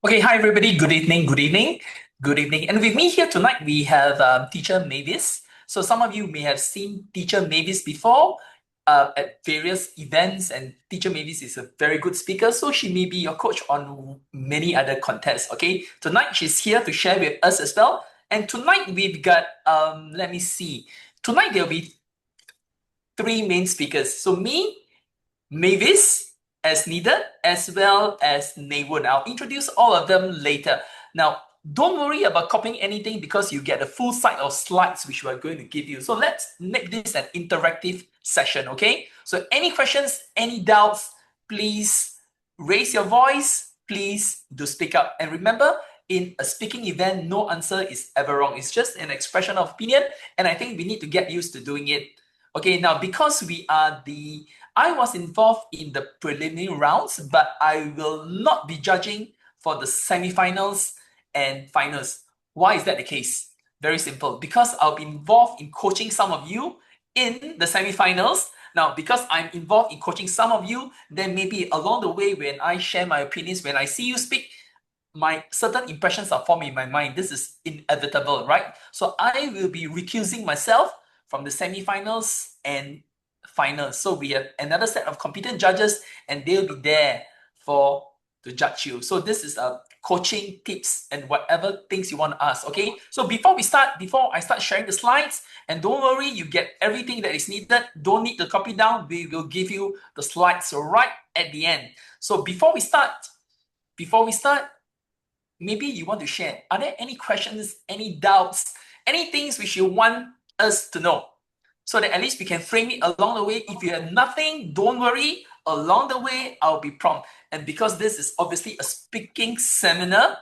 Okay, hi everybody. Good evening. Good evening. Good evening. And with me here tonight, we have Teacher Mavis. So some of you may have seen Teacher Mavis before at various events, and Teacher Mavis is a very good speaker. So she may be your coach on many other contests. Okay, tonight she's here to share with us as well. And tonight we've got let me see. Tonight there'll be three main speakers. So me, Mavis as needed, as well as Nay Wun. I'll introduce all of them later. Now, don't worry about copying anything because you get a full set of slides which we're going to give you. So let's make this an interactive session, okay? So any questions, any doubts, please raise your voice. Please do speak up. And remember, in a speaking event, no answer is ever wrong. It's just an expression of opinion. And I think we need to get used to doing it. Okay, now because I was involved in the preliminary rounds, but I will not be judging for the semifinals and finals. Why is that the case? Very simple. Because I'll be involved in coaching some of you in the semifinals. Now, because I'm involved in coaching some of you, then maybe along the way when I share my opinions, when I see you speak, my certain impressions are formed in my mind. This is inevitable, right? So I will be recusing myself from the semifinals and finals. So we have another set of competent judges, and they'll be there to judge you. So this is a coaching tips and whatever things you want to ask. Okay. So before I start sharing the slides, and don't worry, you get everything that is needed. Don't need to copy down. We will give you the slides right at the end. So before we start, maybe you want to share. Are there any questions, any doubts, any things which you want us to know? So that at least we can frame it along the way. If you have nothing, don't worry. Along the way, I'll be prompt. And because this is obviously a speaking seminar,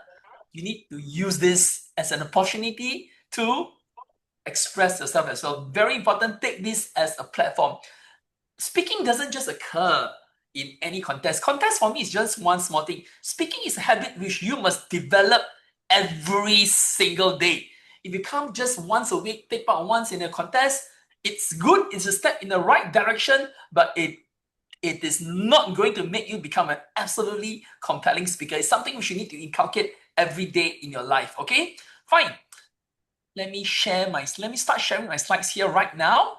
you need to use this as an opportunity to express yourself as well. Very important, take this as a platform. Speaking doesn't just occur in any contest. Contest for me is just one small thing. Speaking is a habit which you must develop every single day. If you come just once a week, take part once in a contest, it's good, it's a step in the right direction, but it is not going to make you become an absolutely compelling speaker. It's something which you need to inculcate every day in your life. Okay, fine. Let me start sharing my slides here right now.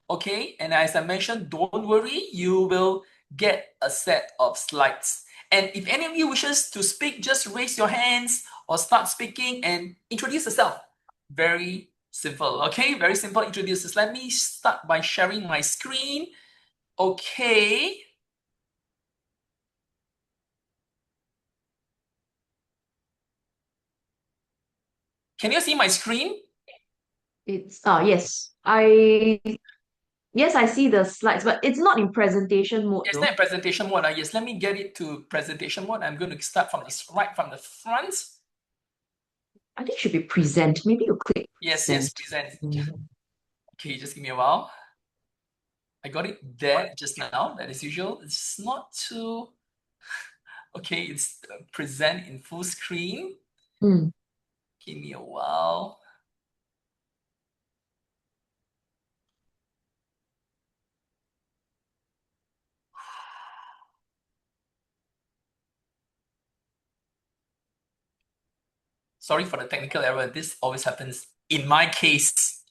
Okay, and as I mentioned, don't worry, you will get a set of slides. And if any of you wishes to speak, just raise your hands or start speaking and introduce yourself. Very simple, okay? Very simple introduces. Let me start by sharing my screen. Okay. Can you see my screen? It's yes, I see the slides, but it's not in presentation mode Yes, though. not in presentation mode. Yes, let me get it to presentation mode. I'm going to start from right from the front. I think it should be present. Maybe you click Yes, present. present. Mm. Okay, just give me a while. I got it there just now. That is usual. It's not too okay. It's present in full screen. Mm. Give me a while. Sorry for the technical error. This always happens in my case.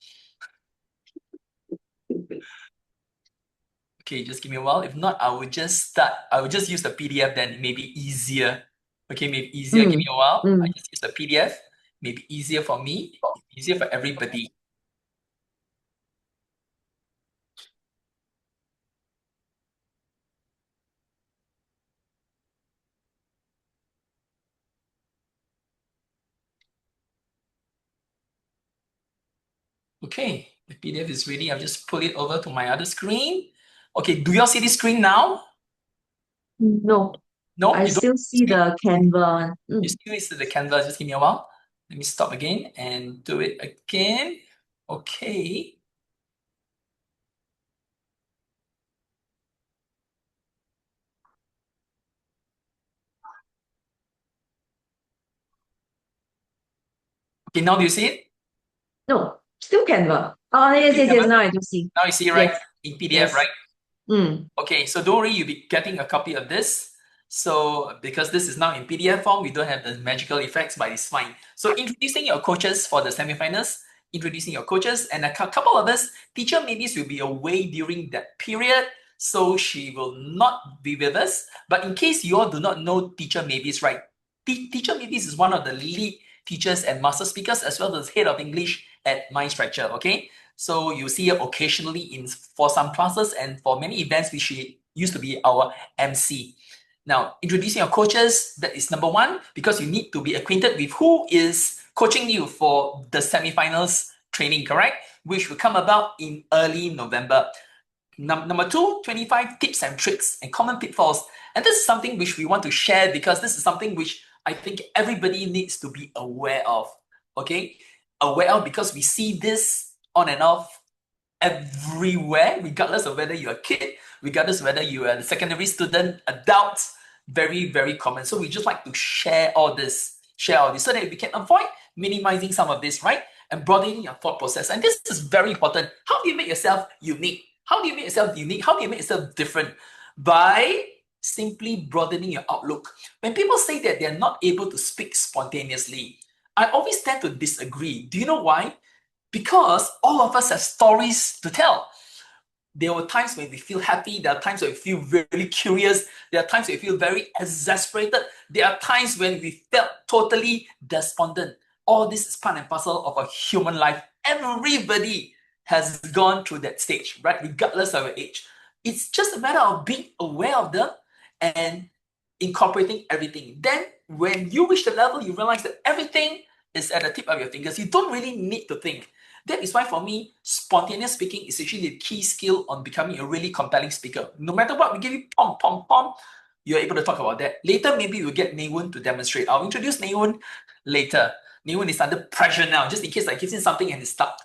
Okay, just give me a while. If not, I would just start. I would just use the PDF then. Maybe easier. Okay, maybe easier. Give Mm. me a while. I Mm. just use the PDF. Maybe easier for me. Easier for everybody. Okay, the PDF is ready. I'll just pull it over to my other screen. Okay, do y'all see this screen now? No, No, I you don't still see see the screen? the Canva. You still see the canvas. Just give me a while. Let me stop again and do it again. Okay. Okay, now do you see it? No, still Canva. Oh, yes, Still yes, yes. canvas? Now I do see. Now you see, right? Yes, In PDF, yes. right? Mm. Okay, so don't worry, you'll be getting a copy of this. So because this is now in PDF form, we don't have the magical effects, but it's fine. So introducing your coaches for the semifinals, introducing your coaches, and a couple of us, teacher maybes will be away during that period, so she will not be with us. But in case you all do not know teacher maybes, right? Teacher maybes is one of the lead teachers and master speakers, as well as head of English at MindStretcher, okay? So you see her occasionally for some classes and for many events, which she used to be our MC. Now, introducing your coaches, that is number one, because you need to be acquainted with who is coaching you for the semifinals training, correct? Which will come about in early November. Number two, 25 tips and tricks and common pitfalls. And this is something which we want to share because this is something which I think everybody needs to be aware of, okay? Aware of, because we see this on and off everywhere, regardless of whether you're a kid, regardless of whether you're a secondary student, adult, very, very common. So we just like to share all this so that we can avoid minimizing some of this, right? And broadening your thought process. And this is very important. How do you make yourself unique? How do you make yourself unique? How do you make yourself different? By simply broadening your outlook. When people say that they're not able to speak spontaneously, I always tend to disagree. Do you know why? Because all of us have stories to tell. There were times when we feel happy. There are times when we feel really curious. There are times when we feel very exasperated. There are times when we felt totally despondent. All this is part and parcel of a human life. Everybody has gone through that stage, right? Regardless of your age. It's just a matter of being aware of them and incorporating everything. Then when you reach the level, you realize that everything is at the tip of your fingers. You don't really need to think. That is why for me, spontaneous speaking is actually the key skill on becoming a really compelling speaker. No matter what, we give you pom, pom, pom, you're able to talk about that. Later, maybe we'll get Nay Wun to demonstrate. I'll introduce Nay Wun later. Nay Wun is under pressure now, just in case I give him something and it's stuck.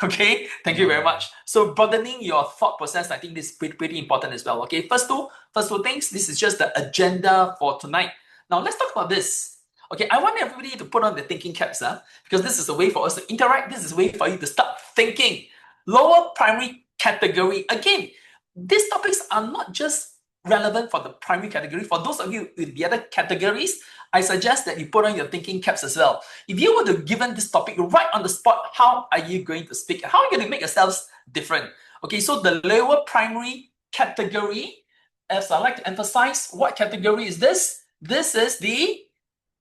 Okay, thank you very much. So broadening your thought process, I think this is pretty important as well. Okay, first two things, this is just the agenda for tonight. Now let's talk about this. Okay, I want everybody to put on the thinking caps, because this is a way for us to interact. This is a way for you to start thinking. Lower primary category. Again, these topics are not just relevant for the primary category. For those of you in the other categories, I suggest that you put on your thinking caps as well. If you were to given this topic right on the spot, how are you going to speak? How are you going to make yourselves different? Okay, so the lower primary category, as I like to emphasize, what category is this? This is the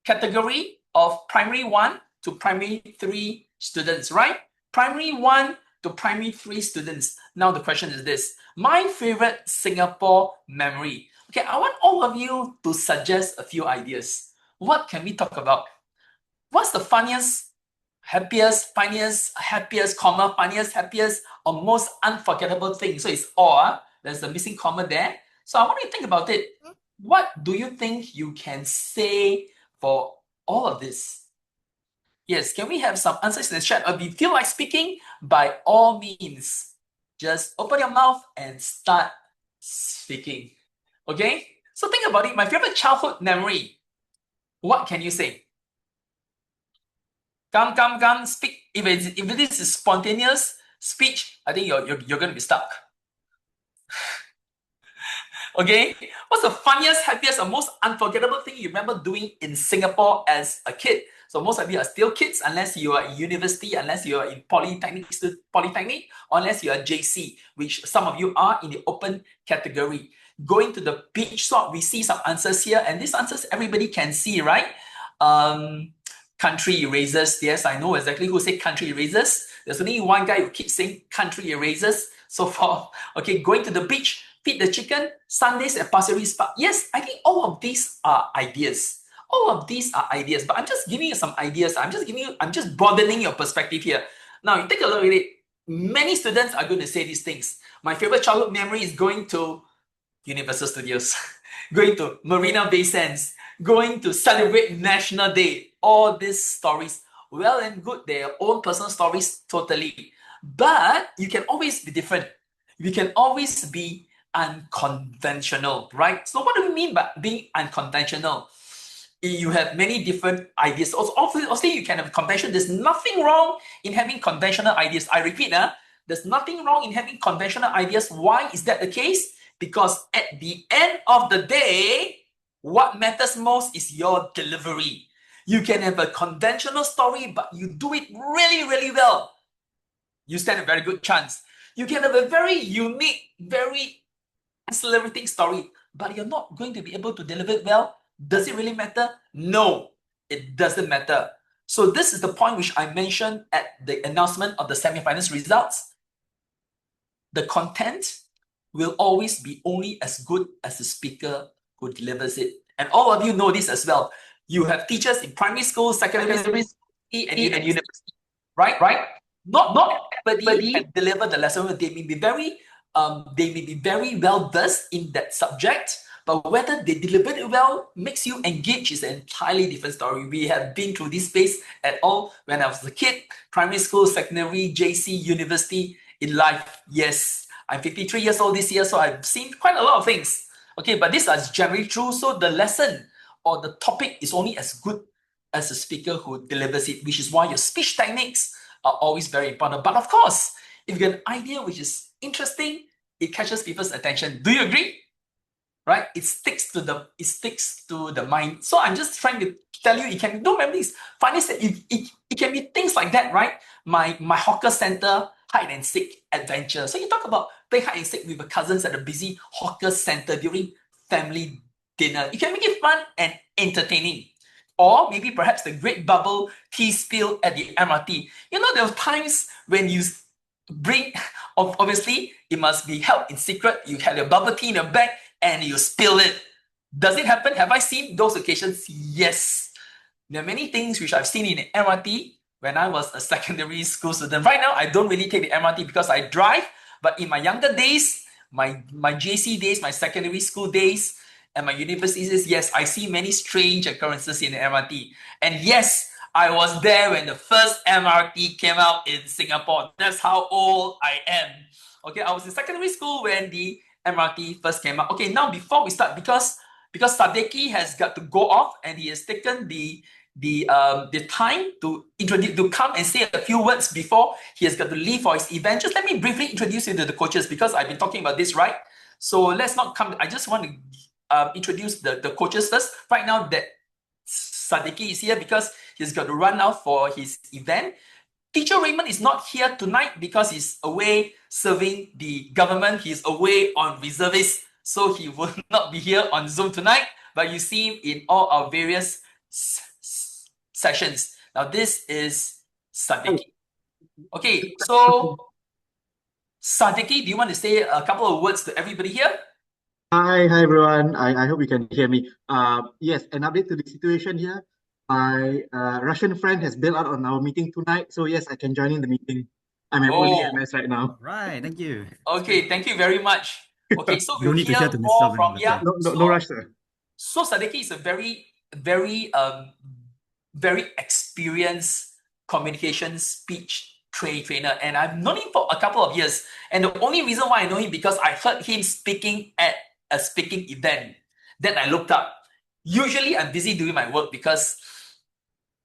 category of primary 1 to primary 3 students, right? Primary 1 to primary 3 students. Now the question is this: my favorite Singapore memory. Okay, I want all of you to suggest a few ideas. What can we talk about? What's the funniest, happiest, comma, funniest, happiest, or most unforgettable thing? So it's or, there's a missing comma there. So I want you to think about it. What do you think you can say for all of this? Yes, can we have some answers in the chat? Or if you feel like speaking, by all means, just open your mouth and start speaking. Okay? So think about it. My favorite childhood memory. What can you say? Come, speak. If this is spontaneous speech, I think you're going to be stuck. Okay? What's the funniest, happiest, or most unforgettable thing you remember doing in Singapore as a kid? So most of you are still kids, unless you are in university, unless you are in polytechnic, or unless you are JC, which some of you are in the open category. Going to the beach swap, we see some answers here, and these answers everybody can see, right? Country erasers. Yes, I know exactly who said country erasers. There's only one guy who keeps saying country erasers. So for, okay, going to the beach, feed the chicken, Sundays at Pasir Ris Park. Yes, I think all of these are ideas. All of these are ideas, but I'm just giving you some ideas. I'm just broadening your perspective here. Now, you take a look at it. Many students are going to say these things. My favorite childhood memory is going to Universal Studios, going to Marina Bay Sands, going to celebrate National Day. All these stories, well and good, their own personal stories, totally. But you can always be different. You can always be unconventional, right? So what do we mean by being unconventional? You have many different ideas. Also, obviously, you can have convention. There's nothing wrong in having conventional ideas. I repeat, there's nothing wrong in having conventional ideas. Why is that the case? Because at the end of the day, What matters most is your delivery. You can have a conventional story, but you do it really, really well. You stand a very good chance. You can have a very unique, very accelerating story, but you're not going to be able to deliver it well. Does it really matter? No, it doesn't matter. So this is the point which I mentioned at the announcement of the semi-finals results. The content will always be only as good as the speaker who delivers it. And all of you know this as well. You have teachers in primary school, secondary school, and university, right? Not everybody can deliver the lesson. They may be very well versed in that subject, but whether they deliver it well makes you engage is an entirely different story. We have been through this space at all when I was a kid, primary school, secondary, JC, university, in life. Yes, I'm 53 years old this year, so I've seen quite a lot of things. Okay, but these are generally true. So the lesson or the topic is only as good as the speaker who delivers it, which is why your speech techniques are always very important. But of course, if you get an idea which is interesting, it catches people's attention. Do you agree? Right? It sticks to the mind. So I'm just trying to tell you, it can do many things. Funny said, it can be things like that, right? My hawker center hide and seek adventure. So you talk about playing hide and seek with your cousins at a busy hawker center during family dinner. You can make it fun and entertaining. Or maybe perhaps the great bubble tea spill at the MRT. You know, there are times when you bring, obviously, it must be held in secret. You had your bubble tea in your bag and you spill it. Does it happen? Have I seen those occasions? Yes. There are many things which I've seen in the MRT when I was a secondary school student. Right now, I don't really take the MRT because I drive. But in my younger days, my JC days, my secondary school days, and my university days, yes, I see many strange occurrences in the MRT. And yes, I was there when the first MRT came out in Singapore. That's how old I am. Okay, I was in secondary school when the MRT first came out. Okay, now before we start, because Sadeki has got to go off and he has taken the time to introduce, to come and say a few words before he has got to leave for his event. Just let me briefly introduce you to the coaches because I've been talking about this, right? So let's not come. I just want to introduce the coaches first. Right now, that Sadeki is here because he's got to run out for his event. Teacher Raymond is not here tonight because he's away serving the government. He's away on reservist, so he will not be here on Zoom tonight. But you see him in all our various sessions. Now this is Sadeki. Okay, so Sadeki, do you want to say a couple of words to everybody here? Hi everyone. I hope you can hear me. Yes, an update to the situation here. My Russian friend has bailed out on our meeting tonight, so yes, I can join in the meeting. I'm at only MS right now. Right, thank you. Okay, thank you very much. Okay, so No we'll need to hear share to more Mr. from Raymond. No rush, sir. So Sadeki is a very experienced communication speech trainer, and I've known him for a couple of years. And the only reason why I know him because I heard him speaking at a speaking event. Then I looked up. Usually I'm busy doing my work because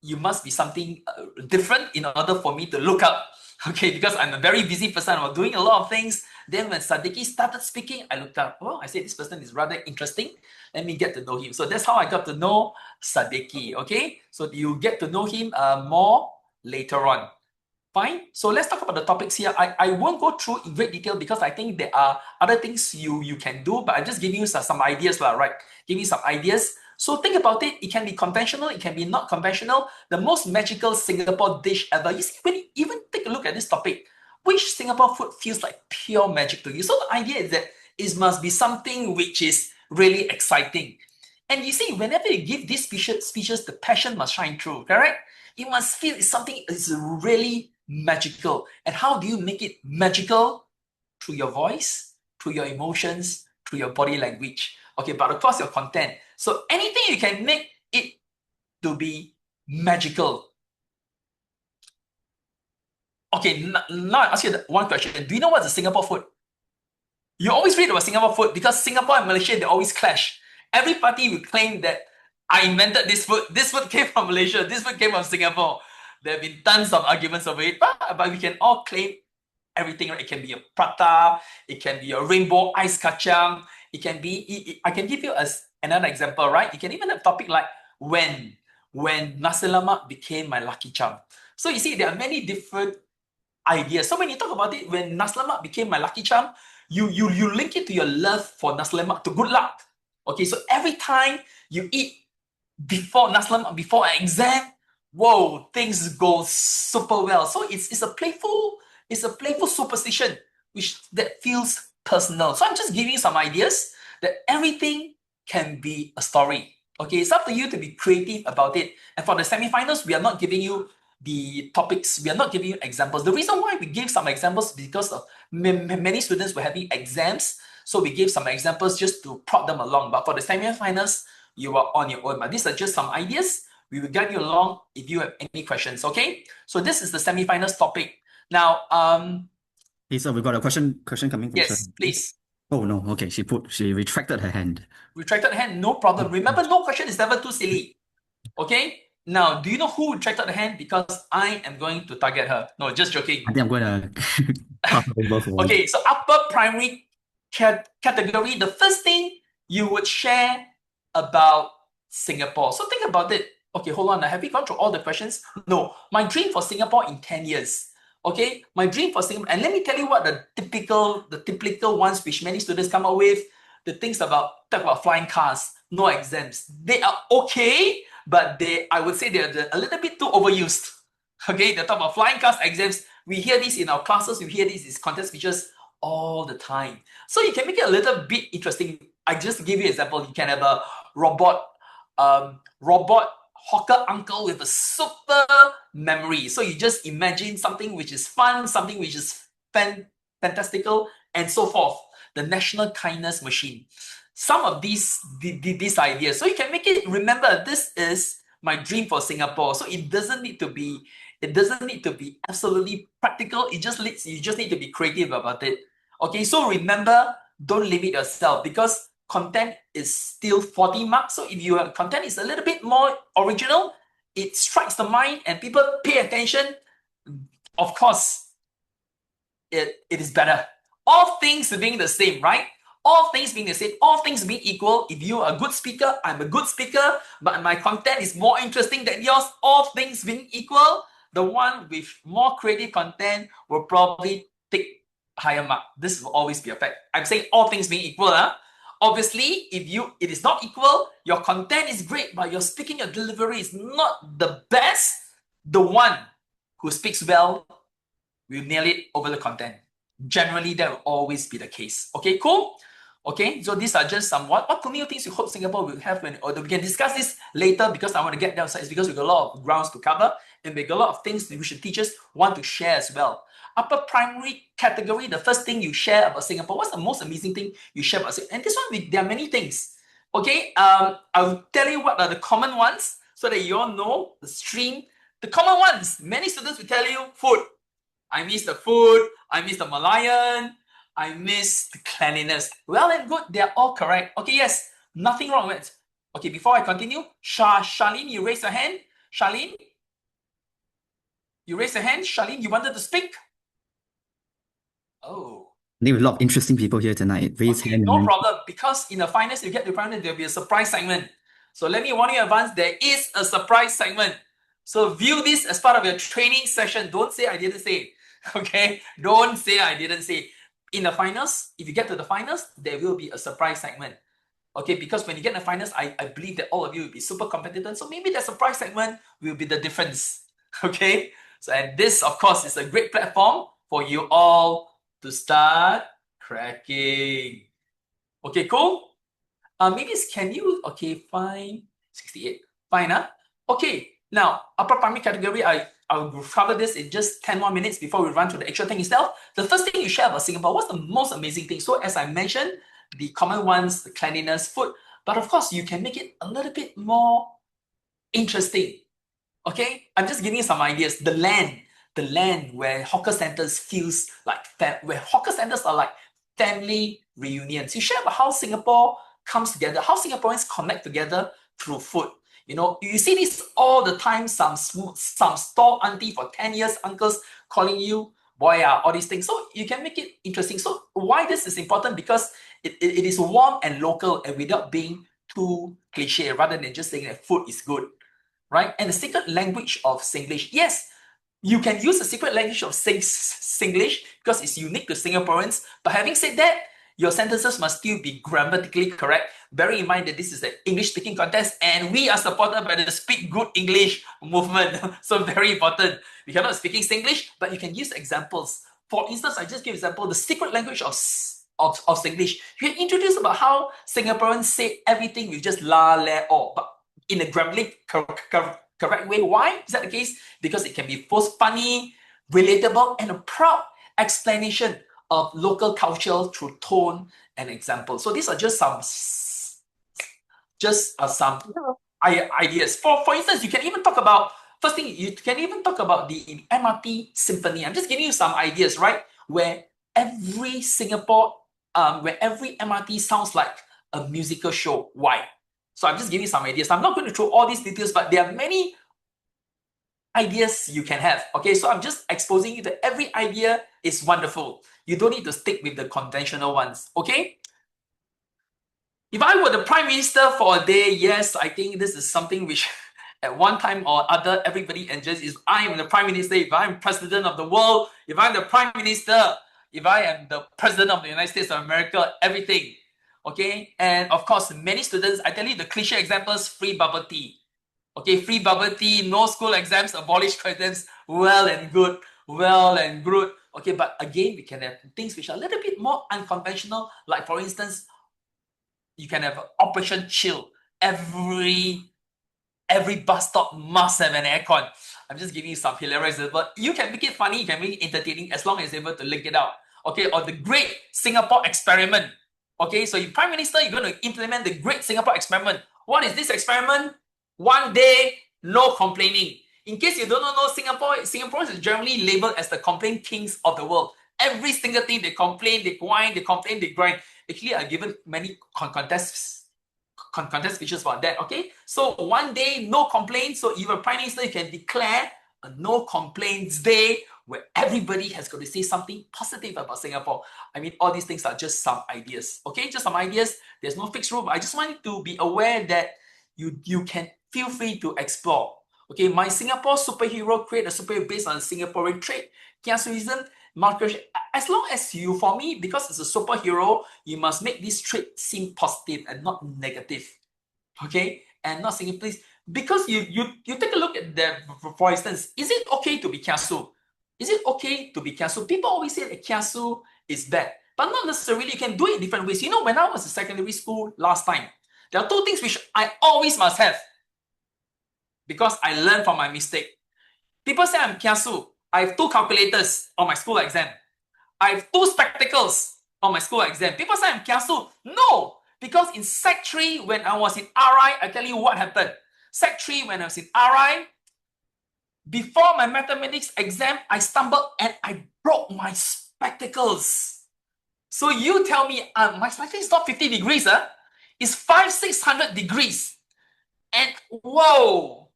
you must be something different in order for me to look up. Okay, because I'm a very busy person. I'm doing a lot of things. Then when Sadeki started speaking, I looked up. Oh, I said this person is rather interesting. Let me get to know him. So that's how I got to know Sadeki. Okay, so you get to know him more later on. Fine. So let's talk about the topics here. I won't go through in great detail because I think there are other things you can do, but I'm just giving you some ideas, right? Give you some ideas. So think about it. It can be conventional. It can be not conventional. The most magical Singapore dish ever. You see, when you even take a look at this topic, which Singapore food feels like pure magic to you? So the idea is that it must be something which is really exciting. And you see, whenever you give these speeches, the passion must shine through, correct? You must feel it's something is really magical. And how do you make it magical? Through your voice, through your emotions, through your body language. Okay, but of course your content. So anything you can make it to be magical. Okay, now I ask you one question. Do you know what's the Singapore food? You always read about Singapore food because Singapore and Malaysia, they always clash. Every party will claim that I invented this food. This food came from Malaysia. This food came from Singapore. There have been tons of arguments over it, but we can all claim everything. Right? It can be a prata. It can be a rainbow ice kacang. It can be. I can give you another example, right? You can even have a topic like when nasi lemak became my lucky charm. So you see, there are many different ideas. So when you talk about it, when nasi lemak became my lucky charm, you link it to your love for nasi lemak, to good luck. Okay, so every time you eat before nasi lemak, before an exam, whoa, things go super well. So it's a playful superstition that feels personal. So I'm just giving you some ideas that everything can be a story. Okay, it's up to you to be creative about it. And for the semifinals, we are not giving you the topics. We are not giving you examples. The reason why we give some examples is because of many students were having exams. So we gave some examples just to prod them along. But for the semifinals, you are on your own. But these are just some ideas. We will guide you along if you have any questions. Okay. So this is the semifinals topic. Now, Hey, so we've got a question coming from yes, Sir. please. Oh no, okay. She retracted her hand. Retracted hand, no problem. Remember, no question is never too silly. Okay. Now, do you know who retracted the hand? Because I am going to target her. No, just joking. I think I'm going to pass over for one. Okay, so upper primary category, the first thing you would share about Singapore. So think about it. Okay, hold on. Have you gone through all the questions? No. My dream for Singapore in 10 years. Okay, my dream for Singapore. And let me tell you what the typical ones which many students come up with. The things talk about flying cars, no exams. They are okay, but I would say they're a little bit too overused. Okay, they talk about flying cars, exams. We hear this in our classes. We hear these contest features all the time. So you can make it a little bit interesting. I just give you an example. You can have a robot hawker uncle with a super memory. So you just imagine something which is fun, something which is fantastical, and so forth. The national kindness machine. Some of these ideas. So you can make it, remember, this is my dream for Singapore. So it doesn't need to be absolutely practical. You just need to be creative about it. Okay, so remember, don't limit yourself, because content is still 40 marks. So if your content is a little bit more original, it strikes the mind and people pay attention, of course, it is better. All things being the same, right? All things being the same, all things being equal, if you are a good speaker, I'm a good speaker, but my content is more interesting than yours, all things being equal, the one with more creative content will probably take higher mark. This will always be a fact. I'm saying all things being equal. Obviously, if it is not equal, your content is great, but your speaking, your delivery is not the best, the one who speaks well will nail it over the content. Generally, that will always be the case. Okay, cool? Okay, so these are just some what new things you hope Singapore will have we can discuss this later, because I want to get down. It's because we've got a lot of grounds to cover and we've got a lot of things which teachers want to share as well. Upper primary category, the first thing you share about Singapore, what's the most amazing thing you share about Singapore? And this one, there are many things. Okay, I'll tell you what are the common ones so that you all know the stream. The common ones, many students will tell you food. I miss the food, I miss the Malayan, I miss the cleanliness. Well and good, they're all correct. Okay, yes, nothing wrong with it. Okay, before I continue, Charlene, you raise your hand. Charlene? You raise your hand. Charlene, you wanted to speak? Oh. There are a lot of interesting people here tonight. Raise hand. No problem, because in the finals, you get to find out there'll be a surprise segment. So let me warn you in advance, there is a surprise segment. So view this as part of your training session. Don't say I didn't say. Okay, don't say I didn't say. In the finals, if you get to the finals, there will be a surprise segment. Okay, because when you get the finals, I believe that all of you will be super competent. So maybe the surprise segment will be the difference. Okay, so and this, of course, is a great platform for you all to start cracking. Okay, cool. Maybe can you? Okay, fine. 68. Fine, Okay. Now, upper primary category, I'll cover this in just 10 more minutes before we run to the actual thing itself. The first thing you share about Singapore, what's the most amazing thing? So as I mentioned, the common ones, the cleanliness, food, but of course you can make it a little bit more interesting. Okay, I'm just giving you some ideas. The land where hawker centers feels like where hawker centers are like family reunions. You share about how Singapore comes together, how Singaporeans connect together through food. You know, you see this all the time. Some store auntie for 10 years, uncles calling you, boy, all these things. So you can make it interesting. So why this is important? Because it is warm and local and without being too cliche rather than just saying that food is good, right? And the secret language of Singlish, yes, you can use the secret language of Singlish because it's unique to Singaporeans. But having said that, your sentences must still be grammatically correct. Bear in mind that this is an English speaking contest and we are supported by the Speak Good English movement. So very important. We cannot speaking Singlish, but you can use examples. For instance, I just give example, the secret language of Singlish. You can introduce about how Singaporeans say everything with just la, le, or, but in a grammatically correct way. Why is that the case? Because it can be both funny, relatable, and a proud explanation of local culture through tone and example. So these are just some ideas. For instance, you can even talk about, first thing, you can even talk about the MRT symphony. I'm just giving you some ideas, right? Where every MRT sounds like a musical show. Why? So I'm just giving you some ideas. I'm not going to throw all these details, but there are many ideas you can have. Okay, so I'm just exposing you that every idea is wonderful. You don't need to stick with the conventional ones. Okay? If I were the Prime Minister for a day, yes, I think this is something which at one time or other everybody enjoys. Is I am the Prime Minister, if I'm President of the world, if I'm the Prime Minister, if I am the President of the United States of America, everything. Okay, and of course, many students, I tell you the cliche examples, free bubble tea. Okay, free bubble tea, no school exams, abolish exams, well and good. Okay, but again, we can have things which are a little bit more unconventional, like for instance, you can have Operation Chill. Every bus stop must have an aircon. I'm just giving you some hilarious example. You can make it funny, you can make it entertaining as long as you're able to link it out. Okay, or the Great Singapore Experiment. Okay, so you Prime Minister, you're going to implement the Great Singapore Experiment. What is this experiment? One day, no complaining. In case you don't know, Singaporeans is generally labeled as the complaint kings of the world. Every single thing they complain, they whine, they complain, they grind. Actually, I've given many contest speeches about that. Okay, so one day, no complaints. So if you're Prime Minister, you can declare a no complaints day where everybody has got to say something positive about Singapore. I mean, all these things are just some ideas. Okay, just some ideas. There's no fixed rule, but I just want you to be aware that you can feel free to explore. Okay, my Singapore superhero create a superhero based on Singaporean trait, kiasuism, market. As long as you, for me, because it's a superhero, you must make this trait seem positive and not negative. Okay, and not saying please, because you take a look at that. For instance, is it okay to be kiasu? Is it okay to be kiasu? People always say that kiasu is bad, but not necessarily. You can do it in different ways. You know, when I was in secondary school last time, there are two things which I always must have because I learned from my mistake. People say I'm kiasu. I have 2 calculators on my school exam. I have 2 spectacles on my school exam. People say I'm kiasu. No, because in Sec 3, when I was in RI, I tell you what happened. Sec 3, when I was in RI, before my mathematics exam, I stumbled and I broke my spectacles. So you tell me, my spectacles is not 50 degrees, it's 500-600 degrees. And whoa,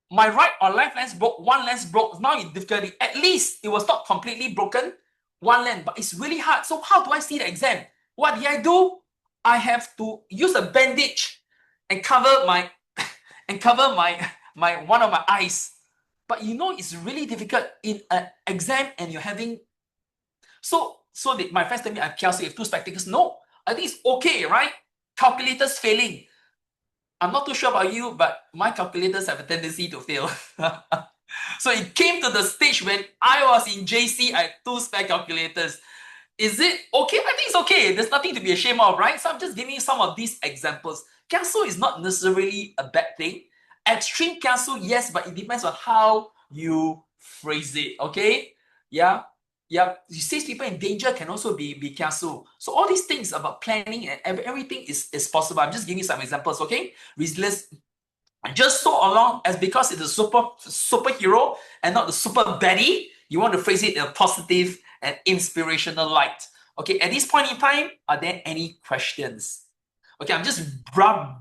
my right or left lens broke, one lens broke. Now in difficulty, at least it was not completely broken, one lens, but it's really hard. So how do I see the exam? What did I do? I have to use a bandage and cover my one of my eyes. But you know, it's really difficult in an exam and you're having. So my friends tell me I'm kiasu, you have 2 spectacles. No, I think it's okay, right? Calculators failing. I'm not too sure about you, but my calculators have a tendency to fail. So it came to the stage when I was in JC, I had 2 spare calculators. Is it okay? I think it's okay. There's nothing to be ashamed of, right? So I'm just giving you some of these examples. Kiasu is not necessarily a bad thing. Extreme kiasu, yes, but it depends on how you phrase it, okay? Yeah. You see people in danger can also be kiasu. So all these things about planning and everything is possible. I'm just giving you some examples, okay? Resilience, just so long as because it's a superhero and not the super baddie, you want to phrase it in a positive and inspirational light. Okay, at this point in time, are there any questions? Okay, I'm just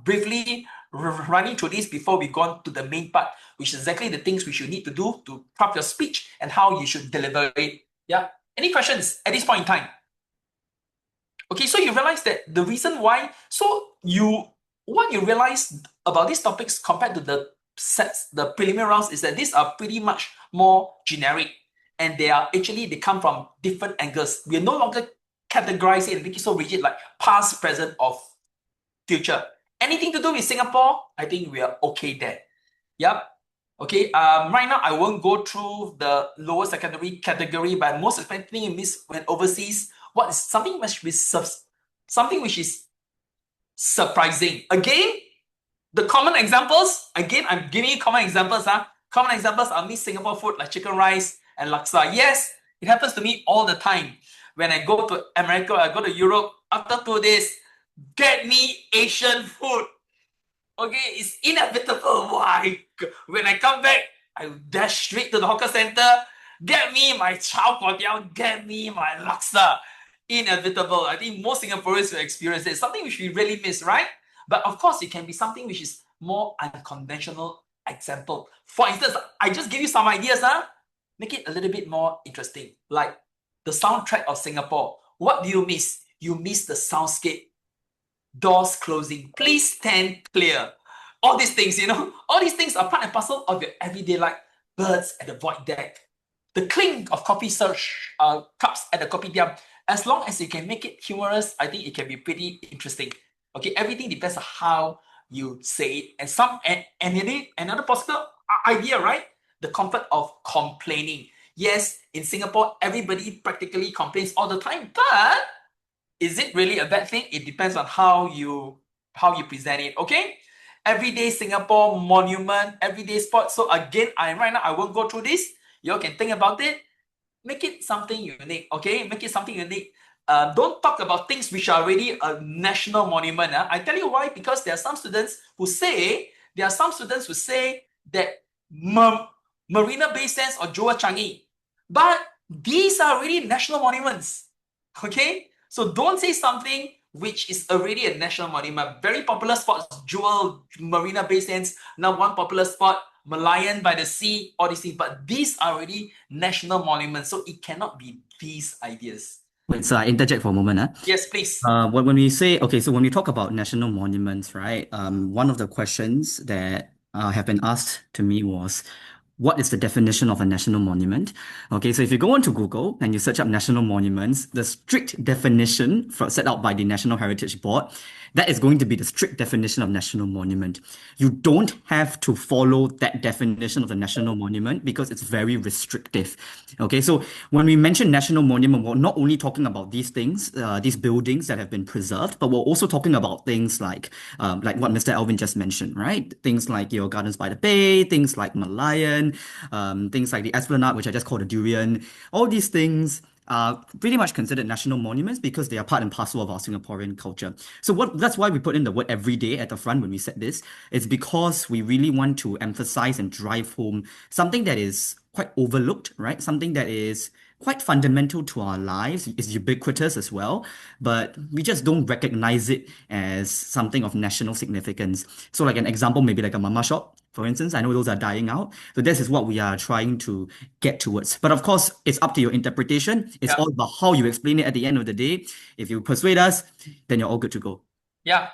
briefly running through this before we go on to the main part, which is exactly the things which you need to do to craft your speech and how you should deliver it. Yeah, any questions at this point in time? Okay, so you realize that the reason why, what you realize about these topics compared to the sets, the preliminary rounds, is that these are pretty much more generic, and they come from different angles. We are no longer categorize it and make it so rigid like past, present, or future. Anything to do with Singapore, I think we are okay there. Yep. Okay, right now I won't go through the lower secondary category, but most expecting you miss when overseas. What is something which is surprising? Again, the common examples. Again, I'm giving you common examples. Common examples are miss Singapore food like chicken rice and laksa. Yes, it happens to me all the time. When I go to America, I go to Europe. After 2 days, get me Asian food. Okay, it's inevitable. Why? When I come back, I dash straight to the hawker center. Get me my chow kway teow. Get me my laksa. Inevitable. I think most Singaporeans will experience it. Something which we really miss, right? But of course, it can be something which is more unconventional. Example. For instance, I just give you some ideas. Make it a little bit more interesting. Like the soundtrack of Singapore. What do you miss? You miss the soundscape. Doors closing, please stand clear. All these things, all these things are part and parcel of your everyday life. Birds at the void deck, the clink of coffee cups at the kopitiam. As long as you can make it humorous, I think it can be pretty interesting. Okay, everything depends on how you say it. And another possible idea, right? The comfort of complaining. Yes, in Singapore, everybody practically complains all the time, but is it really a bad thing? It depends on how you present it. Okay, everyday Singapore monument, everyday sport. So again, right now I won't go through this. You all can think about it. Make it something unique. Okay, make it something unique. Don't talk about things which are already a national monument. I tell you why. Because there are some students who say that Marina Bay Sands or Jewel Changi, but these are already national monuments. Okay. So don't say something which is already a national monument. Very popular spots, Jewel, Marina Bay Sands. Now one popular spot, Malayan by the sea, all these things. But these are already national monuments, so it cannot be these ideas. Wait, so I interject for a moment. Yes, please. When we say, okay, so when we talk about national monuments, right? One of the questions that have been asked to me was, what is the definition of a national monument? Okay, so if you go onto Google and you search up national monuments, the strict definition set out by the National Heritage Board, that is going to be the strict definition of national monument. You don't have to follow that definition of the national monument because it's very restrictive. Okay, so when we mention national monument, we're not only talking about these things, these buildings that have been preserved, but we're also talking about things like what Mr. Alvin just mentioned, right? Things like your Gardens by the Bay, things like Malayan, things like the Esplanade, which I just call the Durian. All these things are pretty much considered national monuments because they are part and parcel of our Singaporean culture. So that's why we put in the word everyday at the front when we said this. It's because we really want to emphasize and drive home something that is quite overlooked, right? Something that is quite fundamental to our lives, is ubiquitous as well, but we just don't recognize it as something of national significance. So like an example, maybe like a mama shop, for instance. I know those are dying out. So this is what we are trying to get towards. But of course, it's up to your interpretation. It's all about how you explain it at the end of the day. If you persuade us, then you're all good to go. Yeah.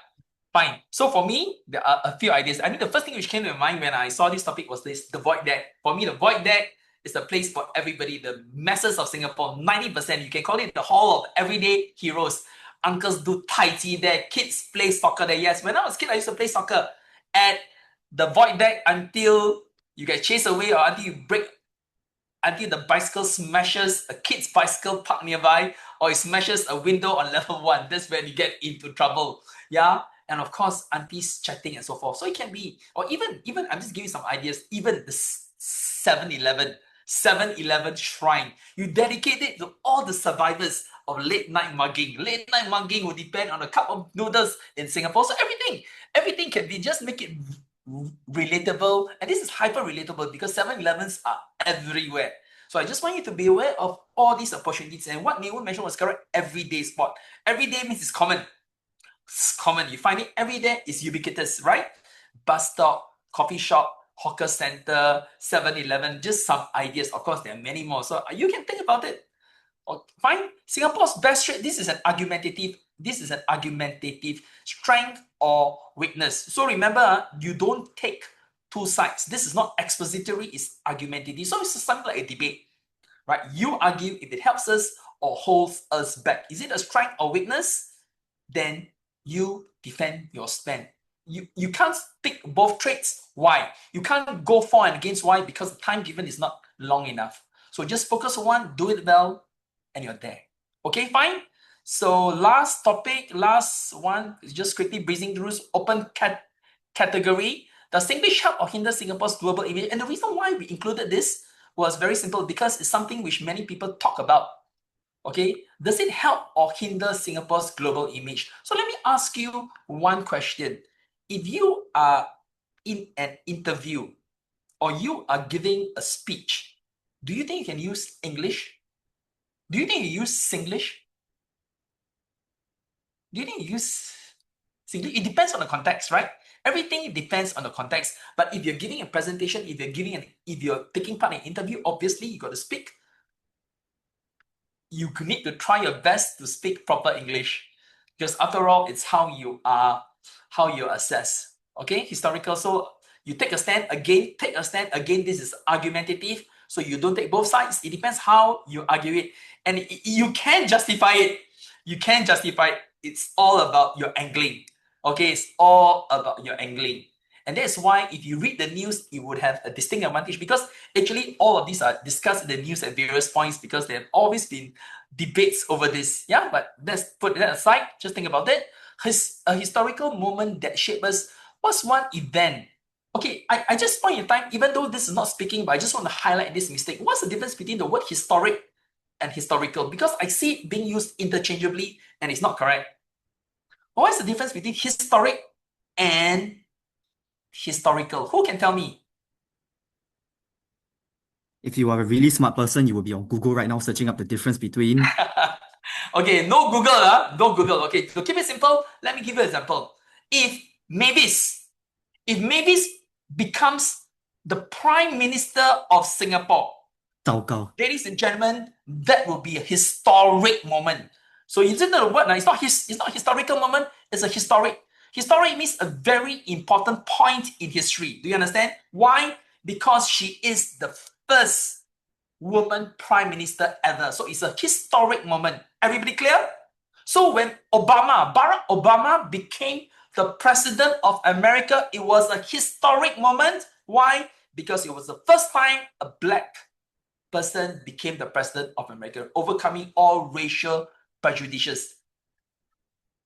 Fine. So for me, there are a few ideas. I think the first thing which came to mind when I saw this topic was the void deck. For me, the void deck is the place for everybody, the masses of Singapore, 90%. You can call it the hall of everyday heroes. Uncles do Tai Chi there, kids play soccer there. Yes, when I was a kid, I used to play soccer at the void deck until you get chased away or until the bicycle smashes a kid's bicycle parked nearby, or it smashes a window on level 1. That's when you get into trouble. Yeah. And of course, aunties chatting and so forth. So it can be, or even I'm just giving some ideas, even the 7-Eleven shrine. You dedicate it to all the survivors of late night mugging. Late night mugging will depend on a cup of noodles in Singapore. So everything can be, just make it relatable. And this is hyper relatable because 7-Elevens are everywhere. So I just want you to be aware of all these opportunities. And what Nay Wun mentioned was correct. Everyday spot. Everyday means it's common. It's common. You find it every day. It's ubiquitous, right? Bus stop, coffee shop, hawker center, 7-Eleven, just some ideas. Of course, there are many more. So you can think about it. Fine. Singapore's best trait. This is an argumentative strength or weakness. So remember, you don't take two sides. This is not expository, it's argumentative. So it's something like a debate, right? You argue if it helps us or holds us back. Is it a strength or weakness? Then you defend your stand. You can't pick both traits. Why? You can't go for and against. Why? Because the time given is not long enough. So just focus on one, do it well, and you're there. Okay, fine. So last topic, last one, is just quickly breezing through open category. Does Singlish help or hinder Singapore's global image? And the reason why we included this was very simple, because it's something which many people talk about. Okay, does it help or hinder Singapore's global image? So let me ask you one question. If you are in an interview or you are giving a speech, do you think you can use English? Do you think you use Singlish? Do you think you use Singlish? It depends on the context, right? Everything depends on the context. But if you're giving a presentation, if you're taking part in an interview, obviously you got to speak. You need to try your best to speak proper English, because after all, it's how you assess. Okay, historical. So you take a stand again. This is argumentative. So you don't take both sides. It depends how you argue it, and you can justify it. You can justify it. It's all about your angling. Okay, it's all about your angling. And that's why if you read the news, it would have a distinct advantage, because actually all of these are discussed in the news at various points, because there have always been debates over this. Yeah, but let's put that aside. Just think about it. A historical moment that shaped us. What's one event? Okay, I just point in time, even though this is not speaking, but I just want to highlight this mistake. What's the difference between the word historic and historical? Because I see it being used interchangeably and it's not correct. What is the difference between historic and historical? Who can tell me? If you are a really smart person, you will be on Google right now searching up the difference between. Okay, no Google, no Google. Okay, to keep it simple, let me give you an example. If Mavis becomes the Prime Minister of Singapore, 糟糕. ladies and gentlemen, that will be a historic moment. So you listen to the word now, it's not historical moment, it's a historic. Historic means a very important point in history. Do you understand? Why? Because she is the first woman prime minister ever. So it's a historic moment. Everybody clear? So when Barack Obama became the president of America, it was a historic moment. Why? Because it was the first time a black person became the president of America, overcoming all racial prejudices.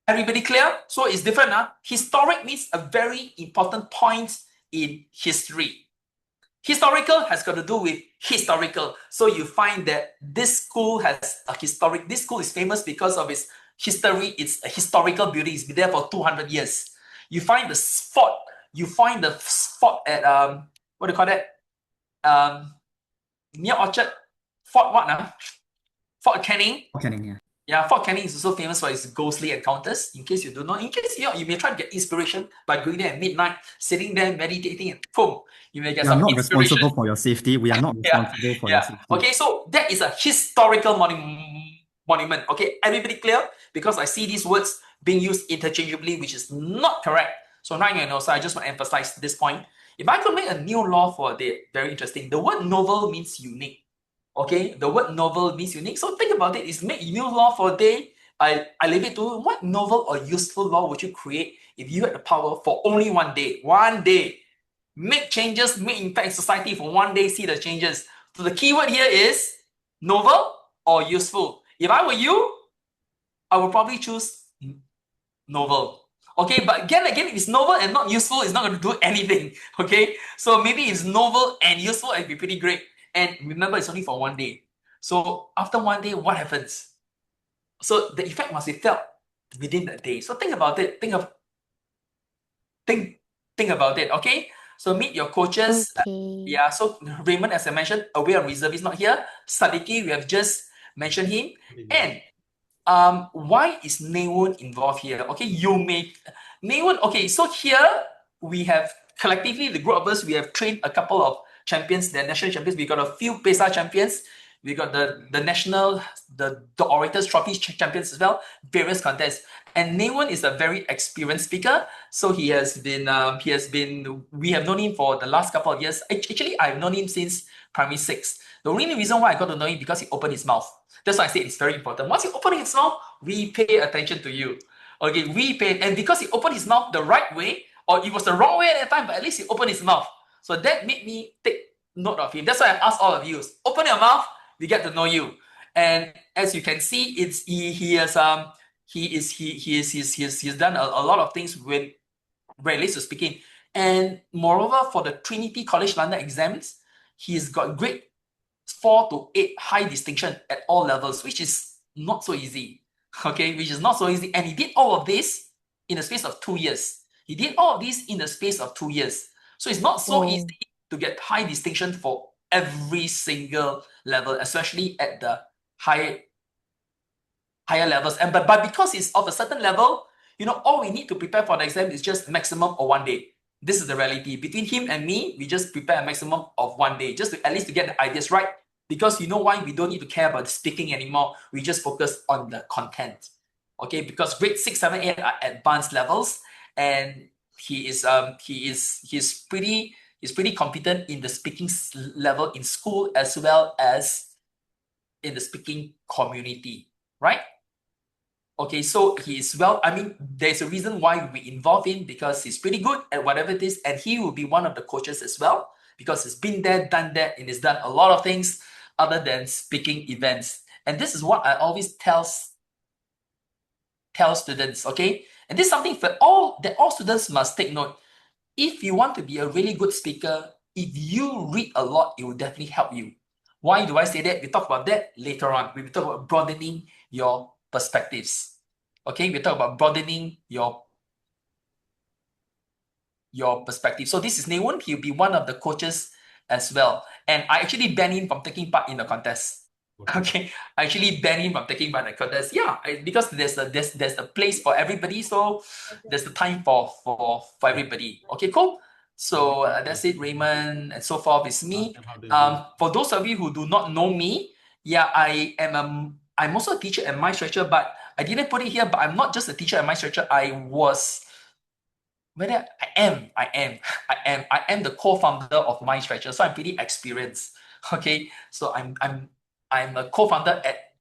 Everybody clear? So it's different. Historic means a very important point in history. Historical has got to do with historical. So you find that this school has a historic. This school is famous because of its history. It's a historical building. It's been there for 200 years. You find the fort. You find the fort at what do you call that? Near Orchard. Fort what now? Fort Canning. Fort Canning, yeah. Yeah, Fort Canning is also famous for its ghostly encounters. In case you don't know, in case you may try to get inspiration by going there at midnight, sitting there, meditating, and boom, you may get We are some not inspiration. responsible for your safety. We are not responsible for your safety. Okay, so that is a historical monument. Okay, everybody clear? Because I see these words being used interchangeably, which is not correct. So now you know, so I just want to emphasize this point. If I could make a new law for a day, very interesting. The word novel means unique. Okay, the word novel means unique. So think about it. Is make new law for a day. I leave it to what novel or useful law would you create if you had the power for only one day? One day. Make changes, make impact in society for one day, see the changes. So the keyword here is novel or useful. If I were you, I would probably choose novel. Okay, but again, if it's novel and not useful, it's not going to do anything. Okay, so maybe it's novel and useful, it'd be pretty great. And remember, it's only for one day. So after one day, what happens? So the effect must be felt within that day. So think about it. Think about it. Okay. So meet your coaches. Okay. Yeah. So Raymond, as I mentioned, aware and reserve is not here. Sadiki, we have just mentioned him. And why is Nay Wun involved here? Okay, Nay Wun. Okay, so here we have collectively the group of us. We have trained a couple of champions, they're national champions. We got a few PESA champions. We got the national, the Orators Trophy champions as well, various contests. And Nay Wun is a very experienced speaker. So we have known him for the last couple of years. Actually, I've known him since primary 6. The only reason why I got to know him because he opened his mouth. That's why I say it's very important. Once he opened his mouth, we pay attention to you. Okay, and because he opened his mouth the right way, or it was the wrong way at that time, but at least he opened his mouth. So that made me take note of him. That's why I asked all of you, open your mouth, we get to know you. And as you can see, he has done a lot of things when relates to speaking. And moreover, for the Trinity College London exams, he's got grade 4 to 8 high distinction at all levels, which is not so easy. Okay, which is not so easy. And he did all of this in the space of 2 years. He did all of this in the space of 2 years. So it's not so easy to get high distinction for every single level, especially at the higher levels. And but because it's of a certain level, all we need to prepare for the exam is just maximum of 1 day. This is the reality. Between him and me, we just prepare a maximum of 1 day, just at least to get the ideas right. Because you know why? We don't need to care about speaking anymore. We just focus on the content. Okay, because grade 6, 7, 8 are advanced levels, and he's pretty competent in the speaking level in school as well as in the speaking community, right? Okay, so there's a reason why we involve him, because he's pretty good at whatever it is, and he will be one of the coaches as well, because he's been there, done that, and he's done a lot of things other than speaking events. And this is what I always tell students, okay? And this is something that all students must take note. If you want to be a really good speaker, if you read a lot, it will definitely help you. Why do I say that? We talk about that later on. We will talk about broadening your perspectives. Okay, we talk about broadening your perspective. So this is Nay Wun. He'll be one of the coaches as well. And I actually banned him from taking part in the contest. Okay, I actually banned him from taking part in the contest. Yeah, because there's a place for everybody. So there's the time for everybody. Okay, cool. So that's it, Raymond, and so forth is me. For those of you who do not know me, yeah, I'm also a teacher and mind stretcher, but I didn't put it here, but I'm not just a teacher and mind stretcher. I am the co-founder of Mind Stretcher, so I'm pretty experienced. Okay, so I'm a co-founder at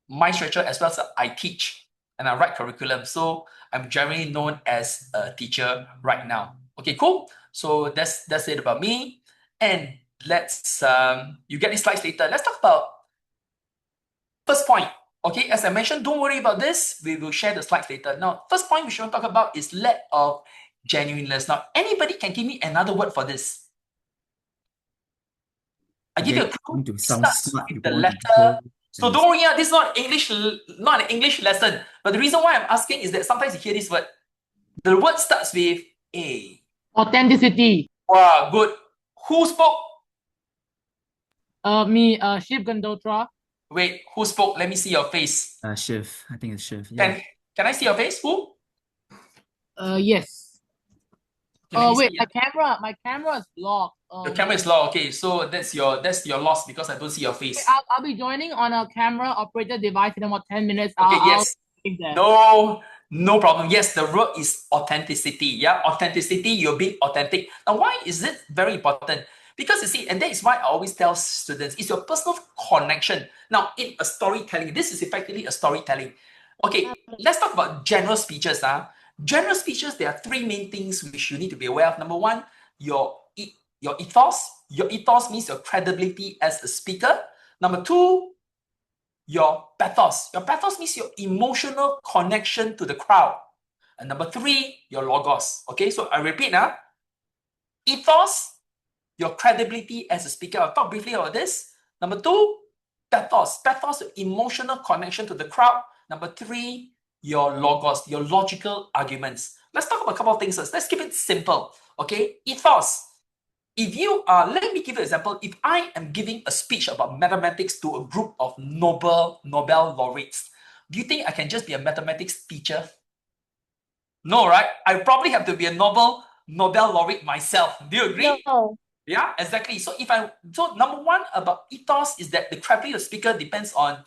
Mind Stretcher as well as I teach and I write curriculum. So I'm generally known as a teacher right now. Okay, cool. So that's it about me. And let's you get these slides later. Let's talk about first point. Okay, as I mentioned, don't worry about this. We will share the slides later. Now, first point we should talk about is lack of genuineness. Now, anybody can give me another word for this? I give you a clue. To It sound starts smart, with you the want to letter. go So don't worry, this is not an English lesson. But the reason why I'm asking is that sometimes you hear this word. The word starts with A. Authenticity. Wow, good. Who spoke? Me, Shiv Gandotra. Wait, who spoke? Let me see your face. Shiv. I think it's Shiv. Yeah. Can I see your face? Who? Yes. Okay, let me wait, see. my camera is blocked. The camera is low. Okay, so that's your loss because I don't see your face. I'll be joining on a camera operated device in about 10 minutes. Okay, yes. No problem. Yes, the word is authenticity. Yeah, authenticity, you're being authentic. Now, why is it very important? Because you see, and that is why I always tell students, it's your personal connection. Now, in a storytelling, this is effectively a storytelling. Okay, let's talk about general speeches. General speeches, there are 3 main things which you need to be aware of. Number 1, your ethos. Your ethos means your credibility as a speaker. Number 2, your pathos. Your pathos means your emotional connection to the crowd. And number 3, your logos. Okay, so I repeat now. Ethos, your credibility as a speaker. I'll talk briefly about this. Number 2, pathos. Pathos, your emotional connection to the crowd. Number 3, your logos, your logical arguments. Let's talk about a couple of things first. Let's keep it simple. Okay, ethos. If you are, let me give you an example. If I am giving a speech about mathematics to a group of Nobel laureates, do you think I can just be a mathematics teacher? No, right? I probably have to be a Nobel laureate myself. Do you agree? No. Yeah, exactly. So so number one about ethos is that the credibility of the speaker depends on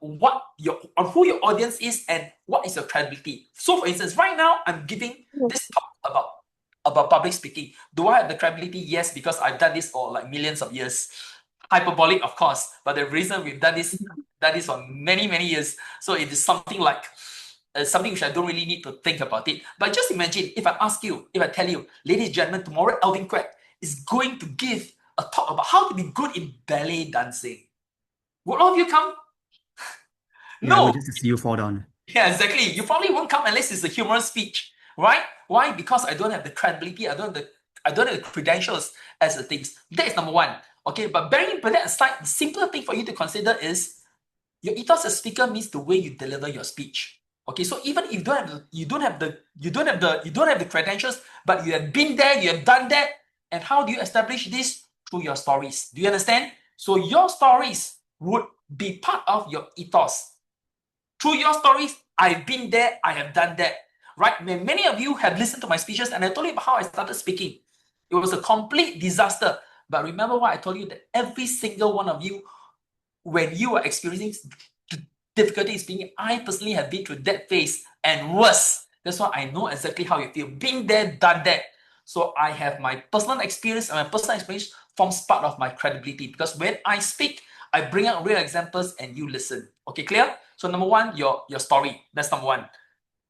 who your audience is and what is your credibility. So for instance, right now I'm giving this talk about public speaking. Do I have the credibility? Yes, because I've done this for like millions of years. Hyperbolic, of course, but the reason we've done this for many, many years. So it is something like something which I don't really need to think about it. But just imagine if I tell you, ladies and gentlemen, tomorrow Alvin Kuek is going to give a talk about how to be good in ballet dancing. Would all of you come? Yeah, I No. would just see you fall down. Yeah, exactly. You probably won't come unless it's a humorous speech, right? Why? Because I don't have the credibility, I don't have the credentials as the things. That is number one. Okay, but that aside, the simpler thing for you to consider is your ethos as a speaker means the way you deliver your speech. Okay, so even if you don't have the credentials, but you have been there, you have done that, and how do you establish this? Through your stories. Do you understand? So your stories would be part of your ethos. Through your stories, I've been there, I have done that. Right? Many of you have listened to my speeches, and I told you about how I started speaking. It was a complete disaster. But remember what I told you, that every single one of you, when you are experiencing difficulty in speaking, I personally have been through that phase and worse. That's why I know exactly how you feel. Been there, done that. So I have my personal experience, and my personal experience forms part of my credibility, because when I speak, I bring out real examples and you listen. Okay, clear? So number one, your story. That's number one.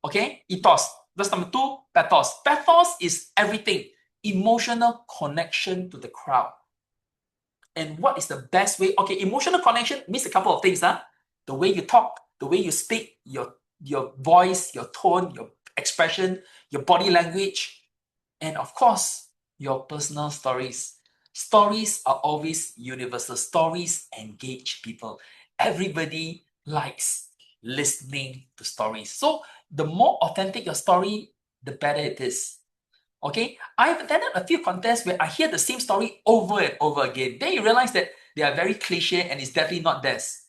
Okay, ethos. That's number two, pathos. Pathos is everything. Emotional connection to the crowd. And what is the best way? Okay, emotional connection means a couple of things. The way you talk, the way you speak, your voice, your tone, your expression, your body language, and of course, your personal stories. Stories are always universal. Stories engage people. Everybody likes listening to stories. So the more authentic your story, the better it is. Okay, I've attended a few contests where I hear the same story over and over again. Then you realize that they are very cliche and it's definitely not theirs.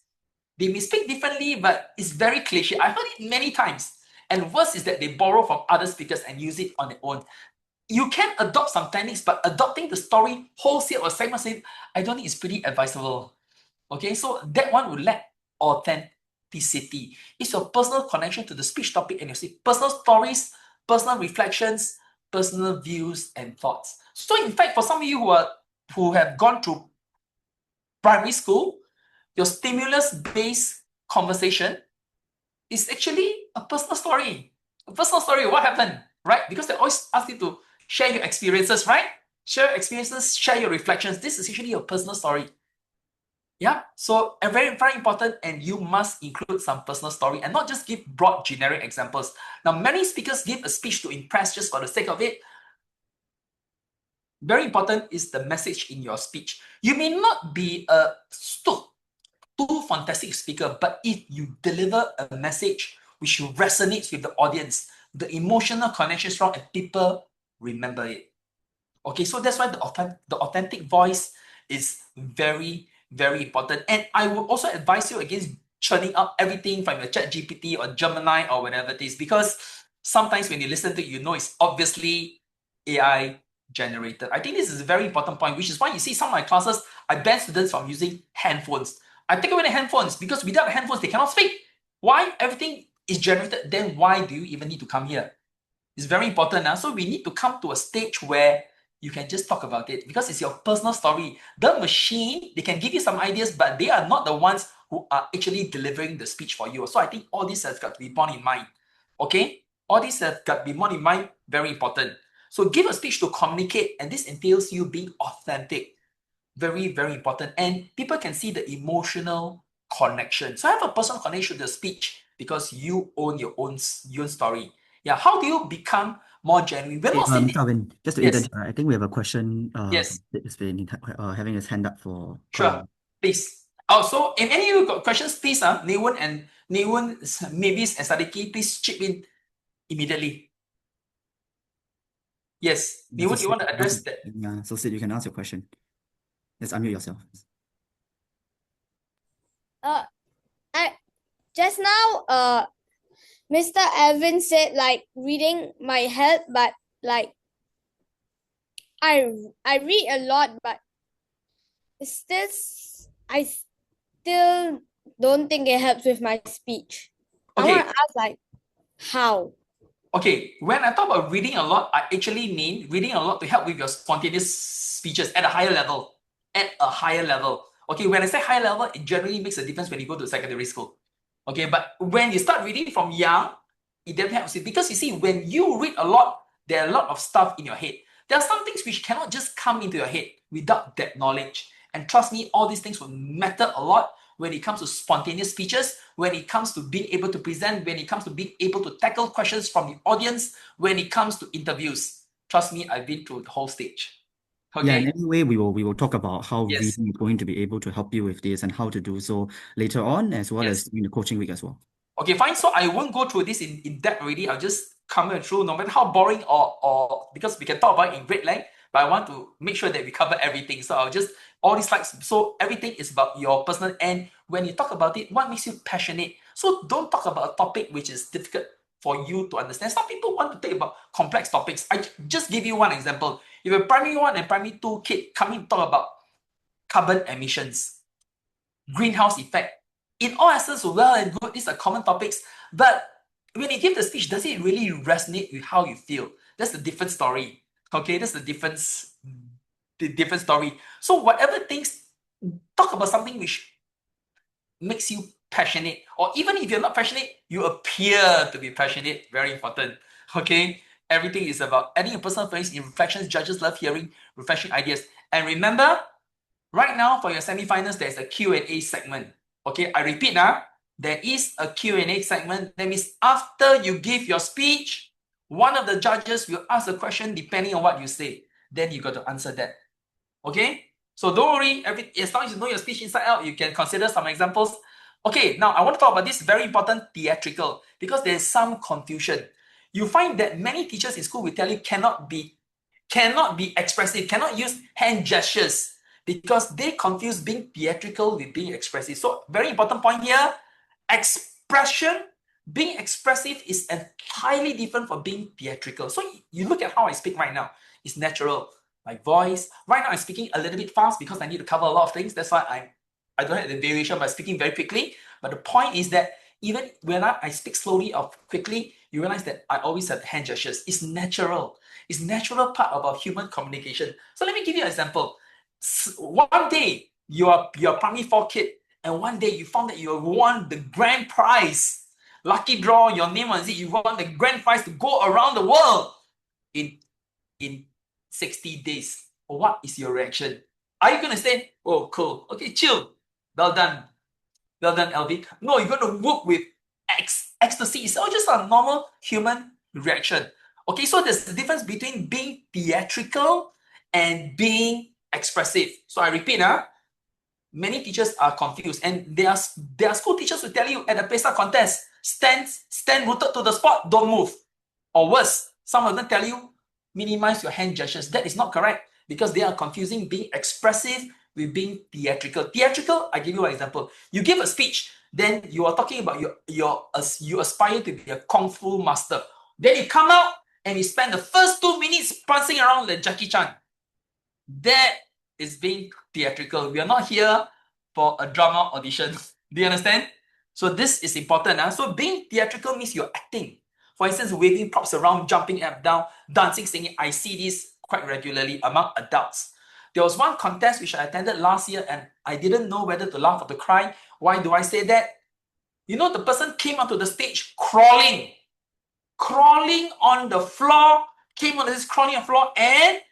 They may speak differently, but it's very cliche. I heard it many times. And worse is that they borrow from other speakers and use it on their own. You can adopt some techniques, but adopting the story wholesale or segment, I don't think it's pretty advisable. Okay, so that one will lack authenticity. It's your personal connection to the speech topic and your personal stories, personal reflections, personal views and thoughts. So in fact, for some of you who have gone through primary school, your stimulus-based conversation is actually a personal story. A personal story, what happened, right? Because they always ask you to share your experiences, right? Share your experiences, share your reflections. This is actually your personal story. Yeah, so very, very important, and you must include some personal story and not just give broad generic examples. Now, many speakers give a speech to impress just for the sake of it. Very important is the message in your speech. You may not be a too fantastic speaker, but if you deliver a message which resonates with the audience, the emotional connection is strong and people remember it. Okay, so that's why the authentic voice is very, very important. And I would also advise you against churning up everything from your ChatGPT or Gemini or whatever it is, because sometimes when you listen to it, you know it's obviously AI generated. I think this is a very important point, which is why you see some of my classes, I ban students from using handphones. I take away the handphones because without the handphones, they cannot speak. Why? Everything is generated. Then why do you even need to come here? It's very important now. So we need to come to a stage where you can just talk about it because it's your personal story. The machine, they can give you some ideas, but they are not the ones who are actually delivering the speech for you. So I think all this has got to be borne in mind. Okay? All this has got to be borne in mind. Very important. So give a speech to communicate, and this entails you being authentic. Very, very important. And people can see the emotional connection. So I have a personal connection to the speech because you own your own story. Yeah. How do you become more genuine? We're not saying Calvin, just to yes. interject, I think we have a question. Yes. It's been having his hand up for quite a Sure. while. Please. Oh, so if any of you got questions, please, Nay Wun, Mavis and Sadiki, please chip in immediately. Yes. Nay Wun, you want to address that? Yeah, so Sid, you can ask your question. Just unmute yourself. I just now Mr. Alvin said like reading might help, but like I read a lot, but it's still I still don't think it helps with my speech. I Okay. want to ask like how? Okay, when I talk about reading a lot, I actually mean reading a lot to help with your spontaneous speeches at a higher level. At a higher level. Okay, when I say higher level, it generally makes a difference when you go to secondary school. Okay, but when you start reading from young, it definitely helps you. Because you see, when you read a lot, there are a lot of stuff in your head. There are some things which cannot just come into your head without that knowledge. And trust me, all these things will matter a lot when it comes to spontaneous speeches, when it comes to being able to present, when it comes to being able to tackle questions from the audience, when it comes to interviews. Trust me, I've been through the whole stage. Yeah, and Okay. anyway, we will talk about how Yes. reading is going to be able to help you with this and how to do so later on, as well Yes. as in the coaching week as well. Okay, fine. So I won't go through this in depth already. I'll just come through, no matter how boring or because we can talk about it in great length, but I want to make sure that we cover everything. So I'll just all these slides. So everything is about your personal, and when you talk about it, what makes you passionate? So don't talk about a topic which is difficult for you to understand. Some people want to talk about complex topics. I just give you one example. If a primary 1 and primary 2 kid coming to talk about carbon emissions, greenhouse effect, in all essence, well and good, these are common topics, but when you give the speech, does it really resonate with how you feel? That's the different story. Okay, that's the different story. So whatever things, talk about something which makes you passionate, or even if you're not passionate, you appear to be passionate. Very important. Okay, everything is about adding a personal feelings in reflections. Judges love hearing refreshing ideas. And remember, right now for your semi-finals, there's a Q&A segment. Okay, I repeat now, there is a Q&A segment. That means after you give your speech, one of the judges will ask a question depending on what you say. Then you got to answer that. Okay, so don't worry, as long as you know your speech inside out, you can consider some examples. Okay, now I want to talk about this very important theatrical, because there's some confusion. You find that many teachers in school will tell you cannot be expressive, cannot use hand gestures, because they confuse being theatrical with being expressive. So very important point here, expression, being expressive is entirely different from being theatrical. So you look at how I speak right now, it's natural. My voice, right now I'm speaking a little bit fast because I need to cover a lot of things. That's why I don't have the variation by speaking very quickly. But the point is that even when I speak slowly or quickly, you realize that I always have hand gestures. It's natural. It's natural part of our human communication. So let me give you an example. One day you're a primary 4 kid, and one day you found that you won the grand prize. Lucky draw, your name was it. You won the grand prize to go around the world in 60 days. What is your reaction? Are you gonna say, "Oh, cool, okay, chill, well done, Alvin"? No, you're gonna whoop with ecstasy. It's all just a normal human reaction. Okay, so there's the difference between being theatrical and being expressive. So I repeat, many teachers are confused, and there are school teachers who tell you at a PESA contest, stand rooted to the spot, don't move. Or worse, some of them tell you minimize your hand gestures. That is not correct, because they are confusing being expressive with being theatrical. Theatrical, I give you an example. You give a speech, then you are talking about you aspire to be a kung fu master. Then you come out and you spend the first 2 minutes prancing around like Jackie Chan. That is being theatrical. We are not here for a drama audition. Do you understand? So this is important. So being theatrical means you're acting. For instance, waving props around, jumping up, down, dancing, singing. I see this quite regularly among adults. There was one contest which I attended last year, and I didn't know whether to laugh or to cry. Why do I say that? You know, the person came onto the stage crawling on the floor, came on this crawling on the floor, and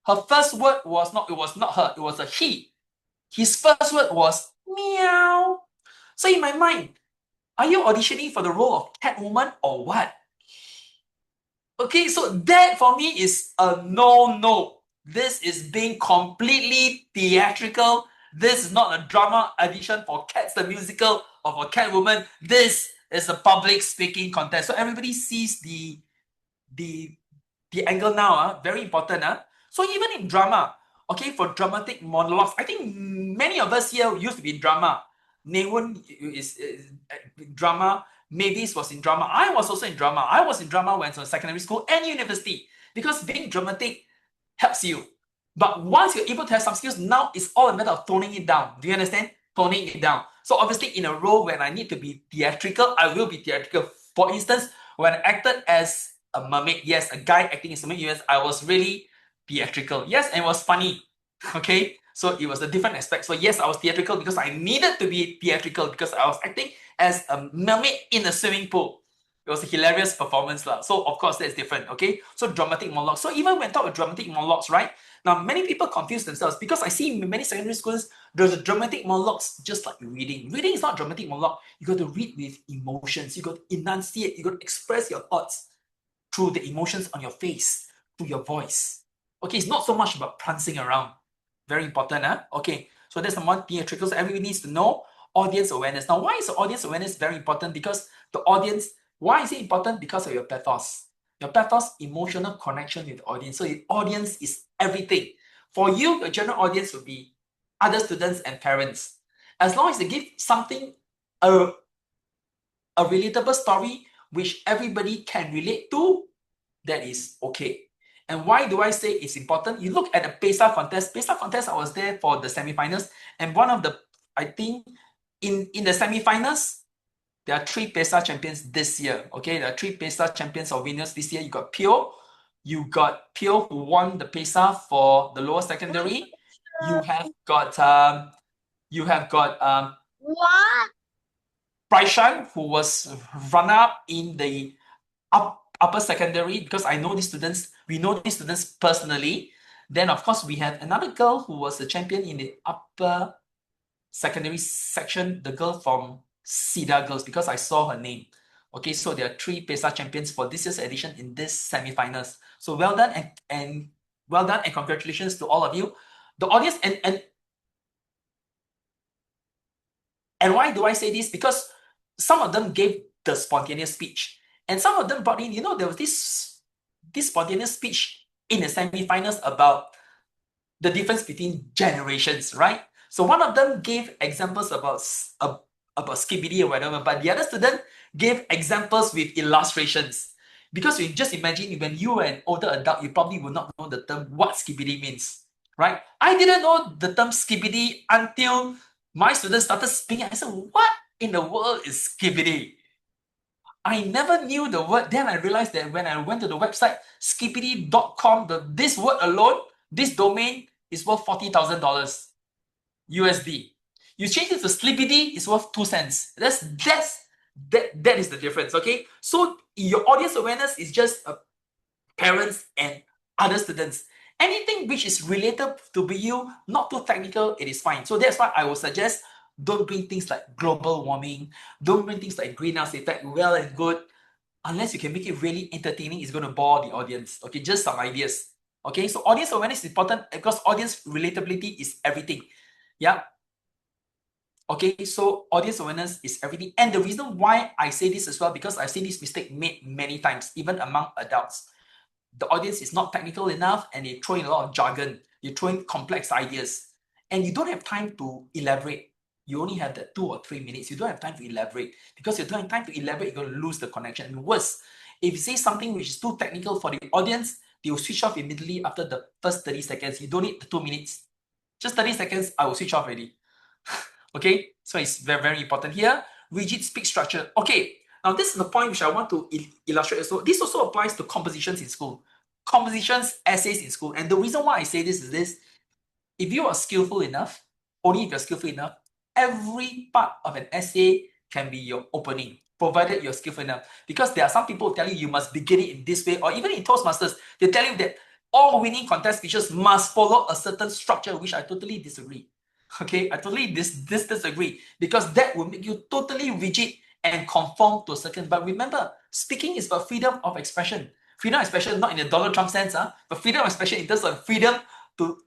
her first word was not, it was not her, it was a he. His first word was meow. So in my mind, are you auditioning for the role of Catwoman or what? Okay, so that for me is a no. This is being completely theatrical. This is not a drama audition for Cats the musical or for Catwoman. This is a public speaking contest. So everybody sees the angle now. Very important. So even in drama, okay, for dramatic monologues, I think many of us here used to be in drama. Nay Wun is drama. Mavis was in drama. I was also in drama. I was in drama when I was in secondary school and university, because being dramatic helps you. But once you're able to have some skills, now it's all a matter of toning it down. Do you understand? Toning it down. So obviously in a role when I need to be theatrical, I will be theatrical. For instance, when I acted as a mermaid, yes, a guy acting as a mermaid, yes, I was really theatrical. Yes, and it was funny. Okay, so it was a different aspect. So yes, I was theatrical because I needed to be theatrical because I was acting as a mermaid in a swimming pool. It was a hilarious performance. So of course that's different. Okay, so dramatic monologues. So even when talk about dramatic monologues, right? Now many people confuse themselves because I see in many secondary schools there's a dramatic monologues just like reading. Reading is not dramatic monologue. You got to read with emotions. You got to enunciate. You got to express your thoughts through the emotions on your face, through your voice. Okay, it's not so much about prancing around. Very important, huh? Okay, so that's the one theatrical. So everybody needs to know audience awareness. Now, why is audience awareness very important? Because the audience, why is it important? Because of your pathos. Your pathos, emotional connection with the audience. So the audience is everything. For you, your general audience will be other students and parents. As long as they give something, a relatable story which everybody can relate to, that is okay. And why do I say it's important? You look at the PESA contest. PESA contest, I was there for the semifinals. And one of the, I think, in the semifinals, there are 3 PESA champions this year. Okay, there are 3 PESA champions or winners this year. You got Pio. You got Pio who won the PESA for the lower secondary. You have got What? Praishan, who was runner-up in the upper secondary, because I know these students, we know these students personally. Then of course we have another girl who was the champion in the upper secondary section, the girl from SIDA Girls, because I saw her name. Okay, so there are 3 PESA champions for this year's edition in this semi-finals. So well done and well done and congratulations to all of you. The audience and why do I say this? Because some of them gave the spontaneous speech. And some of them brought in, there was this spontaneous speech in the semi-finals about the difference between generations, right? So one of them gave examples about skibidi or whatever, but the other student gave examples with illustrations. Because you just imagine when you were an older adult, you probably would not know the term what skibidi means, right? I didn't know the term skibidi until my students started speaking. I said, what in the world is skibidi? I never knew the word. Then I realized that when I went to the website, skibidi.com, this word alone, this domain is worth $40,000 USD. You change it to Slippity, it's worth 2 cents. That is the difference, okay? So your audience awareness is just parents and other students. Anything which is related to you, not too technical, it is fine. So that's why I would suggest don't bring things like global warming, don't bring things like greenhouse effect, well and good. Unless you can make it really entertaining, it's going to bore the audience. Okay, just some ideas. Okay, so audience awareness is important because audience relatability is everything. Yeah. Okay, so audience awareness is everything. And the reason why I say this as well, because I've seen this mistake made many times, even among adults. The audience is not technical enough and they throw in a lot of jargon. You throw in complex ideas and you don't have time to elaborate. You only have that 2 or 3 minutes. You don't have time to elaborate. Because you don't have time to elaborate, you're going to lose the connection. And worse, if you say something which is too technical for the audience, they will switch off immediately after the first 30 seconds. You don't need the 2 minutes. Just 30 seconds, I will switch off already. Okay, so it's very, very important here. Rigid speech structure. Okay, now this is the point which I want to illustrate. So this also applies to compositions in school. Compositions, essays in school. And the reason why I say this is this. If you are skillful enough, only if you're skillful enough, every part of an essay can be your opening, provided you're skillful enough. Because there are some people who tell you must begin it in this way, or even in Toastmasters, they tell you that all winning contest speeches must follow a certain structure, which I totally disagree. Okay, I totally disagree, because that will make you totally rigid and conform to a certain. But remember, speaking is about freedom of expression. Freedom of expression, not in the Donald Trump sense, but freedom of expression in terms of freedom to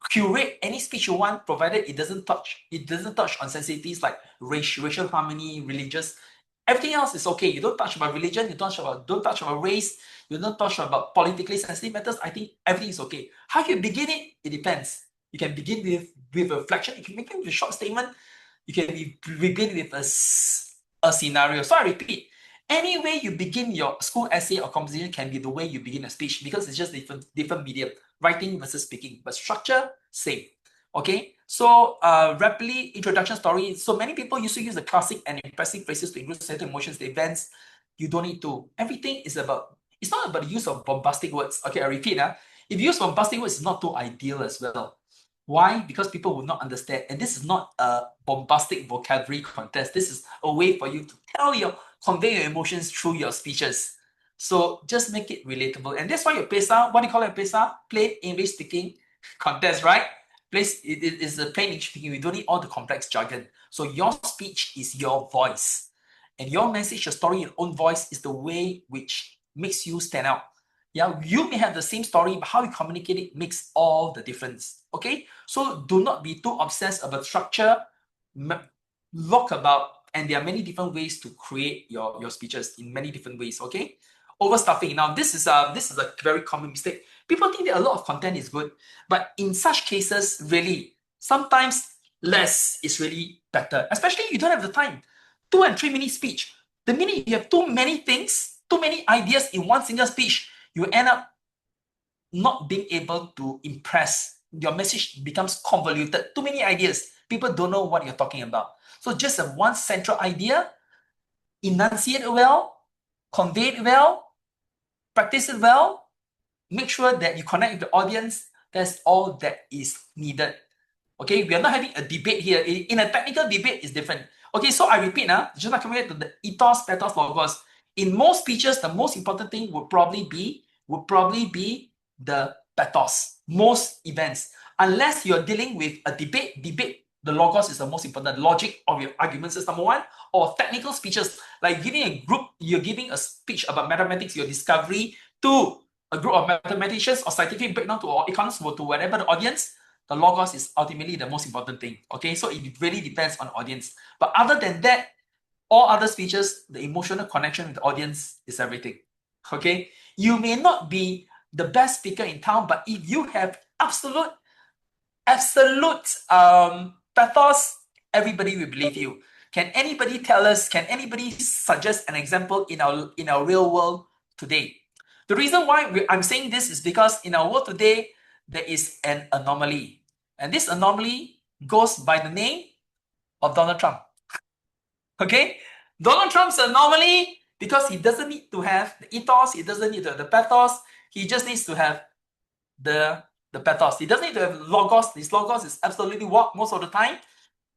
curate any speech you want, provided it doesn't touch on sensitivities like racial harmony, religious. Everything else is okay. You don't touch about religion, you don't touch about race, you don't touch about politically sensitive matters. I think everything is okay. How you begin it, it depends. You can begin with a reflection, you can begin with a short statement, you can begin with a scenario. So I repeat, any way you begin your school essay or composition can be the way you begin a speech, because it's just different medium. writing versus speaking, but structure, same. Okay, so rapidly introduction story. So many people used to use the classic and impressive phrases to include certain emotions, the events. You don't need to. Everything is about, it's not about the use of bombastic words. Okay, I repeat. If you use bombastic words, it's not too ideal as well. Why? Because people will not understand. And this is not a bombastic vocabulary contest. This is a way for you to convey your emotions through your speeches. So just make it relatable. And that's why your PESA, what do you call it, PESA? Plain English speaking contest, right? It is a plain English speaking. We don't need all the complex jargon. So your speech is your voice. And your message, your story, your own voice is the way which makes you stand out. Yeah, you may have the same story, but how you communicate it makes all the difference. Okay, so do not be too obsessed about structure. Look about, and there are many different ways to create your speeches in many different ways. Okay, overstuffing. Now this is a very common mistake. People think that a lot of content is good, but in such cases, really, sometimes less is really better. Especially if you don't have the time. 2 and 3 minute speech. The minute you have too many things, too many ideas in one single speech, you end up not being able to impress. Your message becomes convoluted. Too many ideas. People don't know what you're talking about. So just have one central idea, enunciate it well, convey it well, practice it well, make sure that you connect with the audience. That's all that is needed. Okay, we are not having a debate here. In a technical debate, it's different. Okay, so I repeat now, just like coming back to the ethos, pathos, logos. In most speeches, the most important thing would probably be the pathos. Most events, unless you're dealing with a debate, the logos is the most important. Logic of your arguments is number one. Or technical speeches, like you're giving a speech about mathematics, your discovery to a group of mathematicians or scientific breakdown to or economists to whatever the audience. The logos is ultimately the most important thing. Okay, so it really depends on the audience. But other than that, all other speeches, the emotional connection with the audience is everything. Okay, you may not be the best speaker in town, but if you have absolute pathos, everybody will believe you. Can anybody tell us? Can anybody suggest an example in our real world today? The reason why I'm saying this is because in our world today, there is an anomaly. And this anomaly goes by the name of Donald Trump. Okay? Donald Trump's anomaly because he doesn't need to have the ethos, he doesn't need to have the pathos, he just needs to have the pathos. He doesn't need to have logos. His logos is absolutely what most of the time.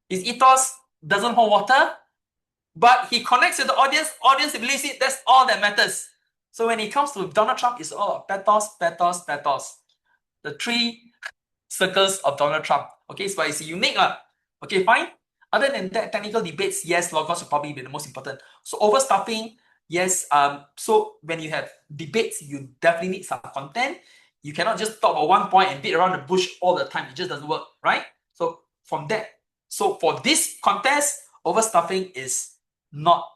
His ethos doesn't hold water, but he connects with the audience believes it, that's all that matters. So when it comes to Donald Trump, it's all pathos, pathos, pathos. The 3 circles of Donald Trump. Okay, so it's unique. Okay, fine. Other than that, technical debates, yes, logos will probably be the most important. So overstuffing, yes. So when you have debates, you definitely need some content. You cannot just talk about one point and beat around the bush all the time. It just doesn't work, right? So from that, so for this contest, overstuffing is not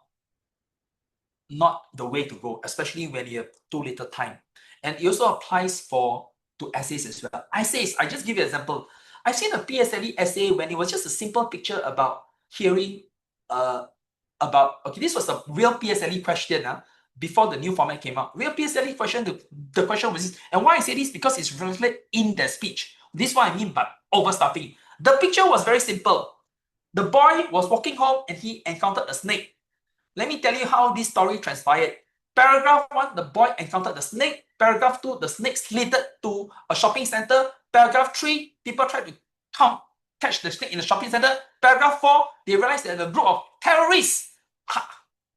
the way to go, especially when you have too little time. And it also applies to essays as well. Essays, I just give you an example. I've seen a PSLE essay when it was just a simple picture about hearing this was a real PSLE question before the new format came out. Real PSLE question, the question was this, and why I say this because it's reflected in the speech. This is what I mean by overstuffing. The picture was very simple. The boy was walking home and he encountered a snake. Let me tell you how this story transpired. Paragraph 1, the boy encountered the snake. Paragraph 2, the snake slid to a shopping center. Paragraph 3, people tried to catch the snake in the shopping center. Paragraph 4, they realized that a group of terrorists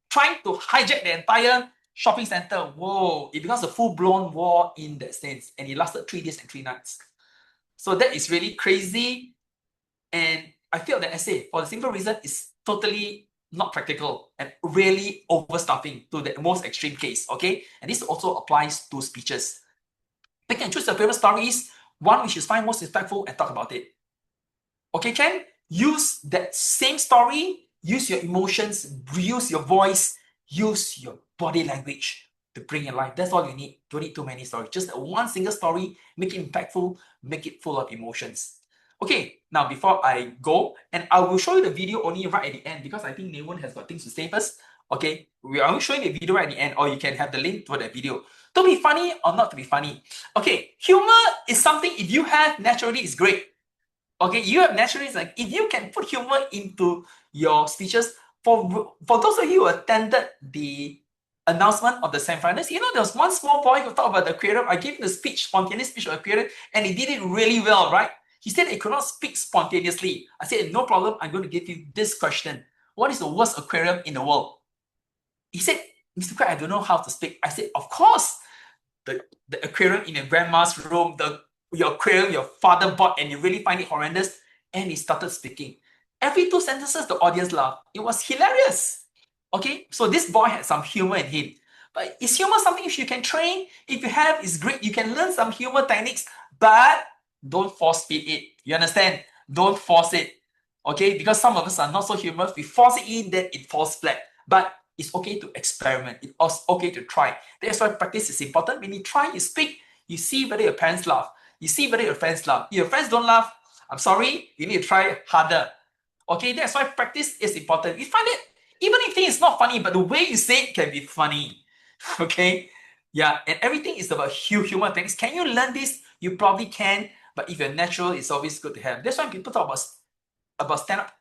trying to hijack the entire shopping center. Whoa, it becomes a full-blown war in that sense. And it lasted 3 days and 3 nights. So that is really crazy. And I feel the essay, for the simple reason, is totally not practical and really overstuffing to the most extreme case, okay? And this also applies to speeches. Pick and choose your favorite stories, one which you find most impactful, and talk about it. Okay, Ken? Use that same story, use your emotions, use your voice, use your body language to bring it alive. That's all you need. Don't need too many stories. Just one single story, make it impactful, make it full of emotions. Okay, now before I go, and I will show you the video only right at the end because I think Nay Wun has got things to say first. Okay, we are only showing the video right at the end, or you can have the link to that video. To be funny or not to be funny. Okay, humor is something if you have naturally is great. Okay, you have naturally is like if you can put humor into your speeches. For those of you who attended the announcement of the semifinalists, you know there was one small boy who talked about the aquarium. I gave him the speech, spontaneous speech of the aquarium, and he did it really well, right? He said he could not speak spontaneously. I said, no problem, I'm going to give you this question. What is the worst aquarium in the world? He said, Mr. Kuek, I don't know how to speak. I said, of course, the aquarium in your grandma's room, your aquarium your father bought and you really find it horrendous. And he started speaking. Every 2 sentences, the audience laughed. It was hilarious. Okay, so this boy had some humor in him. But is humor something if you can train? If you have, it's great. You can learn some humor techniques, but don't force feed it. You understand? Don't force it. Okay, because some of us are not so humorous. We force it in, then it falls flat. But it's okay to experiment. It's okay to try. That's why practice is important. When you try, you speak, you see whether your parents laugh. You see whether your friends laugh. If your friends don't laugh, I'm sorry, you need to try harder. Okay, that's why practice is important. You find it, even if things is not funny, but the way you say it can be funny. Okay, yeah, and everything is about humor things. Can you learn this? You probably can, but if you're natural, it's always good to have. That's why people talk about stand-up,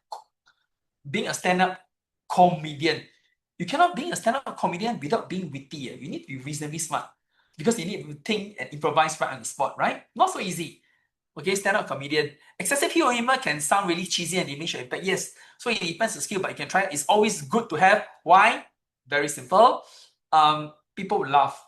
being a stand-up comedian. You cannot be a stand-up comedian without being witty. You need to be reasonably smart because you need to think and improvise right on the spot, right? Not so easy. Okay, stand-up comedian. Excessive humor can sound really cheesy and diminish your impact. Yes, so it depends on skill, but you can try it. It's always good to have. Why? Very simple. People will laugh.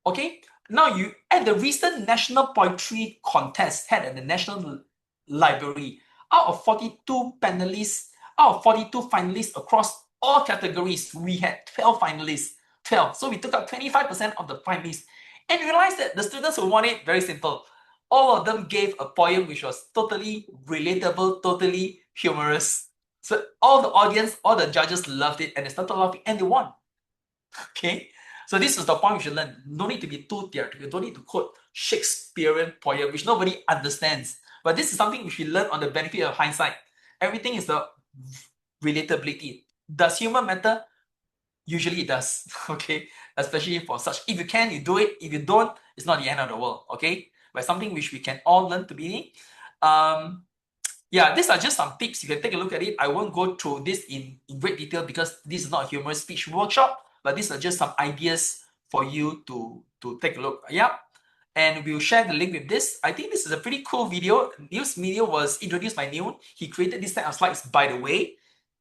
Okay, now you at the recent National Poetry Contest held at the National Library, out of 42 panelists, out of 42 finalists across all categories, we had 12 finalists. 12. So we took out 25% of the finalists and realized that the students who won it, very simple. All of them gave a poem which was totally relatable, totally humorous. So all the audience, all the judges loved it and they started laughing and they won. Okay, so this is the point we should learn. No need to be too theoretical. Don't need to quote Shakespearean poem, which nobody understands. But this is something we should learn on the benefit of hindsight. Everything is the relatability. Does humor matter? Usually it does. Okay, especially for such. If you can, you do it. If you don't, it's not the end of the world. Okay, but something which we can all learn to be. Yeah, these are just some tips. You can take a look at it. I won't go through this in great detail because this is not a humorous speech workshop, but these are just some ideas for you to take a look. Yeah, and we'll share the link with this. I think this is a pretty cool video. This video was introduced by Nay Wun. He created this set of slides, by the way.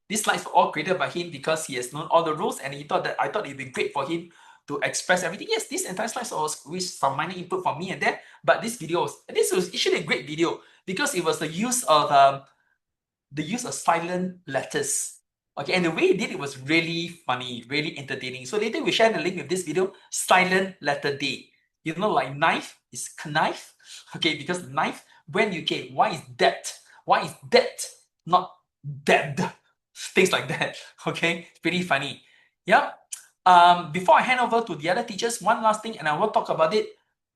These slides were all created by him because he has known all the rules and he thought that I thought it'd be great for him to express everything. Yes, this entire slide was with some minor input from me and there, but this was actually a great video because it was the use of silent letters. Okay, and the way he did it was really funny, really entertaining. So later we share the link with this video, Silent Letter Day. You know, like knife is knife. Okay, because knife, when you get, why is that? Why is that not dead? Things like that. Okay, it's pretty funny. Yeah. Before I hand over to the other teachers, one last thing, and I will talk about it.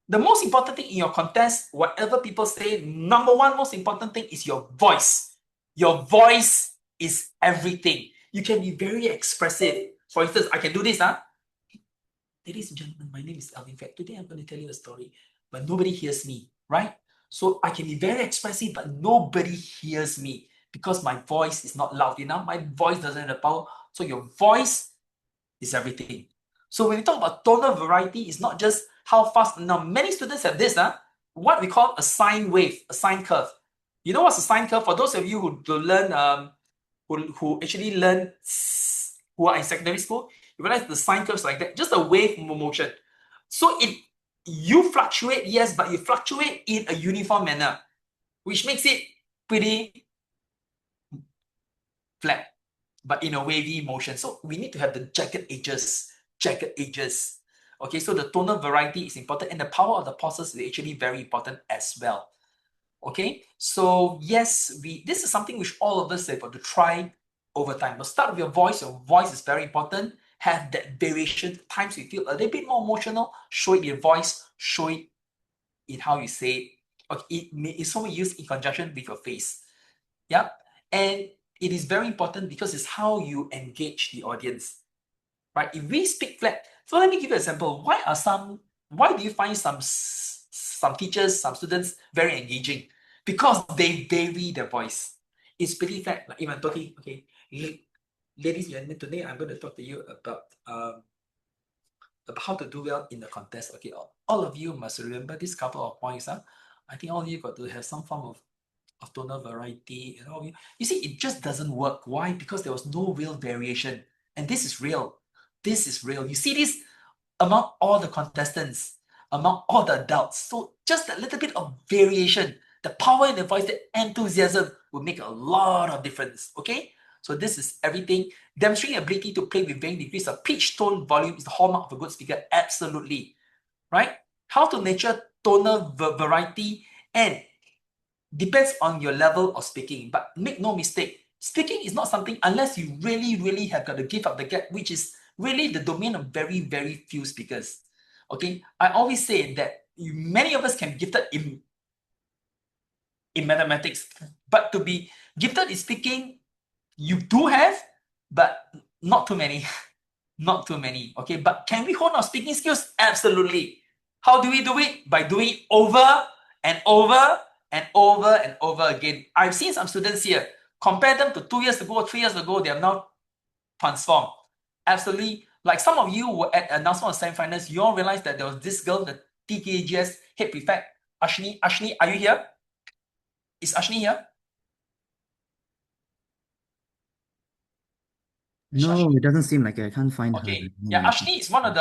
The most important thing in your contest, whatever people say, number one most important thing is your voice. Your voice is everything. You can be very expressive. For instance, I can do this. Ladies and gentlemen, my name is Alvin Kuek. Today I'm going to tell you a story, but nobody hears me, right? So I can be very expressive, but nobody hears me because my voice is not loud enough. My voice doesn't have the power. So your voice is everything. So when we talk about tonal variety, it's not just how fast. Now, many students have this, what we call a sine wave, a sine curve. You know what's a sine curve? For those of you who learn, who actually learn, who are in secondary school, you realize the sine curve is like that, just a wave motion. So you fluctuate, yes, but you fluctuate in a uniform manner, which makes it pretty flat, but in a wavy motion. So we need to have the jagged edges. Okay, so the tonal variety is important and the power of the pauses is actually very important as well. Okay, so yes, this is something which all of us have got to try over time. But start with your voice. Your voice is very important. Have that variation. Times you feel a little bit more emotional, show it in your voice, show it in how you say it. Okay, it's only used in conjunction with your face. Yeah, and it is very important because it's how you engage the audience. Right? If we speak flat, so let me give you an example. Why are some why do you find some teachers, some students very engaging? Because they vary their voice. It's pretty fact. Like if I'm talking, okay, ladies and gentlemen, today I'm going to talk to you about how to do well in the contest. Okay, all of you must remember this couple of points. I think all of you got to have some form of tonal variety and all. You see, it just doesn't work. Why? Because there was no real variation. And this is real. This is real. You see this among all the contestants, among all the adults. So just a little bit of variation, the power in the voice, the enthusiasm will make a lot of difference. Okay? So this is everything. Demonstrating ability to play with varying degrees of pitch, tone, volume is the hallmark of a good speaker. Absolutely. Right? How to nurture tonal variety and depends on your level of speaking. But make no mistake, speaking is not something unless you really, really have got to give up the gap, which is really the domain of very, very few speakers. Okay, I always say that many of us can be gifted in mathematics, but to be gifted in speaking, you do have, but not too many. Not too many. Okay, but can we hone our speaking skills? Absolutely. How do we do it? By doing it over and over and over and over again. I've seen some students here. Compare them to 2 years ago, 3 years ago, they have now transformed. Absolutely. Like some of you were at announcement of semi-finals, you all realized that there was this girl, the TKGS head prefect, Ashni. Ashni, are you here? Is Ashni here? No, it doesn't seem like it. I can't find her. Okay. Yeah, Ashni is one of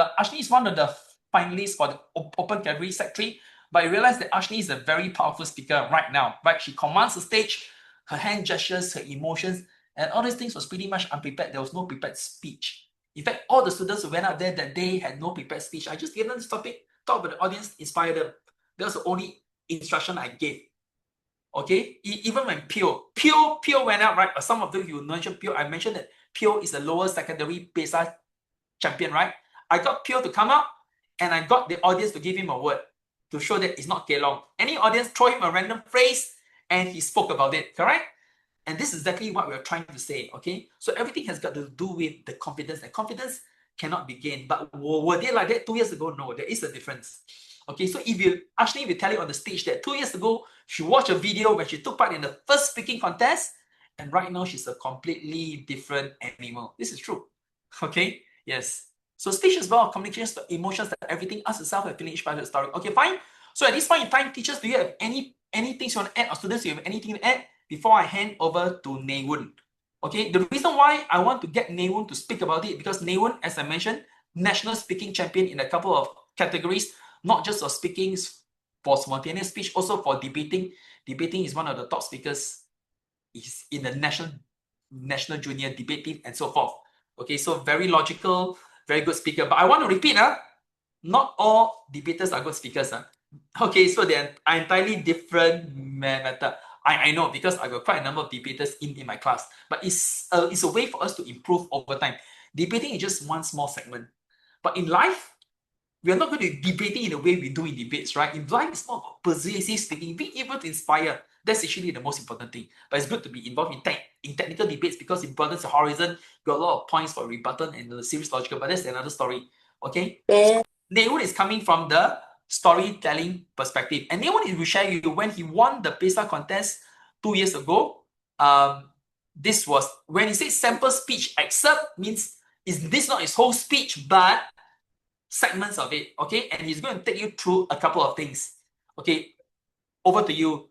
the finalists for the open category Sec 3. But I realized that Ashni is a very powerful speaker right now. Right? She commands the stage, her hand gestures, her emotions, and all these things was pretty much unprepared. There was no prepared speech. In fact, all the students who went out there that day had no prepared speech. I just gave them this topic, talk about the audience, inspire them. That was the only instruction I gave. Okay? Even when Pio went out, right? Some of you mentioned Pio. I mentioned that Pio is a lower secondary PESA champion, right? I got Pio to come out and I got the audience to give him a word to show that it's not Kelong. Any audience throw him a random phrase and he spoke about it, correct? And this is exactly what we're trying to say, okay? So everything has got to do with the confidence, and confidence cannot be gained. But were they like that 2 years ago? No, there is a difference. Okay, so if you Ashley will tell you on the stage that 2 years ago, she watched a video when she took part in the first speaking contest, and right now she's a completely different animal. This is true. Okay, yes. So speech is about communication, emotions, everything. Ask yourself a feeling each part of the story. Okay, fine. So at this point in time, teachers, do you have any things you want to add, or students, do you have anything to add before I hand over to Nay Wun? Okay, the reason why I want to get Nay Wun to speak about it, because Nay Wun, as I mentioned, national speaking champion in a couple of categories, not just for speaking, for spontaneous speech, also for debating. Debating is one of the top speakers is in the national junior debate team and so forth. Okay, so very logical, very good speaker. But I want to repeat, not all debaters are good speakers. Okay, so they're entirely different method. I know, because I got quite a number of debaters in my class, but it's a way for us to improve over time. Debating is just one small segment. But in life, we are not going to be debating in the way we do in debates, right? In life, it's more about persuasive speaking, being able to inspire. That's actually the most important thing. But it's good to be involved in technical debates because it broadens the horizon. Got a lot of points for rebuttal and the series logical, but that's another story. Okay? So, Nay Wun is coming from the storytelling perspective. And Nay Wun will share you when he won the PESA contest 2 years ago. This was when he said sample speech excerpt, means is this not his whole speech, but segments of it. Okay, and he's going to take you through a couple of things. Okay, over to you.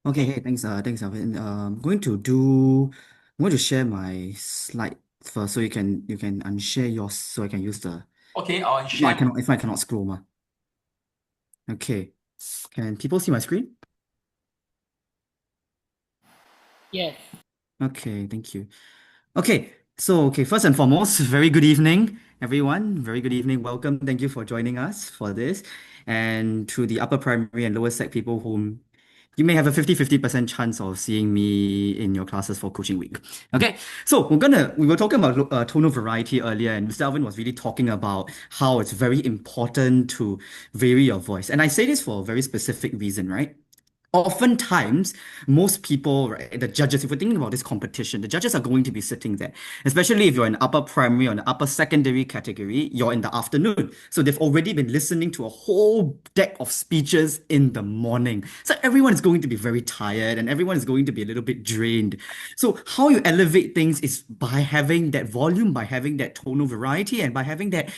Okay, hey, thanks, Alvin. I'm going to share my slide first, so you can unshare yours, so I can use the. Okay, I'll Yeah, share. if I cannot scroll, ma. Okay, can people see my screen? Yes. Okay, thank you. Okay, so first and foremost, very good evening, everyone. Very good evening. Welcome. Thank you for joining us for this. And to the upper primary and lower sec people whom you may have a 50% chance of seeing me in your classes for coaching week. Okay, so we were talking about tonal variety earlier, and Mr. Alvin was really talking about how it's very important to vary your voice. And I say this for a very specific reason, right? Oftentimes, most people, right, the judges, if we're thinking about this competition, the judges are going to be sitting there, especially if you're in upper primary or an upper secondary category, you're in the afternoon. So they've already been listening to a whole deck of speeches in the morning. So everyone is going to be very tired and everyone is going to be a little bit drained. So how you elevate things is by having that volume, by having that tonal variety, and by having that,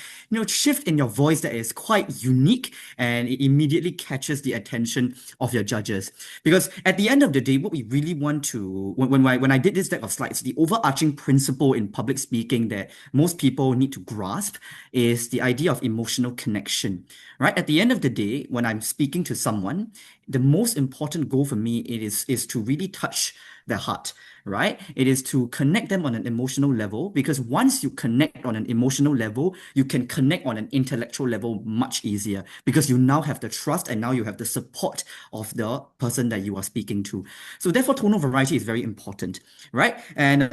shift in your voice that is quite unique and it immediately catches the attention of your judges. Because at the end of the day, what we really want to, when I did this deck of slides, the overarching principle in public speaking that most people need to grasp is the idea of emotional connection, right? At the end of the day, when I'm speaking to someone, the most important goal for me is to really touch their heart, right? It is to connect them on an emotional level, because once you connect on an emotional level, you can connect on an intellectual level much easier, because you now have the trust and now you have the support of the person that you are speaking to. So therefore, tonal variety is very important, right? And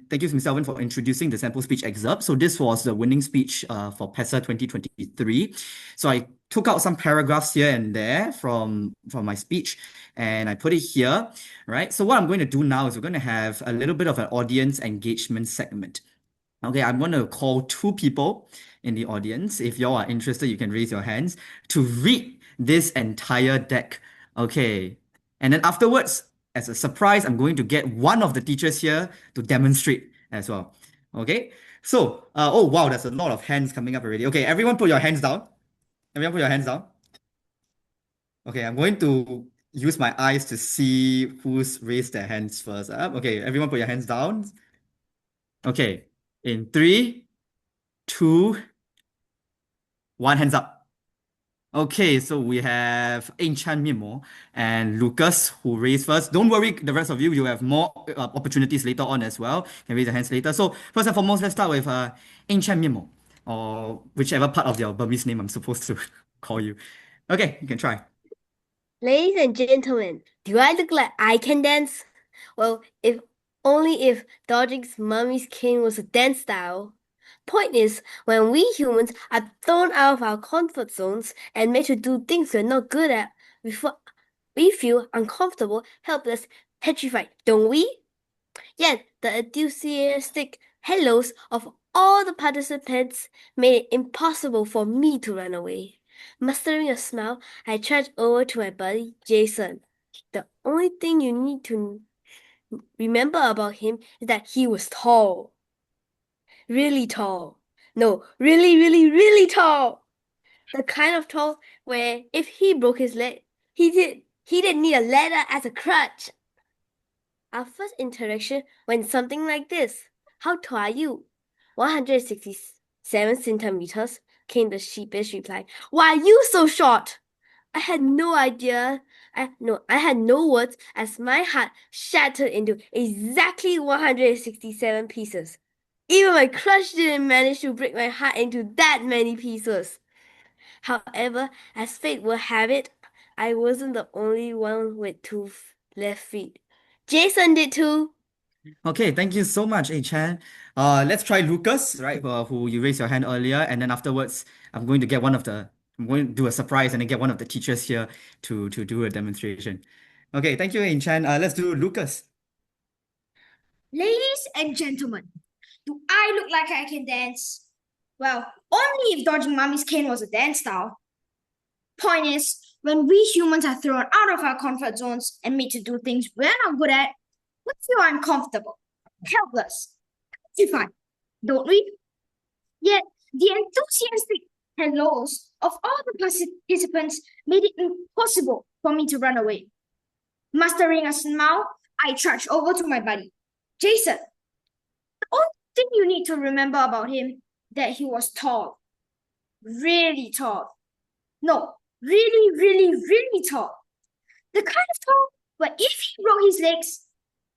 thank you, Ms. Alvin, for introducing the sample speech excerpt. So this was the winning speech for PESA 2023. So I took out some paragraphs here and there from my speech, and I put it here, right? So what I'm going to do now is we're going to have a little bit of an audience engagement segment. Okay, I'm going to call two people in the audience. If y'all are interested, you can raise your hands to read this entire deck. Okay, and then afterwards, as a surprise, I'm going to get one of the teachers here to demonstrate as well. Okay, so, oh wow, there's a lot of hands coming up already. Okay, everyone put your hands down. Everyone put your hands down. Okay, I'm going to use my eyes to see who's raised their hands first. Okay, everyone put your hands down. Okay, in 3, 2, 1, hands up. Okay, so we have Chan Mimo and Lucas who raised first. Don't worry, the rest of you, you have more opportunities later on as well. You can raise your hands later. So first and foremost, let's start with Chan Mimo, or whichever part of your Burmese name I'm supposed to call you. Okay, you can try. Ladies and gentlemen, do I look like I can dance? Well, if only if dodging mommy's cane was a dance style. Point is, when we humans are thrown out of our comfort zones and made to do things we're not good at, we feel uncomfortable, helpless, petrified, don't we? Yet the enthusiastic hellos of all the participants made it impossible for me to run away. Mustering a smile, I trudged over to my buddy Jason. The only thing you need to remember about him is that he was tall. Really tall. No, really, really, really tall. The kind of tall where if he broke his leg, he didn't need a ladder as a crutch. Our first interaction went something like this. How tall are you? 167 centimeters, came the sheepish reply. Why are you so short? I had no idea. I had no words as my heart shattered into exactly 167 pieces. Even my crush didn't manage to break my heart into that many pieces. However, as fate will have it, I wasn't the only one with two left feet. Jason did too. Okay, thank you so much, Chan. Let's try Lucas, right? Who you raised your hand earlier, and then afterwards, I'm going to do a surprise and then get one of the teachers here to do a demonstration. Okay, thank you, Chan. Let's do Lucas. Ladies and gentlemen, do I look like I can dance? Well, only if dodging mommy's cane was a dance style. Point is, when we humans are thrown out of our comfort zones and made to do things we're not good at, we feel uncomfortable, helpless, petrified, don't we? Yet, the enthusiastic hellos of all the participants made it impossible for me to run away. Mustering a smile, I trudged over to my buddy, Jason. The only thing you need to remember about him that he was tall. Really tall. No, really, really, really tall. The kind of tall where if he broke his legs,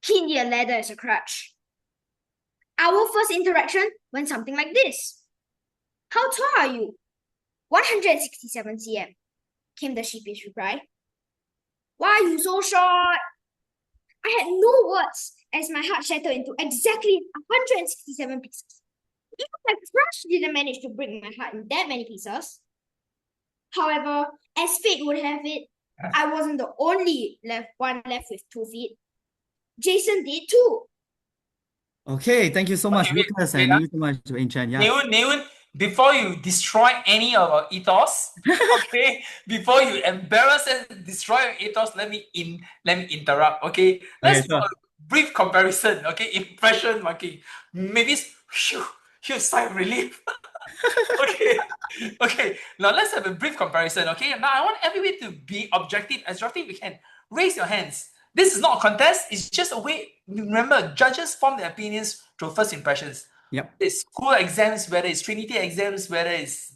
he needed a ladder as a crutch. Our first interaction went something like this. How tall are you? 167 cm, came the sheepish reply. Why are you so short? I had no words as my heart shattered into exactly 167 pieces. Even my crush didn't manage to break my heart in that many pieces. However, as fate would have it, I wasn't the only one left with 2 feet. Jason did too. Okay, thank you so much, Okay, wait, Lucas, wait, and thank you so much, Wayne Chen. Yeah. Nay Wun, before you destroy any of our ethos, okay, before you embarrass and destroy our ethos, let me interrupt. Okay, let's Okay, do a sure. brief comparison. Okay, impression marking. Maybe huge sigh of relief. Okay, okay. Now let's have a brief comparison. Okay, now I want everybody to be objective as we can. Raise your hands. This is not a contest. It's just a way. Remember, judges form their opinions through first impressions. Yep. It's school exams, whether it's Trinity exams, whether it's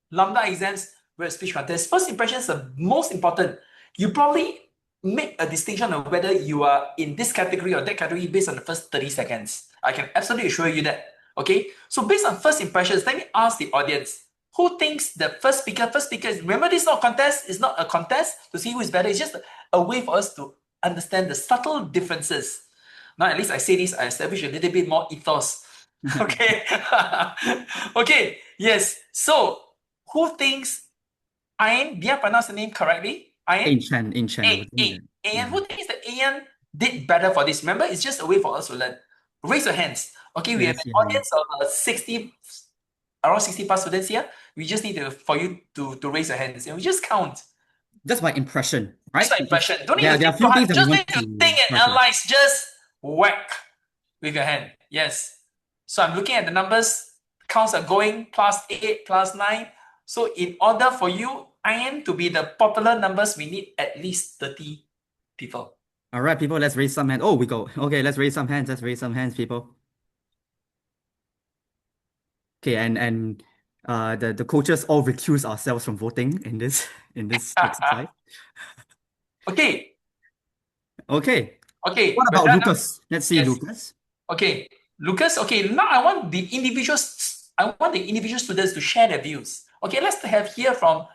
Lambda exams, whether it's speech contests. First impressions are most important. You probably make a distinction of whether you are in this category or that category based on the first 30 seconds. I can absolutely assure you that. Okay, so based on first impressions, let me ask the audience, who thinks the first speaker is, remember, this is not a contest, it's not a contest to see who is better, it's just a way for us to understand the subtle differences. Now, at least I say this, I establish a little bit more ethos. Okay. Okay, yes. So, who thinks Ian, did I pronounce the name correctly? Wayne Chen, I would think that. Ian, who thinks that Ian did better for this? Remember, it's just a way for us to learn. Raise your hands. Okay, we have Raise an your audience of 60, around 60 plus students here. We just need for you to raise your hands and we just count. Just by impression, right? Just by impression. Don't need There to are think few too things hard. that we Just want need to to think and pressure. analyze. Just whack with your hand. Yes. So I'm looking at the numbers. Counts are going +8, +9. So in order for you, Ian, to be the popular numbers, we need at least 30 people. All right, people, let's raise some hands. Oh, we go. Okay, let's raise some hands. Let's raise some hands, people. Okay, and the coaches all recuse ourselves from voting in this exercise. Okay. Okay. Okay. What we're about done now. Lucas? Let's see, Yes. Lucas. Okay. Lucas, okay, now I want the individual students to share their views. Okay, let's hear from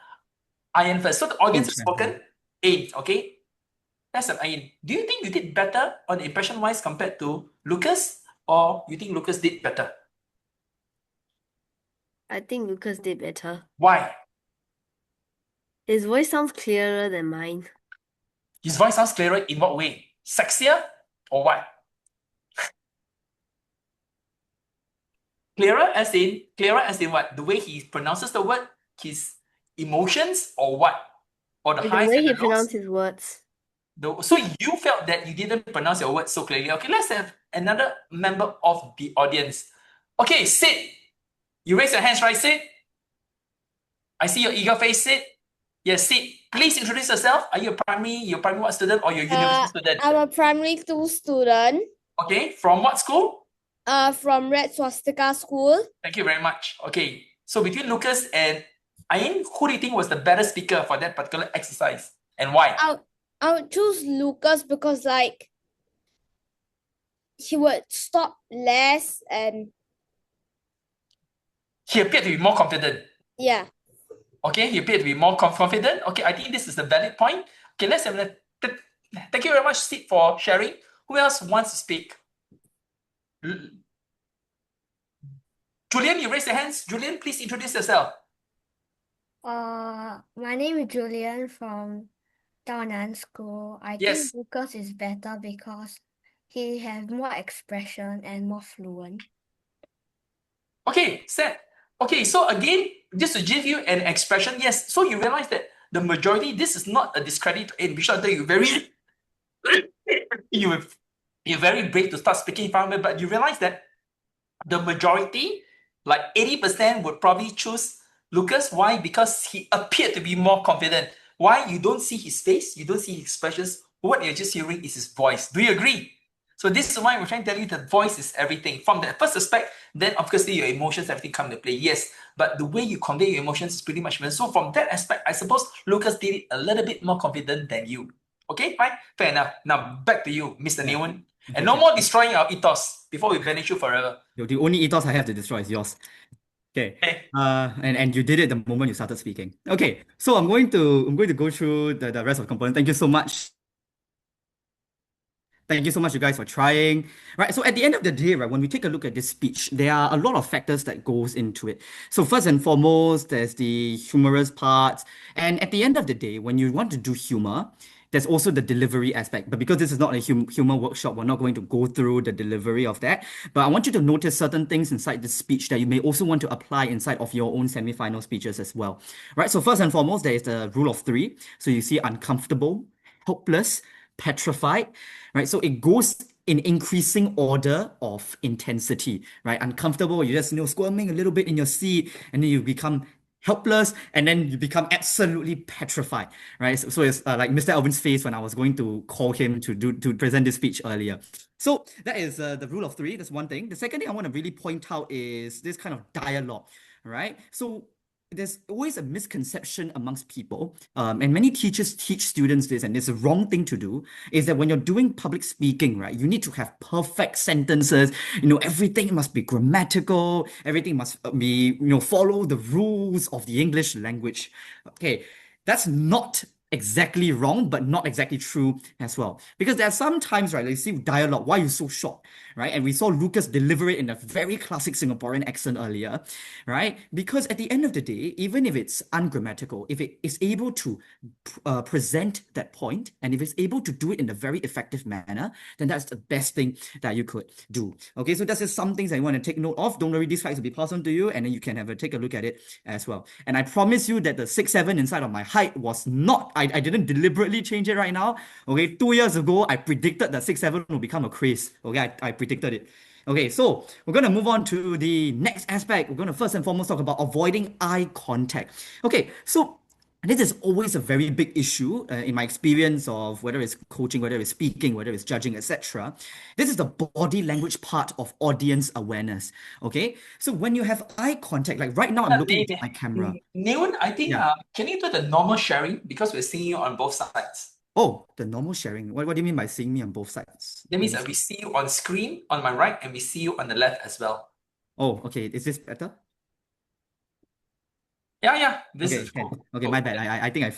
Ian first. So the audience has spoken. 8, okay? Let's have Ian. Do you think you did better on the impression-wise compared to Lucas, or you think Lucas did better? I think Lucas did better. Why? His voice sounds clearer than mine. His voice sounds clearer in what way? Sexier or what? Clearer as in what? The way he pronounces the word, his emotions, or what? Or the The highs way and he the lows? pronounced his words. So you felt that you didn't pronounce your words so clearly. Okay, let's have another member of the audience. Okay, Sid. You raise your hands, right, Sid? I see your eager face, Sid. Yes, Sid. Please introduce yourself. Are you a primary what student or your university student? I'm a primary 2 student. Okay, from what school? From Red Swastika School. Thank you very much. Okay, so between Lucas and Ain, who do you think was the better speaker for that particular exercise, and why? I would choose Lucas because like he would stop less and He appeared to be more confident. yeah. Okay, he appeared to be more confident. Okay, I think this is a valid point. Okay, let's have thank you very much, Sid, for sharing. Who else wants to speak? Julian, you raise your hands. Julian, please introduce yourself. My name is Julian from Daonan School. I Yes. think Lucas is better because he has more expression and more fluent. Okay, set. Okay, so again, just to give you an expression, yes. So you realize that the majority, this is not a discredit to Ain. Bishop, you very you're very brave to start speaking in front of me, but you realize that the majority, like 80%, would probably choose Lucas. Why? Because he appeared to be more confident. Why? You don't see his face, you don't see his expressions. What you're just hearing is his voice. Do you agree? So this is why we're trying to tell you that voice is everything. From that first aspect, then obviously your emotions, everything come into play. Yes, but the way you convey your emotions is pretty much different. So from that aspect, I suppose Lucas did it a little bit more confident than you. Okay, fine, fair enough. Now back to you, Mr. Nay Wun. And no more destroying our ethos before we banish you forever. The only ethos I have to destroy is yours. Okay. And you did it the moment you started speaking. Okay. So I'm going to go through the rest of the components. Thank you so much. Thank you so much, you guys, for trying. Right. So at the end of the day, right, when we take a look at this speech, there are a lot of factors that goes into it. So first and foremost, there's the humorous parts. And at the end of the day, when you want to do humor, there's also the delivery aspect. But because this is not a humor workshop, we're not going to go through the delivery of that. But I want you to notice certain things inside the speech that you may also want to apply inside of your own semi-final speeches as well. Right. So first and foremost, there is the rule of three. So you see uncomfortable, helpless, petrified, right? So it goes in increasing order of intensity, right? Uncomfortable, you just squirming a little bit in your seat, and then you become helpless, and then you become absolutely petrified, right? So it's like Mr. Alvin's face when I was going to call him to present this speech earlier. So that is the rule of three. That's one thing. The second thing I want to really point out is this kind of dialogue, right? So there's always a misconception amongst people, and many teachers teach students this, and it's a wrong thing to do, is that when you're doing public speaking, right, you need to have perfect sentences, everything must be grammatical, everything must be, follow the rules of the English language. Okay, that's not exactly wrong, but not exactly true as well. Because there are some times, right, like you see dialogue, why are you so short, right? And we saw Lucas deliver it in a very classic Singaporean accent earlier, right? Because at the end of the day, even if it's ungrammatical, if it is able to present that point, and if it's able to do it in a very effective manner, then that's the best thing that you could do. Okay, so that's just some things that you want to take note of. Don't worry, these facts will be passed on to you, and then you can take a look at it as well. And I promise you that the 6'7" inside of my height was not, I didn't deliberately change it right now. Okay, 2 years ago, I predicted that 6'7" will become a craze. Okay, I predicted it. Okay, so we're going to move on to the next aspect. We're going to first and foremost talk about avoiding eye contact. Okay, so this is always a very big issue in my experience of whether it's coaching, whether it's speaking, whether it's judging, etc. This is the body language part of audience awareness. Okay, so when you have eye contact, like right now I'm looking into my camera. Nay Wun, I think, Yeah. can you do the normal sharing? Because we're seeing you on both sides. Oh, the normal sharing. What do you mean by seeing me on both sides? That means that we see you on screen on my right and we see you on the left as well. Oh, okay. Is this better? Yeah, this Okay, is cool. okay, my bad. I think I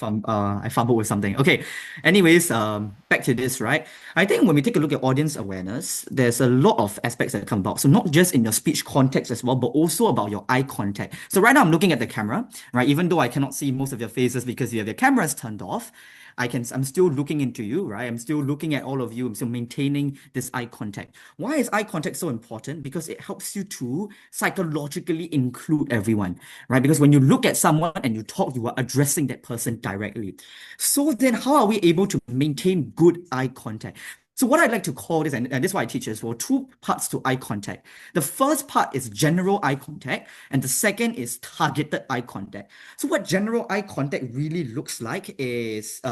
fumbled with something. Okay. Anyways, back to this, right? I think when we take a look at audience awareness, there's a lot of aspects that come about. So not just in your speech context as well, but also about your eye contact. So right now I'm looking at the camera, right? Even though I cannot see most of your faces because you have your cameras turned off, I'm still looking into you, right? I'm still looking at all of you. I'm still maintaining this eye contact. Why is eye contact so important? Because it helps you to psychologically include everyone, right? Because when you look at someone and you talk, you are addressing that person directly. So then how are we able to maintain good eye contact? So what I'd like to call this, and this is why I teach this, for two parts to eye contact. The first part is general eye contact, and the second is targeted eye contact. So what general eye contact really looks like is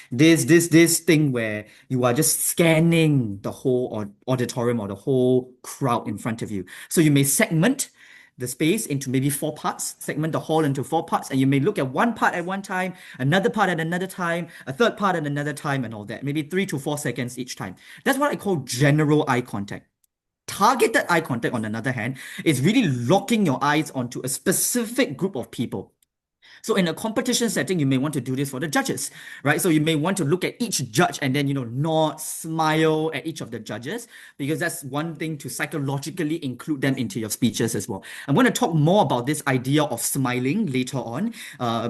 this thing where you are just scanning the whole auditorium or the whole crowd in front of you. So you may segment the space into maybe 4 parts, segment the hall into 4 parts, and you may look at one part at one time, another part at another time, a third part at another time, and all that, maybe 3 to 4 seconds each time. That's what I call general eye contact. Targeted eye contact, on the other hand, is really locking your eyes onto a specific group of people. So in a competition setting, you may want to do this for the judges, right? So you may want to look at each judge and then, nod, smile at each of the judges, because that's one thing to psychologically include them into your speeches as well. I'm going to talk more about this idea of smiling later on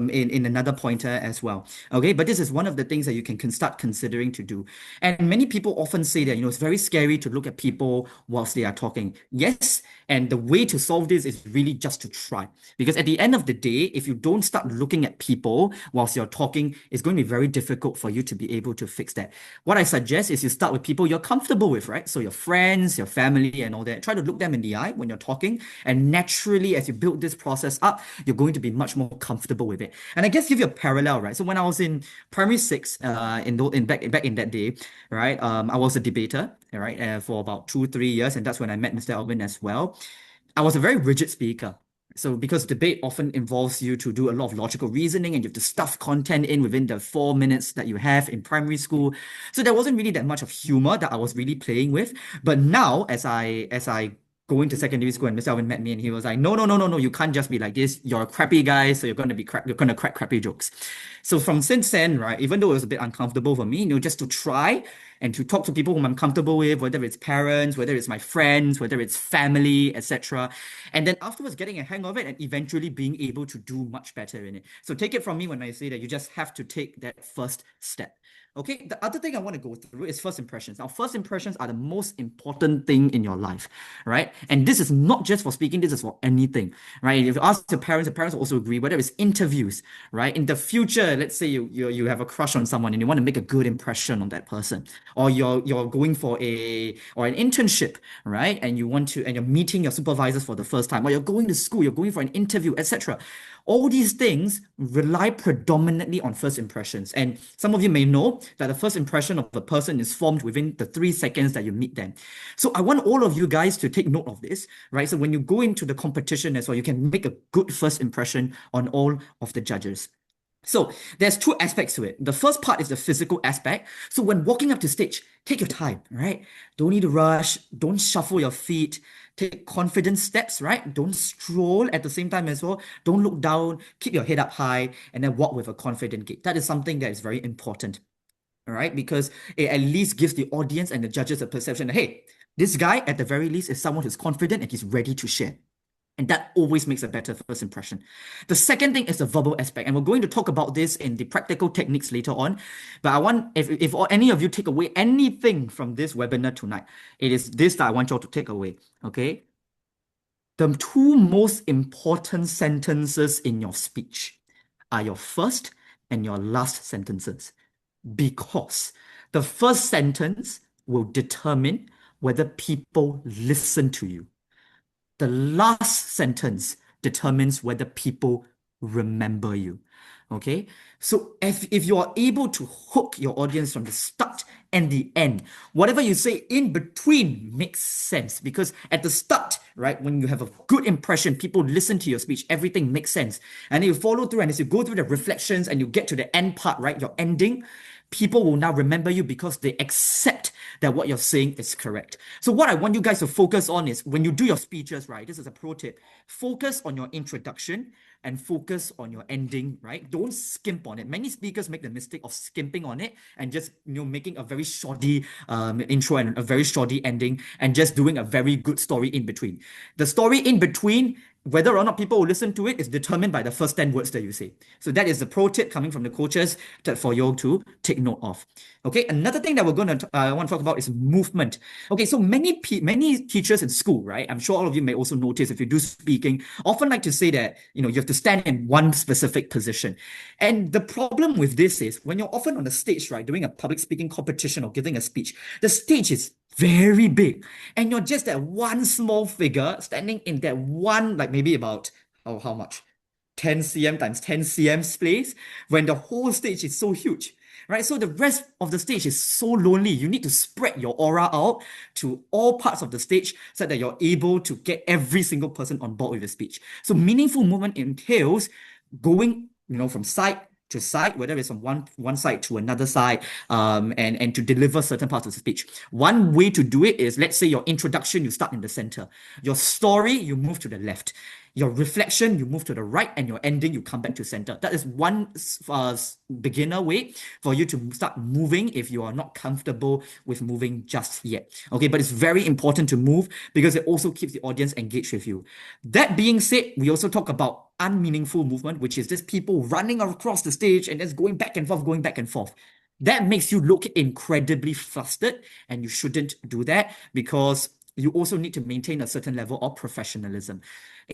in another pointer as well. Okay, but this is one of the things that you can start considering to do. And many people often say that, it's very scary to look at people whilst they are talking. Yes, and the way to solve this is really just to try. Because at the end of the day, if you don't start looking at people whilst you're talking, it's going to be very difficult for you to be able to fix that. What I suggest is you start with people you're comfortable with, right? So your friends, your family, and all that. Try to look them in the eye when you're talking. And naturally, as you build this process up, you're going to be much more comfortable with it. And I guess give you a parallel, right? So when I was in primary 6, back in that day, right? I was a debater, right? For about 2-3 years, and that's when I met Mr. Alvin as well. I was a very rigid speaker. So because debate often involves you to do a lot of logical reasoning and you have to stuff content in within the 4 minutes that you have in primary school. So there wasn't really that much of humor that I was really playing with. But now, as I go into secondary school and Mr. Alvin met me and he was like, no, you can't just be like this. You're a crappy guy, so you're going to crack crappy jokes. So from since then, right, even though it was a bit uncomfortable for me, just to try and to talk to people whom I'm comfortable with, whether it's parents, whether it's my friends, whether it's family, etc. And then afterwards getting a hang of it and eventually being able to do much better in it. So take it from me when I say that you just have to take that first step. Okay, the other thing I want to go through is first impressions. Now, first impressions are the most important thing in your life, right? And this is not just for speaking, this is for anything, right? If you ask your parents will also agree, whether it's interviews, right? In the future, let's say you have a crush on someone and you want to make a good impression on that person, or you're going for an internship, right? And you're meeting your supervisors for the first time, or you're going to school, you're going for an interview, etc. All these things rely predominantly on first impressions. And some of you may know that the first impression of a person is formed within the 3 seconds that you meet them. So I want all of you guys to take note of this, right? So when you go into the competition as well, you can make a good first impression on all of the judges. So there's two aspects to it. The first part is the physical aspect. So when walking up to stage, take your time, right? Don't need to rush. Don't shuffle your feet. Take confident steps, right? Don't stroll at the same time as well. Don't look down. Keep your head up high and then walk with a confident gait. That is something that is very important, all right? Because it at least gives the audience and the judges a perception that, hey, this guy at the very least is someone who's confident and he's ready to share. And that always makes a better first impression. The second thing is the verbal aspect. And we're going to talk about this in the practical techniques later on. But I want, if any of you take away anything from this webinar tonight, it is this that I want you all to take away, okay? The two most important sentences in your speech are your first and your last sentences. Because the first sentence will determine whether people listen to you. The last sentence determines whether people remember you. Okay? So if you are able to hook your audience from the start and the end, whatever you say in between makes sense. Because at the start, right, when you have a good impression, people listen to your speech, everything makes sense. And you follow through, and as you go through the reflections and you get to the end part, right, your ending, people will now remember you because they accept that what you're saying is correct. So what I want you guys to focus on is when you do your speeches, right? This is a pro tip. Focus on your introduction and focus on your ending, right? Don't skimp on it. Many speakers make the mistake of skimping on it and just, making a very shoddy intro and a very shoddy ending and just doing a very good story in between. The story in between, whether or not people will listen to it, is determined by the first 10 words that you say. So that is the pro tip coming from the coaches that for you to take note of. Okay, another thing that we're going to want to talk about is movement. Okay, so many teachers in school, right? I'm sure all of you may also notice if you do speaking, often like to say that, you have to stand in one specific position. And the problem with this is when you're often on the stage, right, doing a public speaking competition or giving a speech, the stage is very big and you're just that one small figure standing in that one, like maybe about how much 10 cm times 10 cm space, when the whole stage is so huge, right? So the rest of the stage is so lonely. You need to spread your aura out to all parts of the stage so that you're able to get every single person on board with the speech. So meaningful movement entails going, from side to side, whether it's from one side to another side, and to deliver certain parts of the speech. One way to do it is, let's say your introduction, you start in the center. Your story, you move to the left. Your reflection, you move to the right, and your ending, you come back to center. That is one beginner way for you to start moving if you are not comfortable with moving just yet. Okay, but it's very important to move because it also keeps the audience engaged with you. That being said, we also talk about unmeaningful movement, which is just people running across the stage and just going back and forth, going back and forth. That makes you look incredibly flustered, and you shouldn't do that because you also need to maintain a certain level of professionalism.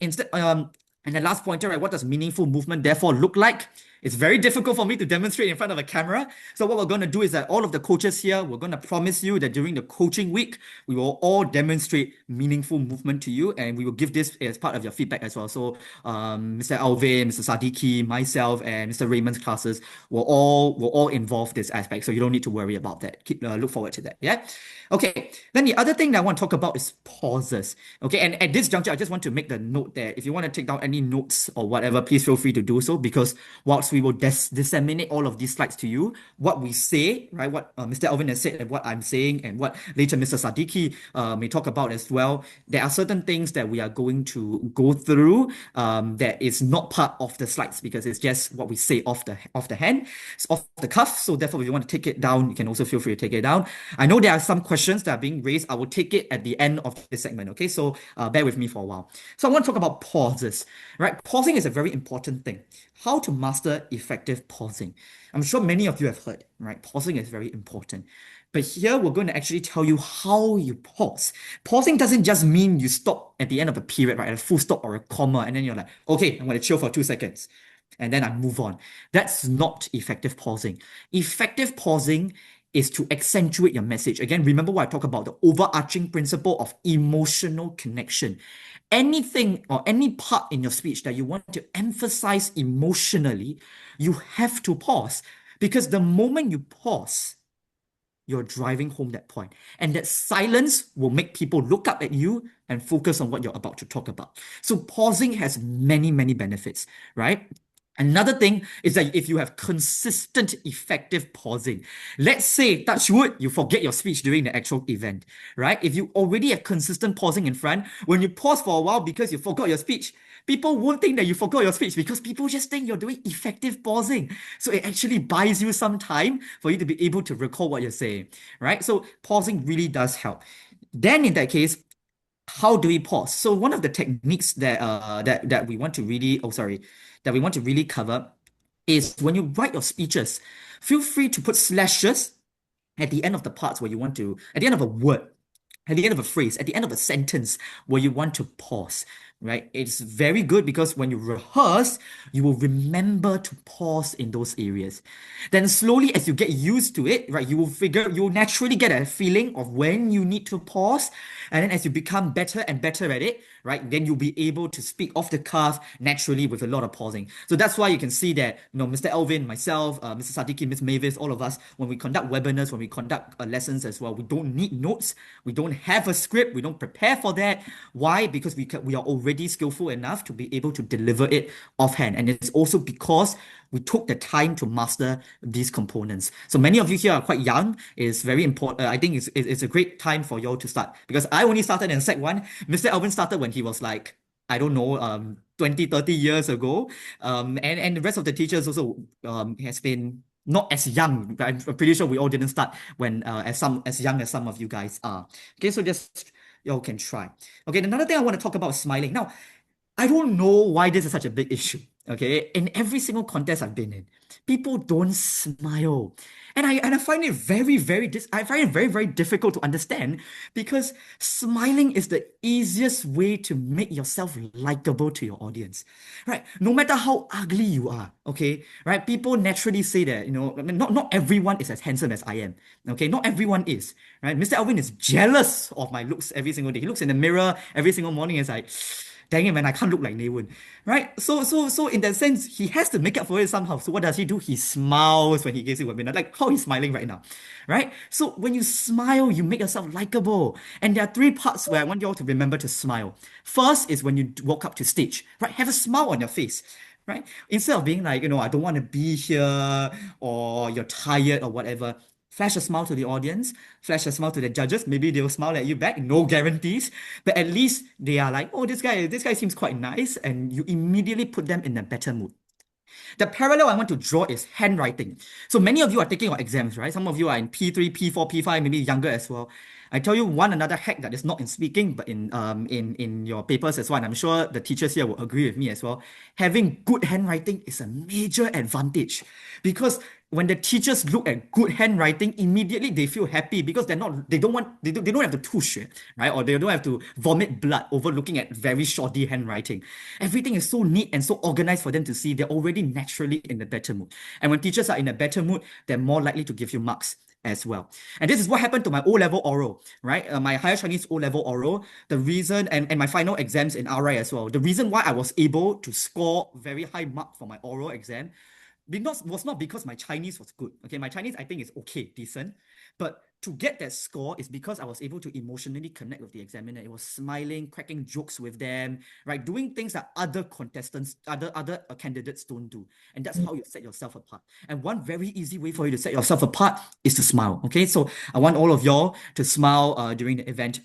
Instead, and the last pointer, right, what does meaningful movement therefore look like? It's very difficult for me to demonstrate in front of a camera. So what we're going to do is that all of the coaches here, we're going to promise you that during the coaching week, we will all demonstrate meaningful movement to you, and we will give this as part of your feedback as well. So Mr. Alvin, Mr. Sadiki, myself, and Mr. Raymond's classes will all involve this aspect. So you don't need to worry about that. Look forward to that. Yeah. Okay. Then the other thing that I want to talk about is pauses. Okay. And at this juncture, I just want to make the note that if you want to take down any notes or whatever, please feel free to do so, because whilst we will disseminate all of these slides to you, what we say, right, what Mr. Alvin has said and what I'm saying and what later Mr. Sadiki may talk about as well, there are certain things that we are going to go through that is not part of the slides because it's just what we say off the hand, off the cuff. So therefore, if you want to take it down, you can also feel free to take it down. I know there are some questions that are being raised. I will take it at the end of this segment, okay? So bear with me for a while. So I want to talk about pauses, right? Pausing is a very important thing. How to master effective pausing. I'm sure many of you have heard, right? Pausing is very important. But here we're going to actually tell you how you pause. Pausing doesn't just mean you stop at the end of a period, right? At a full stop or a comma, and then you're like, okay, I'm going to chill for 2 seconds. And then I move on. That's not effective pausing. Effective pausing is to accentuate your message. Again, remember what I talk about, the overarching principle of emotional connection. Anything or any part in your speech that you want to emphasize emotionally, you have to pause. Because the moment you pause, you're driving home that point. And that silence will make people look up at you and focus on what you're about to talk about. So pausing has many, many benefits, right? Another thing is that if you have consistent, effective pausing, let's say, touch wood, you forget your speech during the actual event, right? If you already have consistent pausing in front, when you pause for a while because you forgot your speech, people won't think that you forgot your speech because people just think you're doing effective pausing. So it actually buys you some time for you to be able to recall what you're saying, right? So pausing really does help. Then in that case, how do we pause? So one of the techniques that we want to really, that we want to really cover is when you write your speeches, feel free to put slashes at the end of the parts where you want to, at the end of a word, at the end of a phrase, at the end of a sentence where you want to pause, right? It's very good because when you rehearse, you will remember to pause in those areas. Then slowly, as you get used to it, right, you'll naturally get a feeling of when you need to pause. And then as you become better and better at it, right, then you'll be able to speak off the cuff naturally with a lot of pausing. So that's why you can see that, Mr. Alvin, myself, Mr. Sadiki, Ms. Mavis, all of us, when we conduct webinars, when we conduct lessons as well, we don't need notes. We don't have a script. We don't prepare for that. Why? Because we are already skillful enough to be able to deliver it offhand. And it's also because we took the time to master these components. So many of you here are quite young. It's very important. I think it's a great time for you all to start, because I only started in Sec 1. Mr. Alvin started when he was like, I don't know, 20, 30 years ago. And the rest of the teachers also has been not as young. I'm pretty sure we all didn't start when as young as some of you guys are. Okay, so just y'all can try. Okay, another thing I want to talk about is smiling. Now, I don't know why this is such a big issue. Okay, in every single contest I've been in, people don't smile, and I find it very, very very difficult to understand, because smiling is the easiest way to make yourself likable to your audience, right? No matter how ugly you are, okay, right? People naturally say that, I mean, not everyone is as handsome as I am. Okay, not everyone is, right? Mr. Alvin is jealous of my looks every single day. He looks in the mirror every single morning and is like, dang it, man, I can't look like Nay Wun, right? So in that sense, he has to make up for it somehow. So what does he do? He smiles when he gives you a webinar, like how he's smiling right now, right? So when you smile, you make yourself likable. And there are 3 parts where I want you all to remember to smile. First is when you walk up to stage, right? Have a smile on your face, right? Instead of being like, I don't want to be here, or you're tired or whatever. Flash a smile to the audience, flash a smile to the judges. Maybe they'll smile at you back, no guarantees, but at least they are like, oh, this guy seems quite nice, and you immediately put them in a better mood. The parallel I want to draw is handwriting. So many of you are taking your exams, right? Some of you are in P3, P4, P5, maybe younger as well. I tell you one another hack that is not in speaking, but in your papers as well. And I'm sure the teachers here will agree with me as well. Having good handwriting is a major advantage, because when the teachers look at good handwriting, immediately they feel happy, because they don't have to tush, right? Or they don't have to vomit blood over looking at very shoddy handwriting. Everything is so neat and so organized for them to see. They're already naturally in a better mood. And when teachers are in a better mood, they're more likely to give you marks as well. And this is what happened to my O-level oral, right? My higher Chinese O-level oral, the reason, and my final exams in RI as well, the reason why I was able to score very high mark for my oral exam was not because my Chinese was good. Okay, my Chinese I think is okay, decent, But to get that score is because I was able to emotionally connect with the examiner. It was smiling, cracking jokes with them, right? Doing things that other contestants, other candidates don't do. And that's how you set yourself apart. And one very easy way for you to set yourself apart is to smile. Okay, so I want all of y'all to smile during the event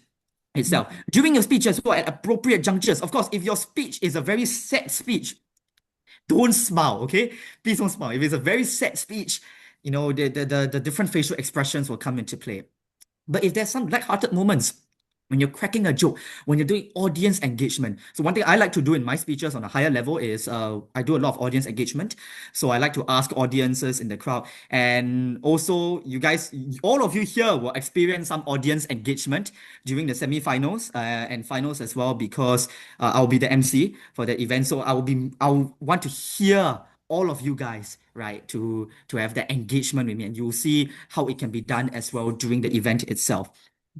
itself. During your speech as well, at appropriate junctures. Of course, if your speech is a very sad speech, don't smile, okay? Please don't smile. If it's a very sad speech, you know, the different facial expressions will come into play. But if there's some light-hearted moments, when you're cracking a joke, when you're doing audience engagement. So one thing I like to do in my speeches on a higher level is I do a lot of audience engagement. So I like to ask audiences in the crowd. And also, you guys, all of you here will experience some audience engagement during the semi-finals and finals as well, because I'll be the MC for the event. So I'll want to hear all of you guys, right, to have that engagement with me, and you'll see how it can be done as well during the event itself.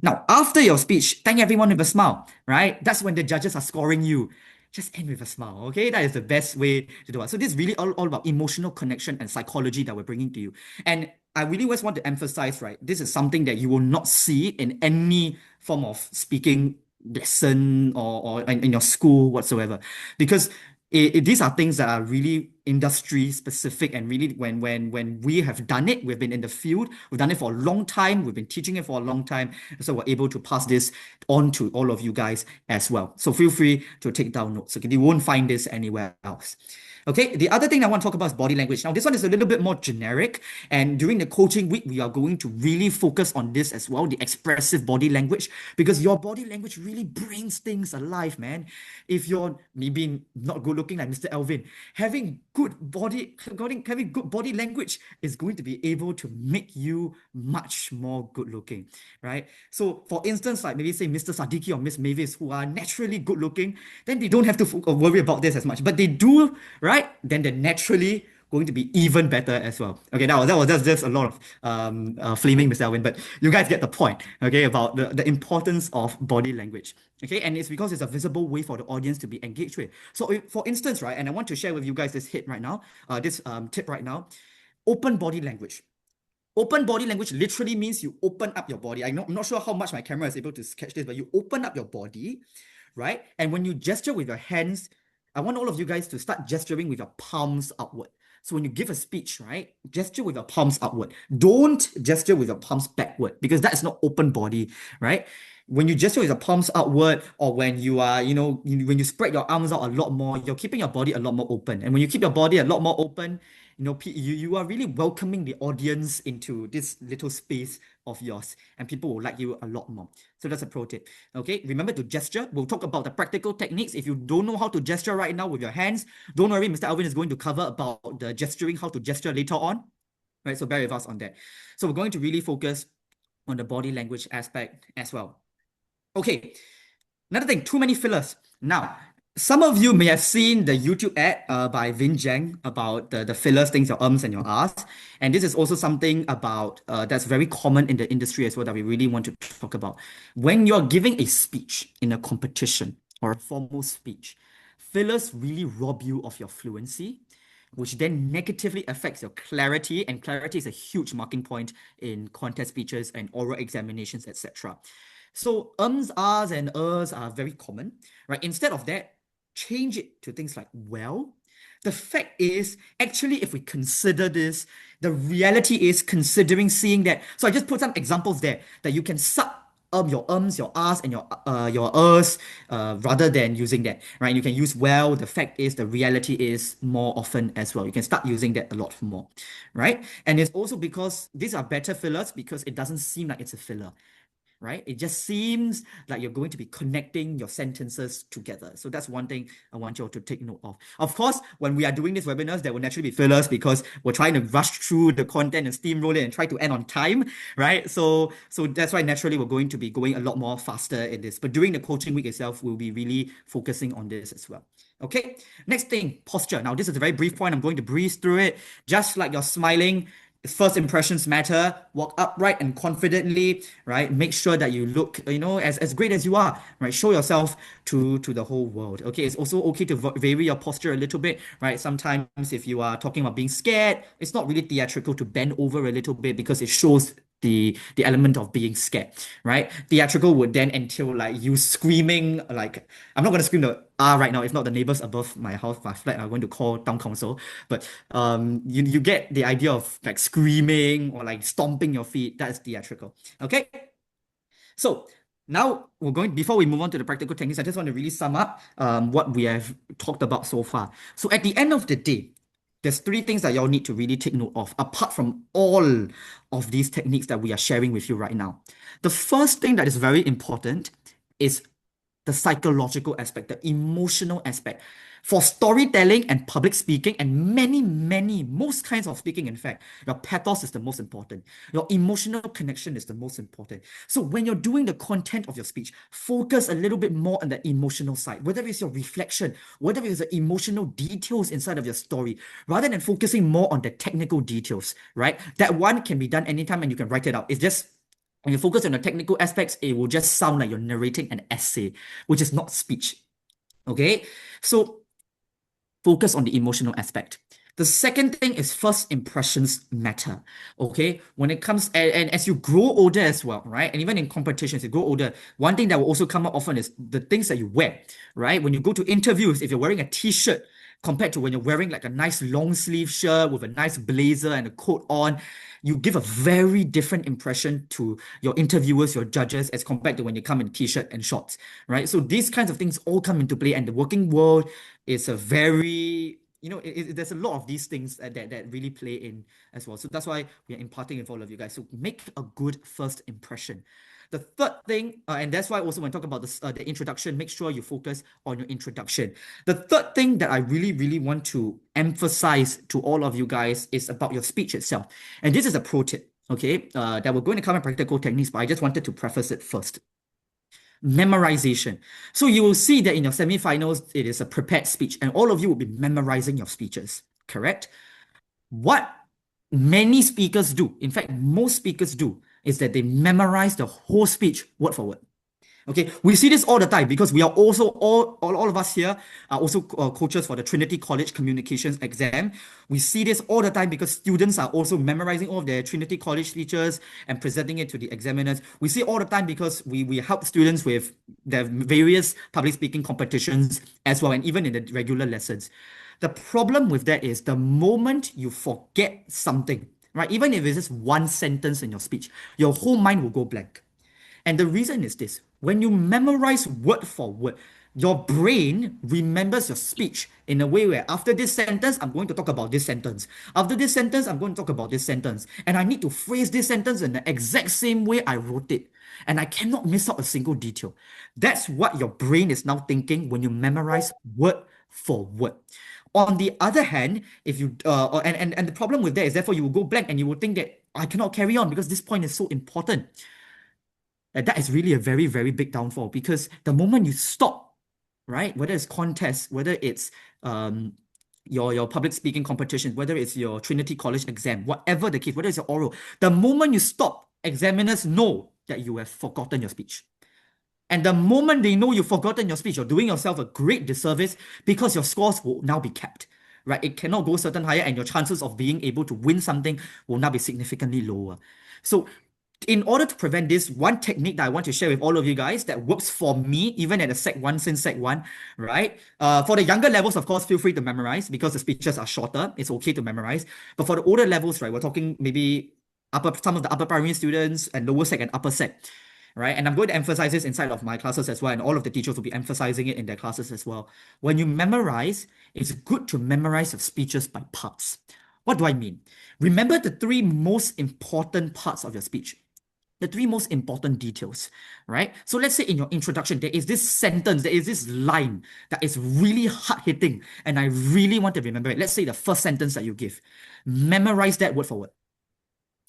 Now, after your speech, thank everyone with a smile, right? That's when the judges are scoring you. Just end with a smile, okay? That is the best way to do it. So this is really all about emotional connection and psychology that we're bringing to you. And I really always want to emphasize, right, this is something that you will not see in any form of speaking lesson or in your school whatsoever. Because these are things that are really industry specific, and really when we have done it, we've been in the field, we've done it for a long time, we've been teaching it for a long time, so we're able to pass this on to all of you guys as well. So feel free to take down notes. Okay, you won't find this anywhere else. Okay, the other thing I want to talk about is body language. Now, this one is a little bit more generic, and during the coaching week, we are going to really focus on this as well, the expressive body language, because your body language really brings things alive, man. If you're maybe not good looking like Mr. Alvin, having good body language is going to be able to make you much more good looking, right? So, for instance, like maybe say Mr. Sadiki or Miss Mavis, who are naturally good looking, then they don't have to worry about this as much, but they do, right? Then they're naturally going to be even better as well. Okay, that was just a lot of flaming Mr. Alvin, but you guys get the point, okay, about the importance of body language. Okay, and it's because it's a visible way for the audience to be engaged with. So for instance, right, and I want to share with you guys this tip right now, open body language. Open body language literally means you open up your body. I'm not sure how much my camera is able to catch this, but you open up your body, right? And when you gesture with your hands, I want all of you guys to start gesturing with your palms upward. So when you give a speech, right, gesture with your palms upward. Don't gesture with your palms backward, because that is not open body, right? When you gesture with your palms outward, or when you are, when you spread your arms out a lot more, you're keeping your body a lot more open. And when you keep your body a lot more open, you are really welcoming the audience into this little space of yours, and people will like you a lot more. So that's a pro tip. Okay, remember to gesture. We'll talk about the practical techniques. If you don't know how to gesture right now with your hands, don't worry, Mr. Alvin is going to cover about the gesturing, how to gesture later on. Right, so bear with us on that. So we're going to really focus on the body language aspect as well. Okay, another thing, too many fillers. Now, some of you may have seen the YouTube ad by Vin Zhang about the fillers, things, your ums and your ahs. And this is also something about that's very common in the industry as well that we really want to talk about. When you're giving a speech in a competition or a formal speech, fillers really rob you of your fluency, which then negatively affects your clarity. And clarity is a huge marking point in contest speeches and oral examinations, etc. So ums, ahs, and ers are very common, right? Instead of that, change it to things like well. The fact is, actually, if we consider this, the reality is considering seeing that. So I just put some examples there that you can suck your ums, your ahs, and your ers rather than using that, right? You can use well. The fact is, the reality is more often as well. You can start using that a lot more, right? And it's also because these are better fillers because it doesn't seem like it's a filler, right? It just seems like you're going to be connecting your sentences together. So that's one thing I want you all to take note of. Of course, when we are doing these webinars, there will naturally be fillers because we're trying to rush through the content and steamroll it and try to end on time, right? So that's why naturally we're going to be going a lot more faster in this. But during the coaching week itself, we'll be really focusing on this as well. Okay, next thing, posture. Now, this is a very brief point. I'm going to breeze through it. Just like you're smiling, first impressions matter. Walk upright and confidently, right? Make sure that you look, as great as you are, right? Show yourself to the whole world. Okay, it's also okay to vary your posture a little bit, right? Sometimes if you are talking about being scared, it's not really theatrical to bend over a little bit because it shows the element of being scared, right? Theatrical would then entail like you screaming, like I'm not gonna scream the R right now. If not, the neighbors above my house, my flat, are going to call town council. But you get the idea of like screaming or like stomping your feet. That is theatrical. Okay. So now we're going, before we move on to the practical techniques, I just want to really sum up what we have talked about so far. So at the end of the day, there's three things that y'all need to really take note of, apart from all of these techniques that we are sharing with you right now. The first thing that is very important is the psychological aspect, the emotional aspect. For storytelling and public speaking and most kinds of speaking, in fact, your pathos is the most important. Your emotional connection is the most important. So when you're doing the content of your speech, focus a little bit more on the emotional side, whether it's your reflection, whether it's the emotional details inside of your story, rather than focusing more on the technical details, right? That one can be done anytime and you can write it out. It's just when you focus on the technical aspects, it will just sound like you're narrating an essay, which is not speech. Okay? So focus on the emotional aspect. The second thing is first impressions matter. Okay? When it comes, and as you grow older as well, right? And even in competitions, you grow older, one thing that will also come up often is the things that you wear, right? When you go to interviews, if you're wearing a t-shirt, compared to when you're wearing like a nice long sleeve shirt with a nice blazer and a coat on, you give a very different impression to your interviewers, your judges, as compared to when you come in t-shirt and shorts, right? So these kinds of things all come into play, and the working world is a very, there's a lot of these things that really play in as well. So that's why we are imparting with all of you guys. So make a good first impression. The third thing, and that's why also when I talk about this, the introduction, make sure you focus on your introduction. The third thing that I really, really want to emphasize to all of you guys is about your speech itself. And this is a pro tip, okay, that we're going to cover practical techniques, but I just wanted to preface it first. Memorization. So you will see that in your semifinals, it is a prepared speech, and all of you will be memorizing your speeches, correct? What many speakers do, in fact, most speakers do, is that they memorize the whole speech word for word. Okay, we see this all the time because we are also, all of us here are also coaches for the Trinity College Communications exam. We see this all the time because students are also memorizing all of their Trinity College speeches and presenting it to the examiners. We see all the time because we help students with their various public speaking competitions as well, and even in the regular lessons. The problem with that is the moment you forget something, right? Even if it's just one sentence in your speech, your whole mind will go blank. And the reason is this: when you memorize word for word, your brain remembers your speech in a way where after this sentence, I'm going to talk about this sentence. After this sentence, I'm going to talk about this sentence. And I need to phrase this sentence in the exact same way I wrote it. And I cannot miss out a single detail. That's what your brain is now thinking when you memorize word for word. On the other hand, if you and the problem with that is therefore you will go blank and you will think that I cannot carry on because this point is so important. And that is really a very, very big downfall, because the moment you stop, right, whether it's contests, whether it's your public speaking competition, whether it's your Trinity College exam, whatever the case, whether it's your oral, the moment you stop, examiners know that you have forgotten your speech. And the moment they know you've forgotten your speech, you're doing yourself a great disservice, because your scores will now be capped, right? It cannot go certain higher, and your chances of being able to win something will now be significantly lower. So in order to prevent this, one technique that I want to share with all of you guys that works for me, even at the Sec 1, since Sec 1, right? For the younger levels, of course, feel free to memorize because the speeches are shorter. It's okay to memorize. But for the older levels, right, we're talking maybe some of the upper primary students and lower Sec and upper Sec, right? And I'm going to emphasize this inside of my classes as well, and all of the teachers will be emphasizing it in their classes as well. When you memorize, it's good to memorize your speeches by parts. What do I mean? Remember the three most important parts of your speech. The three most important details, right? So let's say in your introduction, there is this sentence, there is this line that is really hard-hitting, and I really want to remember it. Let's say the first sentence that you give. Memorize that word for word.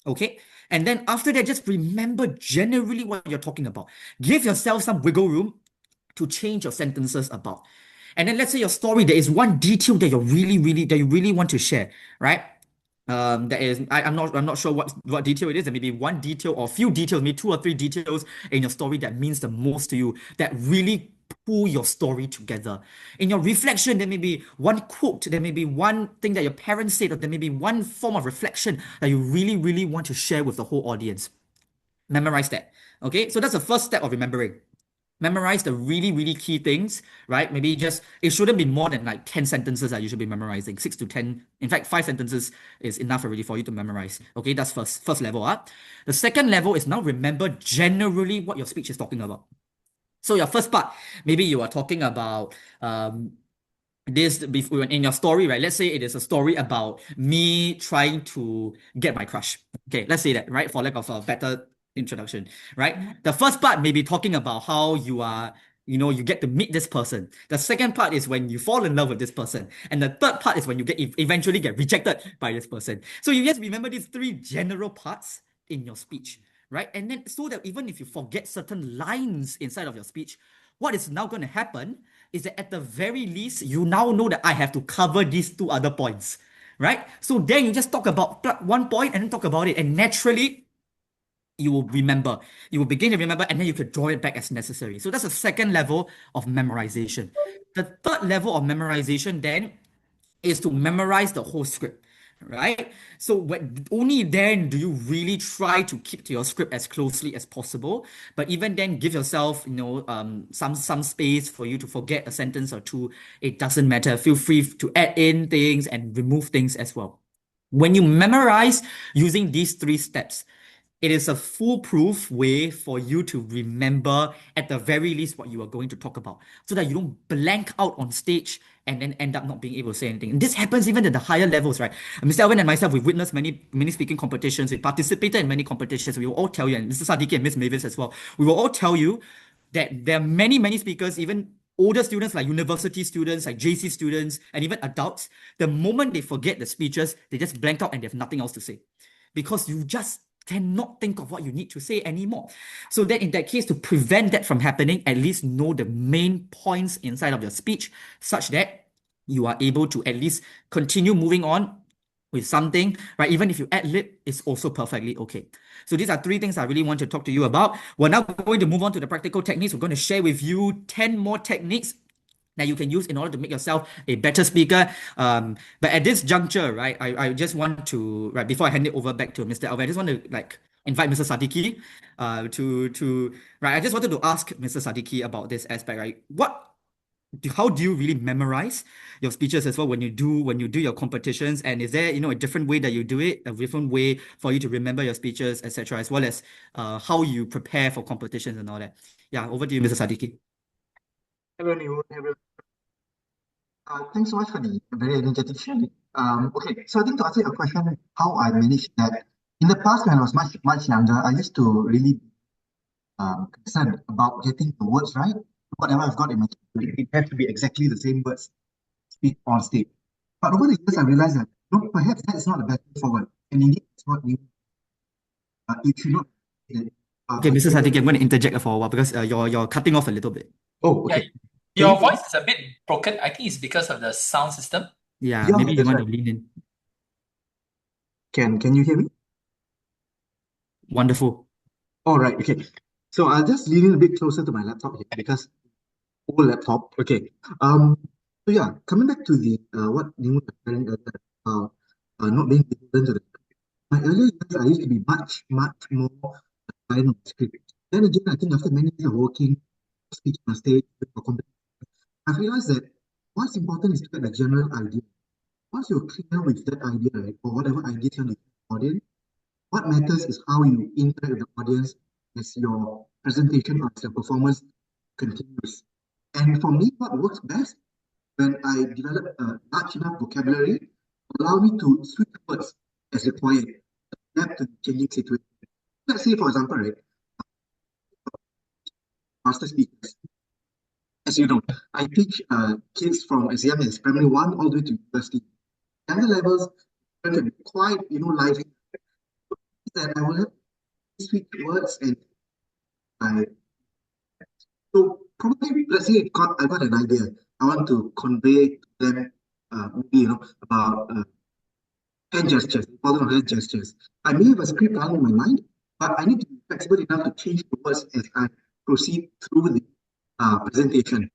Okay? And then after that, just remember generally what you're talking about. Give yourself some wiggle room to change your sentences about. And then let's say your story, there is one detail that you really want to share, right? That is, I'm not sure what detail it is. There may be one detail or a few details, maybe 2 or 3 details in your story that means the most to you, that really pull your story together. In your reflection, there may be one quote, there may be one thing that your parents said, or there may be one form of reflection that you really want to share with the whole audience. memorize that. Okay, so that's the first step of remembering. Memorize the really, really key things, right? Maybe just, it shouldn't be more than like 10 sentences that you should be memorizing. 6 to 10, in fact, 5 sentences is enough already for you to memorize. Okay, that's first level. The second level is now remember generally what your speech is talking about. So your first part, maybe you are talking about this before in your story, right? Let's say it is a story about me trying to get my crush. Okay, let's say that, right? For lack of a better introduction, right? The first part may be talking about how you are, you get to meet this person. The second part is when you fall in love with this person. And the third part is when you eventually get rejected by this person. So you just remember these 3 general parts in your speech, right? And then so that even if you forget certain lines inside of your speech, what is now going to happen is that at the very least, you now know that I have to cover these 2 other points, right? So then you just talk about one point and then talk about it. And naturally, you will remember. You will begin to remember, and then you could draw it back as necessary. So that's the second level of memorization. The third level of memorization then is to memorize the whole script, right? So only then do you really try to keep to your script as closely as possible. But even then, give yourself, some space for you to forget a sentence or 2. It doesn't matter. Feel free to add in things and remove things as well. When you memorize using these 3 steps, it is a foolproof way for you to remember at the very least what you are going to talk about, so that you don't blank out on stage and then end up not being able to say anything. And this happens even at the higher levels, right? Mr. Alvin and myself, we've witnessed many speaking competitions. We participated in many competitions. We will all tell you, and Mr. Sadiki and Ms. Mavis as well, we will all tell you that there are many speakers, even older students like university students, like JC students, and even adults. The moment they forget the speeches, they just blank out and they have nothing else to say, because you just cannot think of what you need to say anymore. So then in that case, to prevent that from happening, at least know the main points inside of your speech, such that you are able to at least continue moving on with something, right? Even if you ad lib, it's also perfectly okay. So these are 3 things I really want to talk to you about. We're now going to move on to the practical techniques. We're going to share with you 10 more techniques that you can use in order to make yourself a better speaker. But at this juncture, right, I just want to, right, before I hand it over back to Mr. Alvin, I just want to invite Mr. Sadiki right, I just wanted to ask Mr. Sadiki about this aspect, right? How do you really memorize your speeches as well when you do your competitions? And is there, a different way that you do it, a different way for you to remember your speeches, etc., as well as how you prepare for competitions and all that? Yeah, over to you, Mr. Sadiki. Hello, Nay Wun. Thanks so much for the very energetic sharing. Okay, so I think to answer your question, how I managed that, in the past when I was much younger, I used to really concerned about getting the words right. Whatever I've got in my speech, it has to be exactly the same words speak on stage. But over the years, I realized that perhaps that is not the best way forward. And indeed, it's what you should not. Okay, Mr. Sadiki, I'm going to interject for a while because you're cutting off a little bit. Oh, okay. Yeah, your voice is a bit broken. I think it's because of the sound system. Yeah, Yeah, maybe you that's want right. to lean in. Can you hear me? Wonderful. All right, okay. So I'll just lean in a bit closer to my laptop here because old laptop. Okay. So yeah, coming back to the what Nay Wun was sharing earlier about not being beholden to the my earlier years, I used to be much more reliant on the script. Then again, I think after many years of working, speaking on stage, for competition, I realized that what's important is to get a general idea. Once you're clear with that idea, right, or whatever idea you want to give the audience, what matters is how you interact with the audience as your presentation or as your performance continues. And for me, what works best when I develop a large enough vocabulary allow me to switch words as required, adapt to the changing situation. Let's say, for example, right, master speakers. As you know, I teach kids from as young as primary 1 all the way to university. Younger levels can be quite, lively. That I will have to switch words and so probably let's say I got an idea. I want to convey to them maybe about hand gestures, important hand gestures. I may have a script out in my mind, but I need to be flexible enough to change the words as I proceed through the presentation.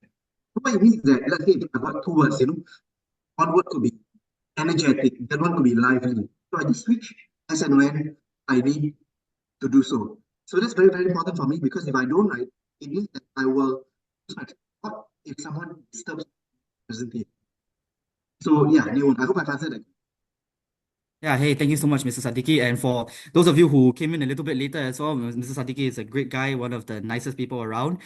What it means is that let's say I've got 2 words, one word could be energetic, the other one could be lively. So I just switch as and when I need to do so. So that's very, very important for me because if I don't write, it means that I will lose my thought if someone disturbs presentation. So yeah, Nay Wun, I hope I've answered that. Yeah, hey, thank you so much, Mr. Sadiki. And for those of you who came in a little bit later as well, Mr. Sadiki is a great guy, one of the nicest people around.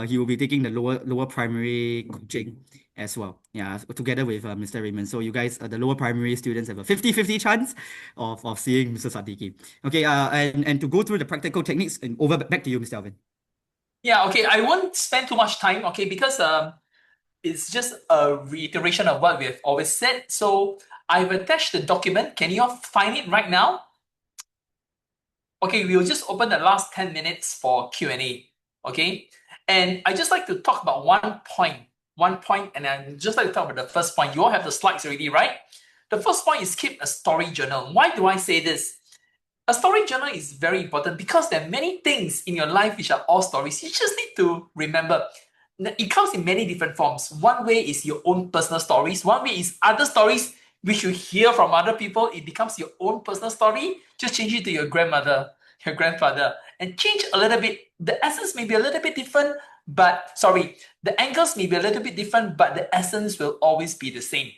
He will be taking the lower primary coaching as well. Yeah, together with Mr. Raymond. So you guys, the lower primary students have a 50-50 chance of seeing Mr. Sadiki. Okay, and to go through the practical techniques, and back to you, Mr. Alvin. Yeah, okay. I won't spend too much time, okay, because it's just a reiteration of what we have always said. So I've attached the document. Can you all find it right now? Okay, we'll just open the last 10 minutes for Q&A, okay? And I just like to talk about one point, and I'd just like to talk about the first point. You all have the slides already, right? The first point is keep a story journal. Why do I say this? A story journal is very important because there are many things in your life which are all stories. You just need to remember. It comes in many different forms. One way is your own personal stories. One way is other stories which you hear from other people. It becomes your own personal story. Just change it to your grandmother, your grandfather, and change a little bit. The essence may be a little bit different, the angles may be a little bit different, but the essence will always be the same.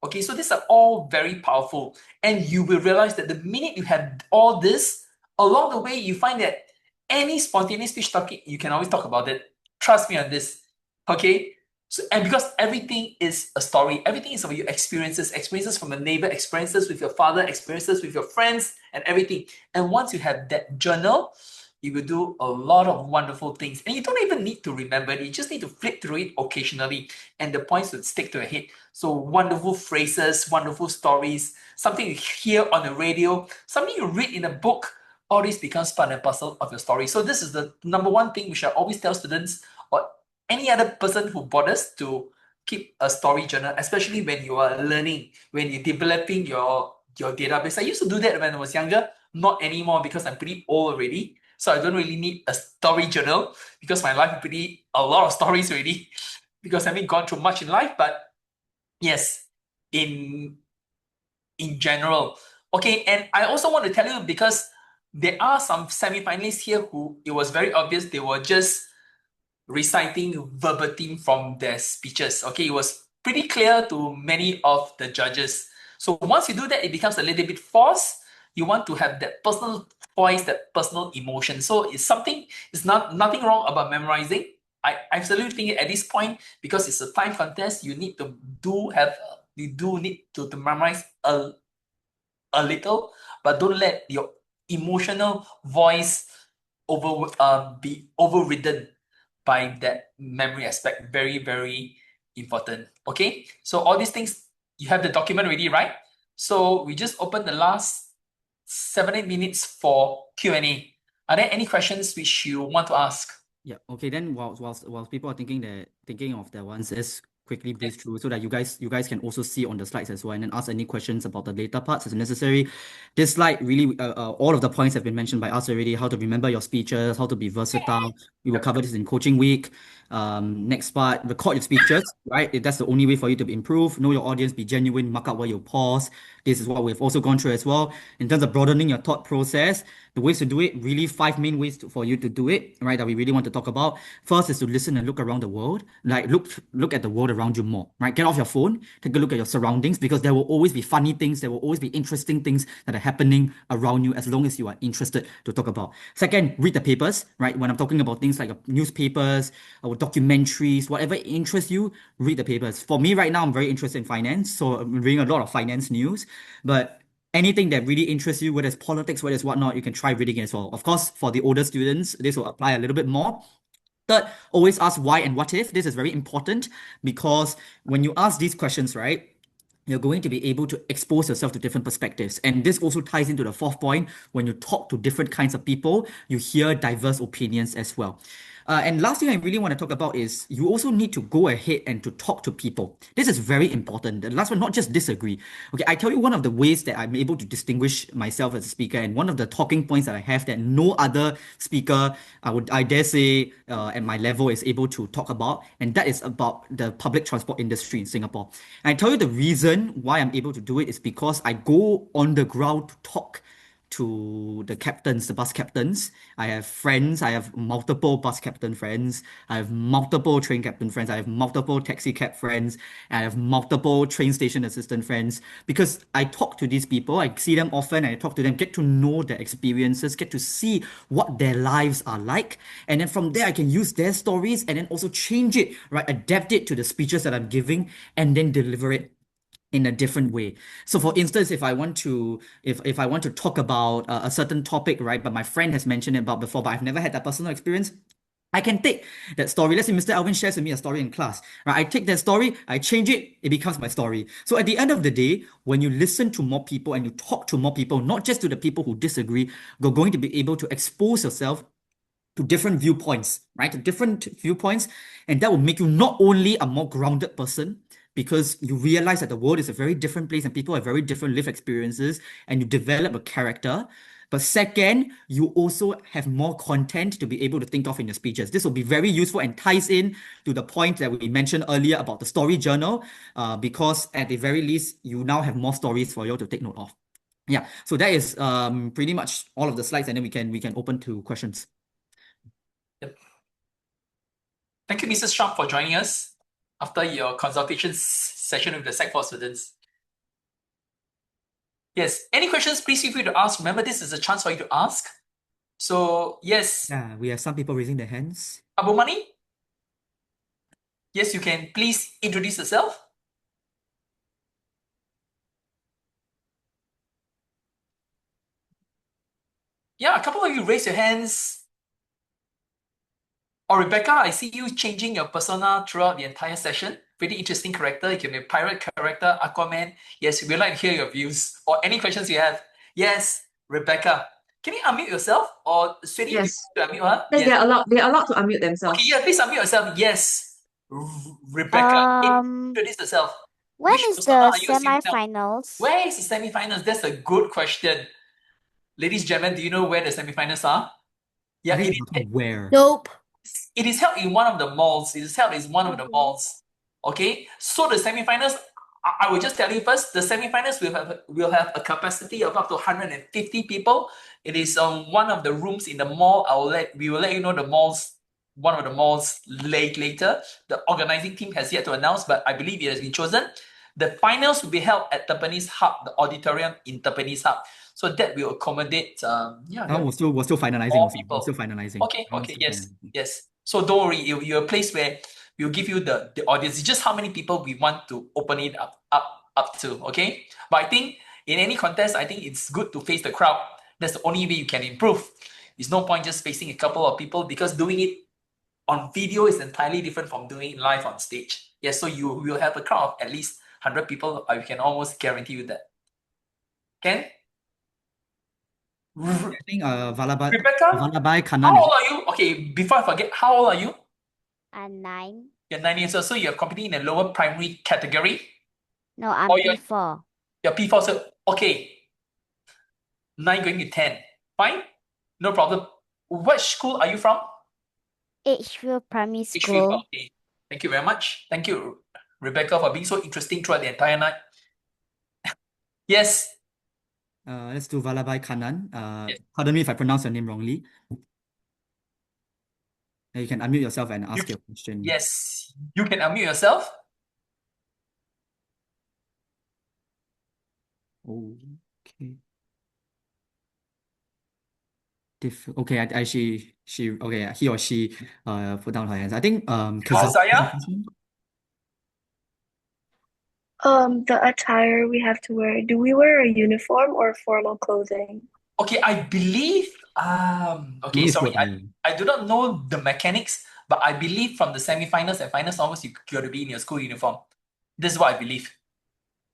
Okay, so these are all very powerful. And you will realize that the minute you have all this, along the way, you find that any spontaneous speech talking, you can always talk about it. Trust me on this. Okay? So, and because everything is a story, everything is about your experiences from a neighbor, experiences with your father, experiences with your friends, and everything. And once you have that journal, you will do a lot of wonderful things. And you don't even need to remember it. You just need to flip through it occasionally, and the points will stick to your head. So wonderful phrases, wonderful stories, something you hear on the radio, something you read in a book, all this becomes part and parcel of your story. So this is the number one thing which I always tell students or any other person who bothers to keep a story journal, especially when you are learning, when you're developing your database. I used to do that when I was younger, not anymore because I'm pretty old already. So I don't really need a story journal because my life is a lot of stories already because I haven't gone through much in life. But yes, in general. Okay, and I also want to tell you because there are some semi-finalists here who it was very obvious they were just reciting verbatim from their speeches. Okay, it was pretty clear to many of the judges. So once you do that, it becomes a little bit forced. You want to have that personal voice, that personal emotion. So it's nothing wrong about memorizing. I absolutely think at this point, because it's a time contest, you need to need to memorize a little, but don't let your emotional voice be overridden by that memory aspect. Very, very important. Okay, so all these things, you have the document ready, right? So we just open the last 7-8 minutes for Q&A. Are there any questions which you want to ask? Yeah. Okay. Then whilst people are thinking of their ones, let's quickly breeze through so that you guys can also see on the slides as well, and then ask any questions about the later parts as necessary. This slide really, all of the points have been mentioned by us already. How to remember your speeches, how to be versatile. We will cover this in coaching week. Next part, record your speeches. Right, that's the only way for you to improve. Know your audience, be genuine, mark out where you pause. This is what we've also gone through as well. In terms of broadening your thought process, the ways to do it, really 5 main ways for you to do it, right, that we really want to talk about. First is to listen and look around the world. Like look at the world around you more, right? Get off your phone, take a look at your surroundings, because there will always be funny things, there will always be interesting things that are happening around you as long as you are interested to talk about. Second, read the papers, right? When I'm talking about things like newspapers or documentaries, whatever interests you, read the papers. For me right now, I'm very interested in finance, so I'm reading a lot of finance news, but anything that really interests you, whether it's politics, whether it's whatnot, you can try reading it as well. Of course, for the older students, this will apply a little bit more. Third, always ask why and what if. This is very important because when you ask these questions, right, you're going to be able to expose yourself to different perspectives. And this also ties into the fourth point. When you talk to different kinds of people, you hear diverse opinions as well. And last thing I really want to talk about is you also need to go ahead and to talk to people. This is very important. The last one, not just disagree. Okay, I tell you one of the ways that I'm able to distinguish myself as a speaker, and one of the talking points that I have that no other speaker, I dare say, at my level is able to talk about, and that is about the public transport industry in Singapore. And I tell you the reason why I'm able to do it is because I go on the ground to talk to the captains, the bus captains. I have friends. I have multiple bus captain friends. I have multiple train captain friends. I have multiple taxi cab friends. I have multiple train station assistant friends because I talk to these people. I see them often. I talk to them, get to know their experiences, get to see what their lives are like. And then from there, I can use their stories and then also change it, right? Adapt it to the speeches that I'm giving and then deliver it in a different way. So for instance, if I want to talk about a certain topic, right, but my friend has mentioned it about before, but I've never had that personal experience, I can take that story. Let's say Mr. Alvin shares with me a story in class, right? I take that story, I change it, it becomes my story. So at the end of the day, when you listen to more people and you talk to more people, not just to the people who disagree, you're going to be able to expose yourself to different viewpoints, right? To different viewpoints. And that will make you not only a more grounded person, because you realize that the world is a very different place and people have very different life experiences and you develop a character. But second, you also have more content to be able to think of in your speeches. This will be very useful and ties in to the point that we mentioned earlier about the story journal, because at the very least, you now have more stories for you to take note of. Yeah, so that is pretty much all of the slides, and then we can open to questions. Yep. Thank you, Mrs. Trump, for joining us after your consultation session with the Sec 4 students. Yes, any questions, please feel free to ask. Remember, this is a chance for you to ask. So, yes. Yeah, we have some people raising their hands. Abu Mani? Yes, you can please introduce yourself. Yeah, a couple of you raise your hands. Or Rebecca, I see you changing your persona throughout the entire session. Pretty interesting character. You can be a pirate character, Aquaman. Yes, we'd like to hear your views or any questions you have. Yes, Rebecca. Can you unmute yourself? Or Sweetie, Yes. you want to unmute her? Yes, Yes. they're allowed to unmute themselves. Okay, yeah, please unmute yourself. Yes. Rebecca, introduce yourself. When Which is persona the are you assuming now? semi-finals? Where is the semi-finals? That's a good question. Ladies and gentlemen, do you know where the semi-finals are? Yeah, I think where? Nope. it is held in one of the malls. It is held in one of the malls. Okay, so the semi-finals, I will just tell you first, the semi-finals will have a capacity of up to 150 people. It is on one of the rooms in the mall. We will let you know one of the malls later. The organizing team has yet to announce, but I believe it has been chosen. The finals will be held at Tampines Hub, the auditorium in Tampines Hub. So that will accommodate, we're still finalizing more also. people. We're still finalizing. Okay, yes. So don't worry, you're a place where we'll give you the audience. It's just how many people we want to open it up to, okay? But I think in any contest, I think it's good to face the crowd. That's the only way you can improve. There's no point just facing a couple of people because doing it on video is entirely different from doing it live on stage. Yes, so you will have a crowd of at least 100 people. I can almost guarantee you that. Ken? I think Rebecca, Vallabhai Kannan. how old are you? Okay, before I forget, how old are you? I'm 9. You're 9 years old, so you're competing in a lower primary category? No, I'm Or you're P4. P4, so okay. 9 going to 10. Fine, no problem. What school are you from? Edgefield Primary Edgefield, School. okay. Thank you very much. Thank you, Rebecca, for being so interesting throughout the entire night. Yes. Let's do Vallabhai Kannan. Yes. Pardon me if I pronounce your name wrongly. You can unmute yourself and ask your question. Yes, you can unmute yourself. Okay. Okay, he or she put down her hands. I think Zaya? The attire we have to wear. Do we wear a uniform or formal clothing? Okay, I believe okay, sorry, I do not know the mechanics, but I believe from the semi-finals and finals onwards, you got to be in your school uniform. This is what I believe.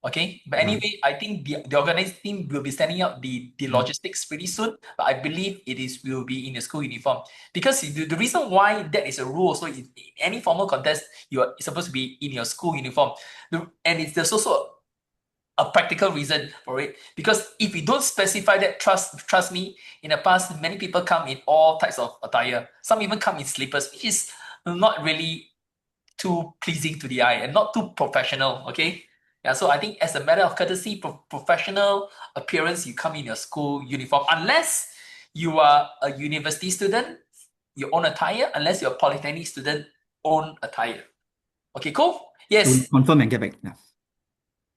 Okay, but anyway, I think the organizing team will be sending out the logistics pretty soon, but I believe will be in the school uniform. Because the reason why that is a rule, so in any formal contest, you're supposed to be in your school uniform. And there's also a practical reason for it. Because if you don't specify that, trust me, in the past, many people come in all types of attire. Some even come in slippers, which is not really too pleasing to the eye and not too professional, okay? Yeah, so I think as a matter of courtesy, professional appearance, you come in your school uniform, unless you are a university student, your own attire, unless you're a polytechnic student, own attire. Okay, cool? So Yes. confirm and get back. Yeah.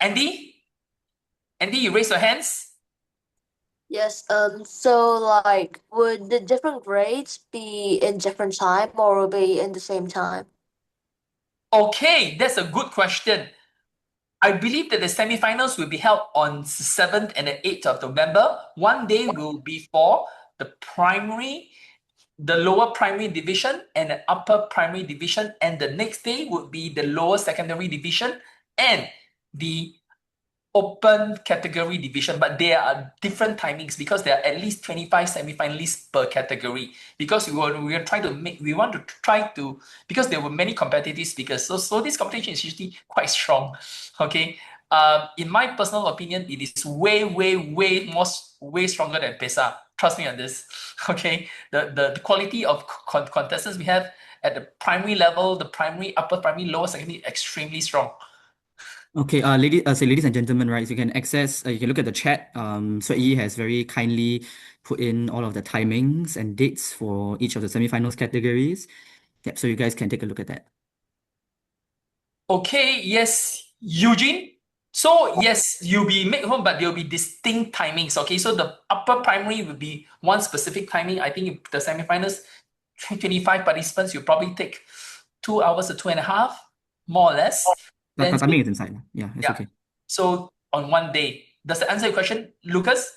Andy? Andy, you raise your hands. Yes, so like, would the different grades be in different time or will be in the same time? Okay, that's a good question. I believe that the semifinals will be held on 7th and the 8th of November. One day will be for the primary, the lower primary division and the upper primary division, and the next day would be the lower secondary division and the open category division, but there are different timings because there are at least 25 semi-finalists per category. Because we want to try to, because there were many competitive speakers, so this competition is usually quite strong. Okay, in my personal opinion, it is way stronger than PESA. Trust me on this. Okay, the quality of contestants we have at the primary level, the primary, upper primary, lower secondary, extremely strong. Okay, ladies and gentlemen, right? So you can access, you can look at the chat. So Yi has very kindly put in all of the timings and dates for each of the semifinals categories. Yep, so you guys can take a look at that. Okay, yes, Eugene. So yes, you'll be made home, but there'll be distinct timings. Okay, so the upper primary will be one specific timing. I think the semifinals, 25 participants, you probably take 2 hours to 2.5, more or less. But Then timing is inside. Yeah, it's okay. so on one day. Does that answer your question, Lucas?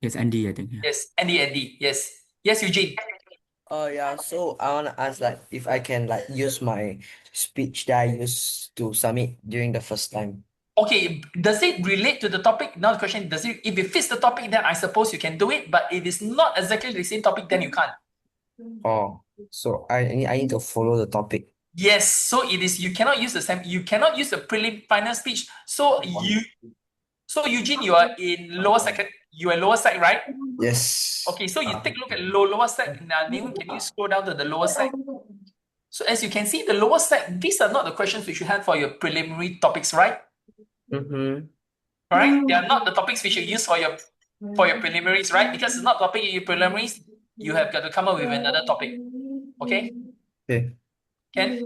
Yes, Andy, I think. Yeah. Yes, Andy. Yes. Yes, Eugene. Yeah, so I want to ask, like, if I can, like, use my speech that I used to submit during the first time. Okay, does it relate to the topic? Now the question, if it fits the topic, then I suppose you can do it, but if it's not exactly the same topic, then you can't. Oh, so I need to follow the topic. Yes, so it is, you cannot use the prelim final speech. So Eugene, you are in lower side, right? Yes. Okay, so you take a look at lower side. Now, Nay Wun, can you scroll down to the lower side? So as you can see, the lower side, these are not the questions which you have for your preliminary topics, right? Mm-hmm. Right? They are not the topics which you use for your preliminaries, right? Because it's not topic in your preliminaries, you have got to come up with another topic. Okay? Okay. Ken?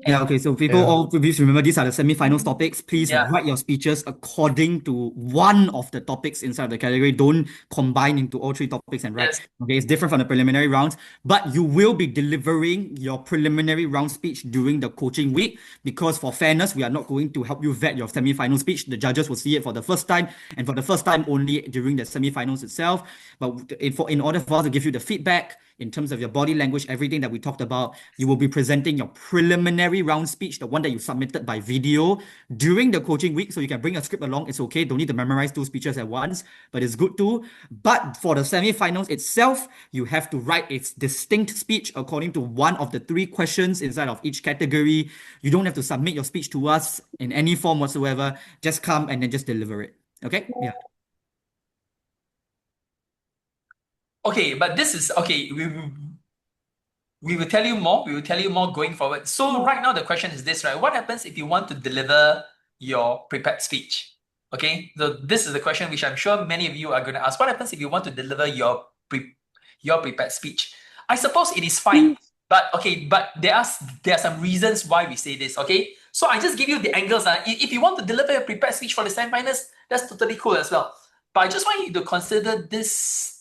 Yeah, okay, so people all please remember these are the semi-finals topics. Please Yeah. write your speeches according to one of the topics inside the category. Don't combine into all three topics and write. Yes. Okay, it's different from the preliminary rounds, but you will be delivering your preliminary round speech during the coaching week because for fairness, we are not going to help you vet your semi-final speech. The judges will see it for the first time and for the first time only during the semi-finals itself. But in order for us to give you the feedback, in terms of your body language, everything that we talked about, you will be presenting your preliminary round speech, the one that you submitted by video during the coaching week. So you can bring a script along. It's okay. Don't need to memorize 2 speeches at once, but it's good too. But for the semi-finals itself, you have to write its distinct speech according to one of the 3 questions inside of each category. You don't have to submit your speech to us in any form whatsoever. Just come and then just deliver it. Okay? Yeah. Okay, but this is okay. We will tell you more. We will tell you more going forward. So right now the question is this, right? What happens if you want to deliver your prepared speech? Okay, so this is the question which I'm sure many of you are going to ask. What happens if you want to deliver your prepared speech? I suppose it is fine, but okay, but there are some reasons why we say this. Okay, so I just give you the angles. If you want to deliver your prepared speech for the semifinals, that's totally cool as well. But I just want you to consider this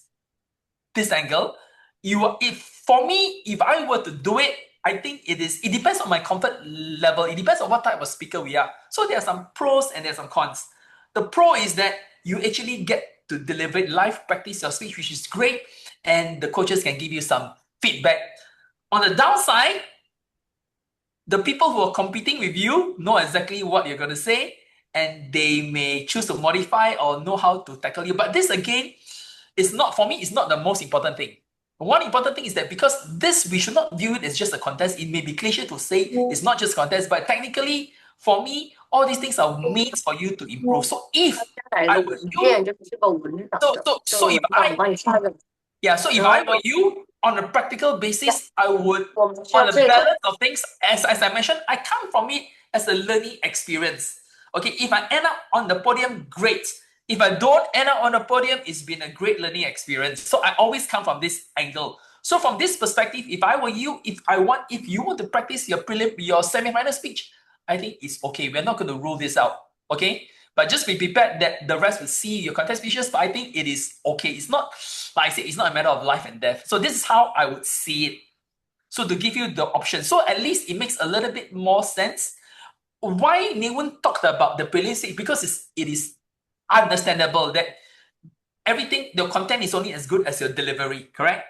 angle. If I were to do it, I think it depends on my comfort level. It depends on what type of speaker we are. So there are some pros and there are some cons. The pro is that you actually get to deliver it live, practice your speech, which is great, and the coaches can give you some feedback. On the downside, the people who are competing with you know exactly what you're going to say, and they may choose to modify or know how to tackle you. But this again, it's not the most important thing. One important thing is that because we should not view it as just a contest. It may be cliche to say it's not just a contest, but technically, for me, all these things are means for you to improve. So if I were you, if I were you, on a practical basis, I would, on a balance of things, as I mentioned, I come from it as a learning experience. Okay, if I end up on the podium, great. If I don't end up on the podium, it's been a great learning experience. So I always come from this angle. So from this perspective, if I were you, if you want to practice your semi-final speech, I think it's okay. We're not going to rule this out. Okay, but just be prepared that the rest will see your contest speeches. But I think it is okay. It's not, like I said, it's not a matter of life and death. So this is how I would see it. So to give you the option, so at least it makes a little bit more sense. Why Nay Wun talked about the prelims stage? Because it is understandable that everything, the content is only as good as your delivery, correct?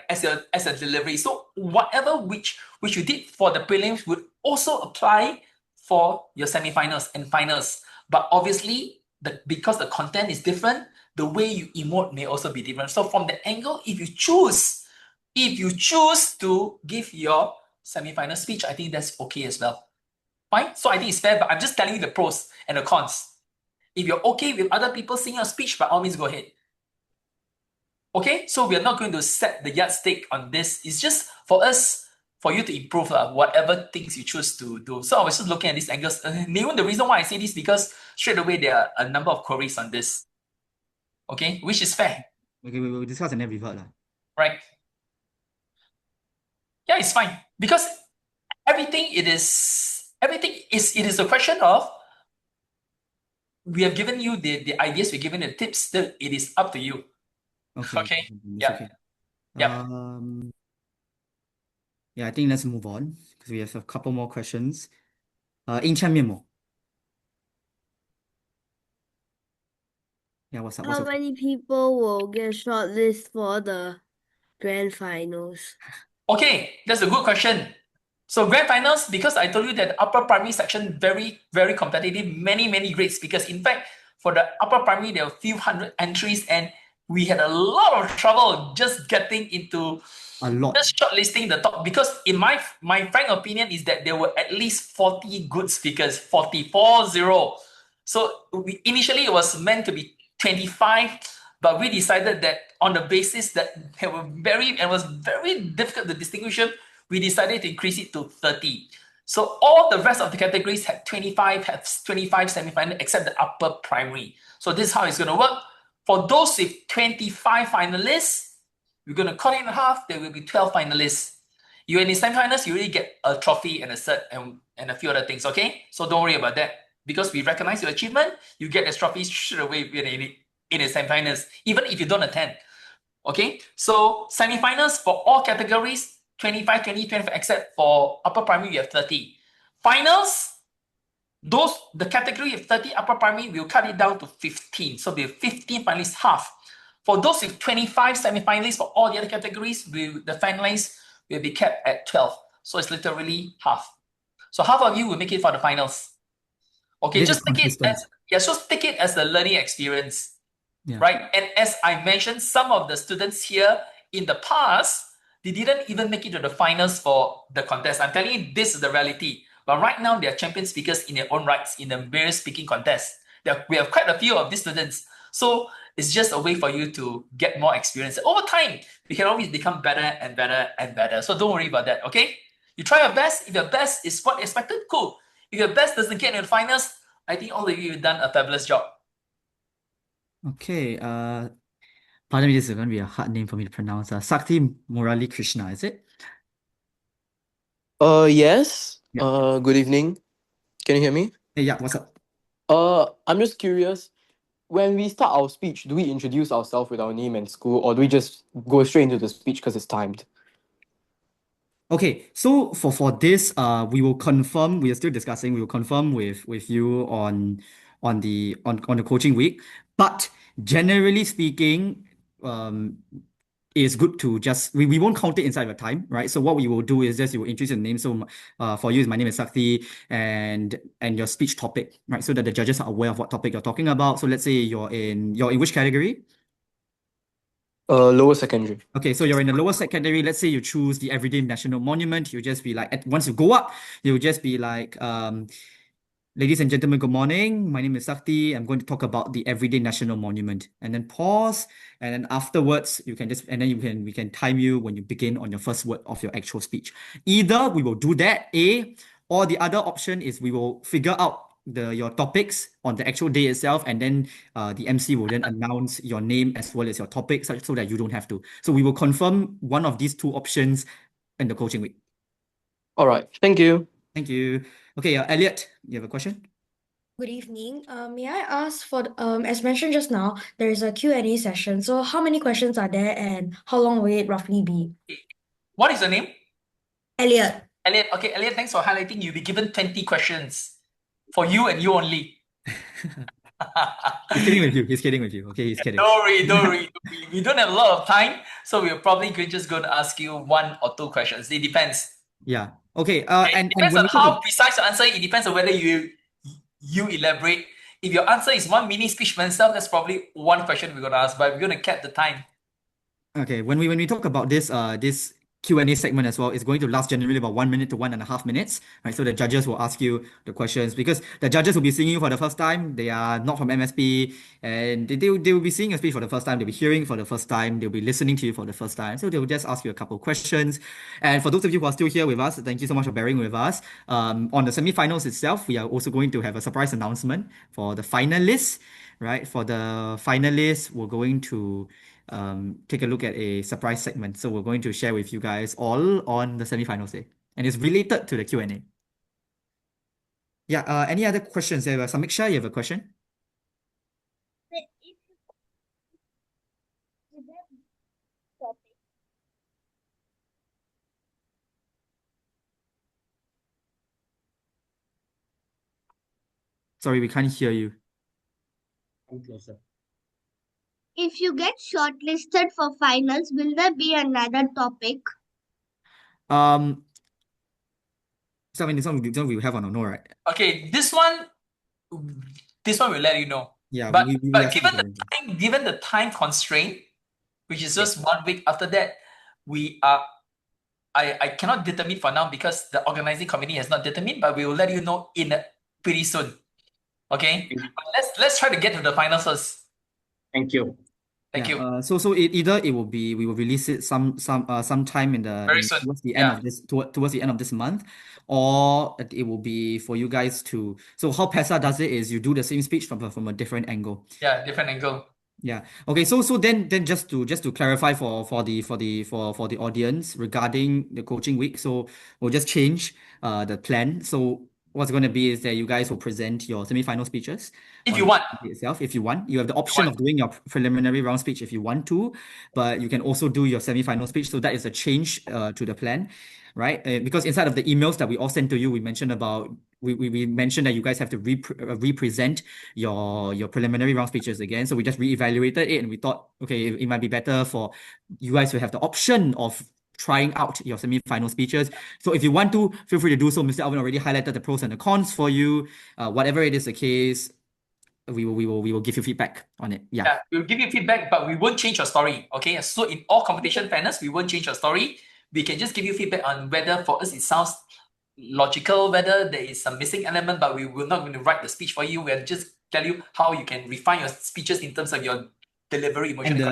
As a delivery. So whatever which you did for the prelims would also apply for your semifinals and finals. But obviously, because the content is different, the way you emote may also be different. So from the angle, if you choose to give your semi-final speech, I think that's okay as well. Fine. So I think it's fair, but I'm just telling you the pros and the cons. If you're okay with other people seeing your speech, by all means, go ahead. Okay, so we're not going to set the yardstick on this. It's just for you to improve whatever things you choose to do. So I was just looking at these angles. Nay Wun, the reason why I say this because straight away there are a number of queries on this. Okay, which is fair. Okay, we will discuss and then revert. Right. Yeah, it's fine. Because it is a question of we have given you the ideas, we've given you the tips, still it is up to you. Okay. Yeah. Okay. Yeah. Yeah, I think let's move on because we have a couple more questions. In Chan Miemo. Yeah, what's up? How many people will get shortlisted for the grand finals? Okay, that's a good question. So grand finals, because I told you that the upper primary section very, very competitive, many great speakers. In fact, for the upper primary, there were a few hundred entries, and we had a lot of trouble just getting into just shortlisting the top. Because in my frank opinion is that there were at least 40 good speakers, 40. So initially it was meant to be 25, but we decided that on the basis that it was very difficult to distinguish them, we decided to increase it to 30. So all the rest of the categories had 25 semifinals except the upper primary. So this is how it's going to work. For those with 25 finalists, we're going to cut it in half. There will be 12 finalists. You're in the semifinals, you really get a trophy and a cert and a few other things, okay? So don't worry about that. Because we recognize your achievement, you get a trophy straight away in the semifinals, even if you don't attend. Okay, so semifinals for all categories, 25, 20, 25, except for upper primary, we have 30. Finals, the category of 30 upper primary, we'll cut it down to 15. So we have 15 finalists, half. For those with 25 semifinalists for all the other categories, the finalists will be kept at 12. So it's literally half. So half of you will make it for the finals. Okay, just take it as a learning experience, right? And as I mentioned, some of the students here in the past, they didn't even make it to the finals for the contest. I'm telling you, this is the reality. But right now, they are champion speakers in their own rights in the various speaking contests. We have quite a few of these students. So it's just a way for you to get more experience. Over time, we can always become better and better and better. So don't worry about that, okay? You try your best. If your best is what expected, cool. If your best doesn't get into the finals, I think all of you have done a fabulous job. Okay, pardon me, this is going to be a hard name for me to pronounce. Sakti Murali Krishna, is it? Yes. Good evening. Can you hear me? Yeah, what's up? I'm just curious. When we start our speech, do we introduce ourselves with our name and school, or do we just go straight into the speech because it's timed? Okay, so for this, we will confirm. We are still discussing. We will confirm with you on the coaching week. But generally speaking, it's good to just we won't count it inside your time, right? So what we will do is just you will introduce your name. So for you, my name is Sakti, and your speech topic, right? So that the judges are aware of what topic you're talking about. So let's say you're in which category? Lower secondary. Okay, so you're in the lower secondary. Let's say you choose the Everyday National Monument. You'll just be like, once you go up, you'll just be like, ladies and gentlemen, good morning. My name is Sakti. I'm going to talk about the Everyday National Monument. And then pause. And then afterwards, we can time you when you begin on your first word of your actual speech. Either we will do that, or the other option is we will figure out your topics on the actual day itself, and then the MC will then announce your name as well as your topic, so that you don't have to. So we will confirm one of these two options in the coaching week. All right. Thank you. Thank you. Okay, Elliot, you have a question? Good evening. May I ask for as mentioned just now, there is a Q&A session. So how many questions are there and how long will it roughly be? What is your name? Elliot. Elliot. Okay, Elliot, thanks for highlighting. You'll be given 20 questions for you and you only. He's kidding with you. He's kidding with you. Okay, he's kidding. Don't worry. We don't have a lot of time, so we're probably just going to ask you 1 or 2 questions. It depends. Yeah. Okay. It depends on how precise your answer. It depends on whether you elaborate. If your answer is 1 mini speech by itself, that's probably 1 question we're going to ask, but we're going to cap the time. Okay, when we talk about this this Q&A segment as well, it's going to last generally about 1 minute to 1.5 minutes, right? So the judges will ask you the questions because the judges will be seeing you for the first time. They are not from MSP, and they will be seeing your speech for the first time. They'll be hearing for the first time. They'll be listening to you for the first time. So they will just ask you a couple of questions. And for those of you who are still here with us, thank you so much for bearing with us. On the semifinals itself, we are also going to have a surprise announcement for the finalists, right? For the finalists, we're going to take a look at a surprise segment. So we're going to share with you guys all on the semifinals day. And it's related to the Q&A. Yeah, any other questions? Samiksha, you have a question? Sorry, we can't hear you. Come closer. If you get shortlisted for finals, will there be another topic? So I mean, this one we have on our no, right? Okay, this one will let you know. Yeah, but we given the time constraint, which is just 1 week after that, I cannot determine for now because the organizing committee has not determined, but we will let you know pretty soon. Okay, but let's try to get to the finals first. Thank you. Thank you. So either it will be, we will release it sometime towards the end of this month, or it will be for you guys to. So how PESA does it is you do the same speech from a different angle. Yeah, different angle. Yeah. Okay. So then just to clarify for the audience regarding the coaching week, so we'll just change the plan. So what's going to be is that you guys will present your semi-final speeches if you want. If you want, you have the option of doing your preliminary round speech if you want to, but you can also do your semi-final speech. So that is a change to the plan, right? Because inside of the emails that we all sent to you, we mentioned that you guys have to represent your preliminary round speeches again. So we just reevaluated it, and we thought, okay, it might be better for you guys to have the option of trying out your semi-final speeches. So if you want to, feel free to do so. Mr. Alvin already highlighted the pros and the cons for you. Whatever it is the case, we will give you feedback on it. Yeah, we'll give you feedback, but we won't change your story. Okay, so in all competition fairness, we won't change your story. We can just give you feedback on whether for us it sounds logical, whether there is some missing element, but we will not going to write the speech for you. We'll just tell you how you can refine your speeches in terms of your delivery, emotion,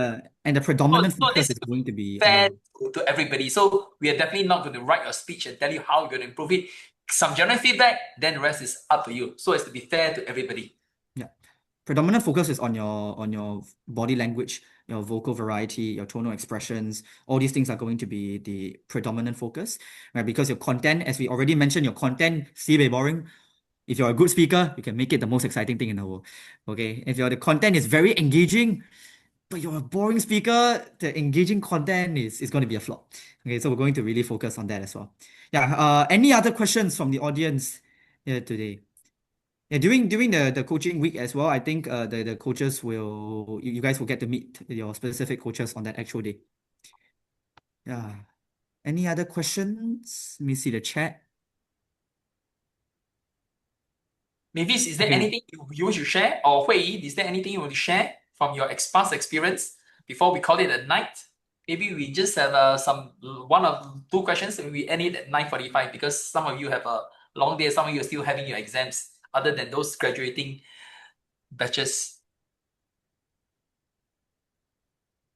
and the predominant focus is going to be fair to everybody. So we are definitely not going to write your speech and tell you how you're going to improve it. Some general feedback, then the rest is up to you. So as to be fair to everybody. Yeah, predominant focus is on your body language, your vocal variety, your tonal expressions. All these things are going to be the predominant focus, right? Because your content, as we already mentioned, your content sibei boring. If you're a good speaker, you can make it the most exciting thing in the world. Okay, if the content is very engaging, but you're a boring speaker, the engaging content is going to be a flop. Okay, so we're going to really focus on that as well. Yeah. Any other questions from the audience here today? Yeah, during the coaching week as well, I think the coaches you guys will get to meet your specific coaches on that actual day. Yeah. Any other questions? Let me see the chat. Mavis, is there anything you wish to share? Or Hui Yi, is there anything you want to share from your past experience before we call it a night? Maybe we just have 1 or 2 questions and we end it at 9:45 because some of you have a long day, some of you are still having your exams other than those graduating batches.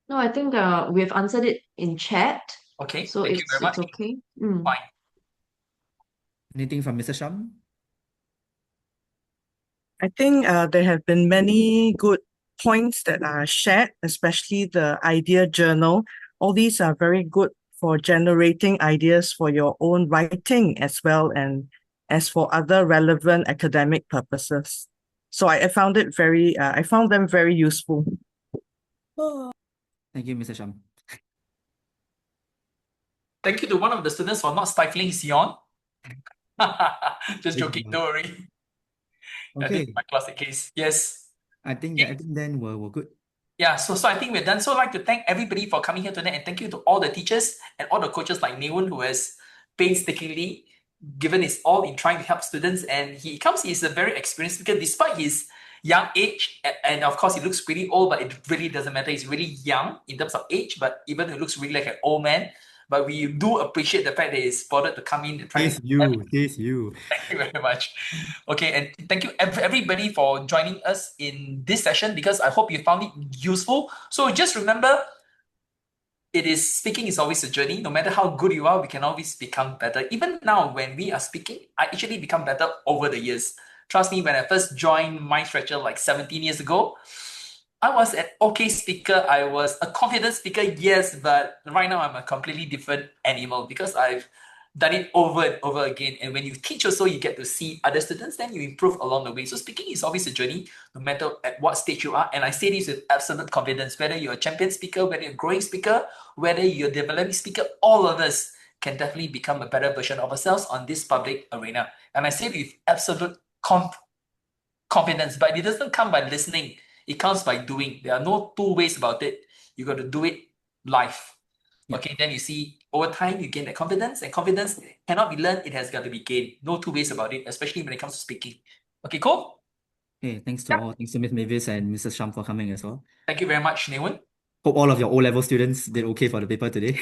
No, I think we've answered it in chat. Okay, so thank you very much. It's okay. Fine. 嗯 Anything from Mr. Sham? ， Anything from Mr. Sham? I think there have been many good points that are shared, especially the idea journal. All these are very good for generating ideas for your own writing as well, and as for other relevant academic purposes. So I found it very, I found them very useful. Thank you, Mr. Sham. Thank you to one of the students for not stifling his yawn. Just joking, don't worry. I think Okay, my classic case. Yes. I think then we're good. Yeah, so I think we're done. So I'd like to thank everybody for coming here tonight, and thank you to all the teachers and all the coaches like Nay Wun, who has painstakingly given his all in trying to help students. And he's a very experienced speaker despite his young age. And of course, he looks pretty old, but it really doesn't matter. He's really young in terms of age, but even he looks really like an old man. But we do appreciate the fact that he's bothered to come in and try Taste you. Thank you very much. Okay, and thank you everybody for joining us in this session, because I hope you found it useful. So just remember, speaking is always a journey. No matter how good you are, we can always become better. Even now, when we are speaking, I actually become better over the years. Trust me, when I first joined MindStretcher like 17 years ago, I was an okay speaker. I was a confident speaker, yes, but right now I'm a completely different animal because I've done it over and over again. And when you teach also, you get to see other students, then you improve along the way. So speaking is always a journey, no matter at what stage you are. And I say this with absolute confidence, whether you're a champion speaker, whether you're a growing speaker, whether you're a developing speaker, all of us can definitely become a better version of ourselves on this public arena. And I say it with absolute confidence, but it doesn't come by listening. It comes by doing. There are no two ways about it. You got to do it live. Okay, then you see over time you gain that confidence, and confidence cannot be learned, it has got to be gained. No two ways about it, especially when it comes to speaking. Okay, cool. Okay, thanks to all. Thanks to Ms. Mavis and Mr. Sham for coming as well. Thank you very much, Nay Wun. Hope all of your O-level students did okay for the paper today.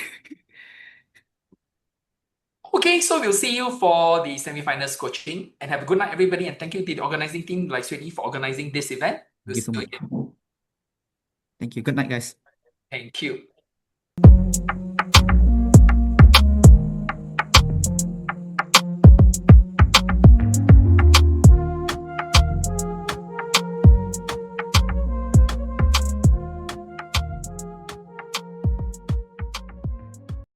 Okay, so we'll see you for the semi-finals coaching, and have a good night, everybody. And thank you to the organizing team, like Sweetie, for organizing this event. Thank you so much. Thank you. Good night, guys. Thank you.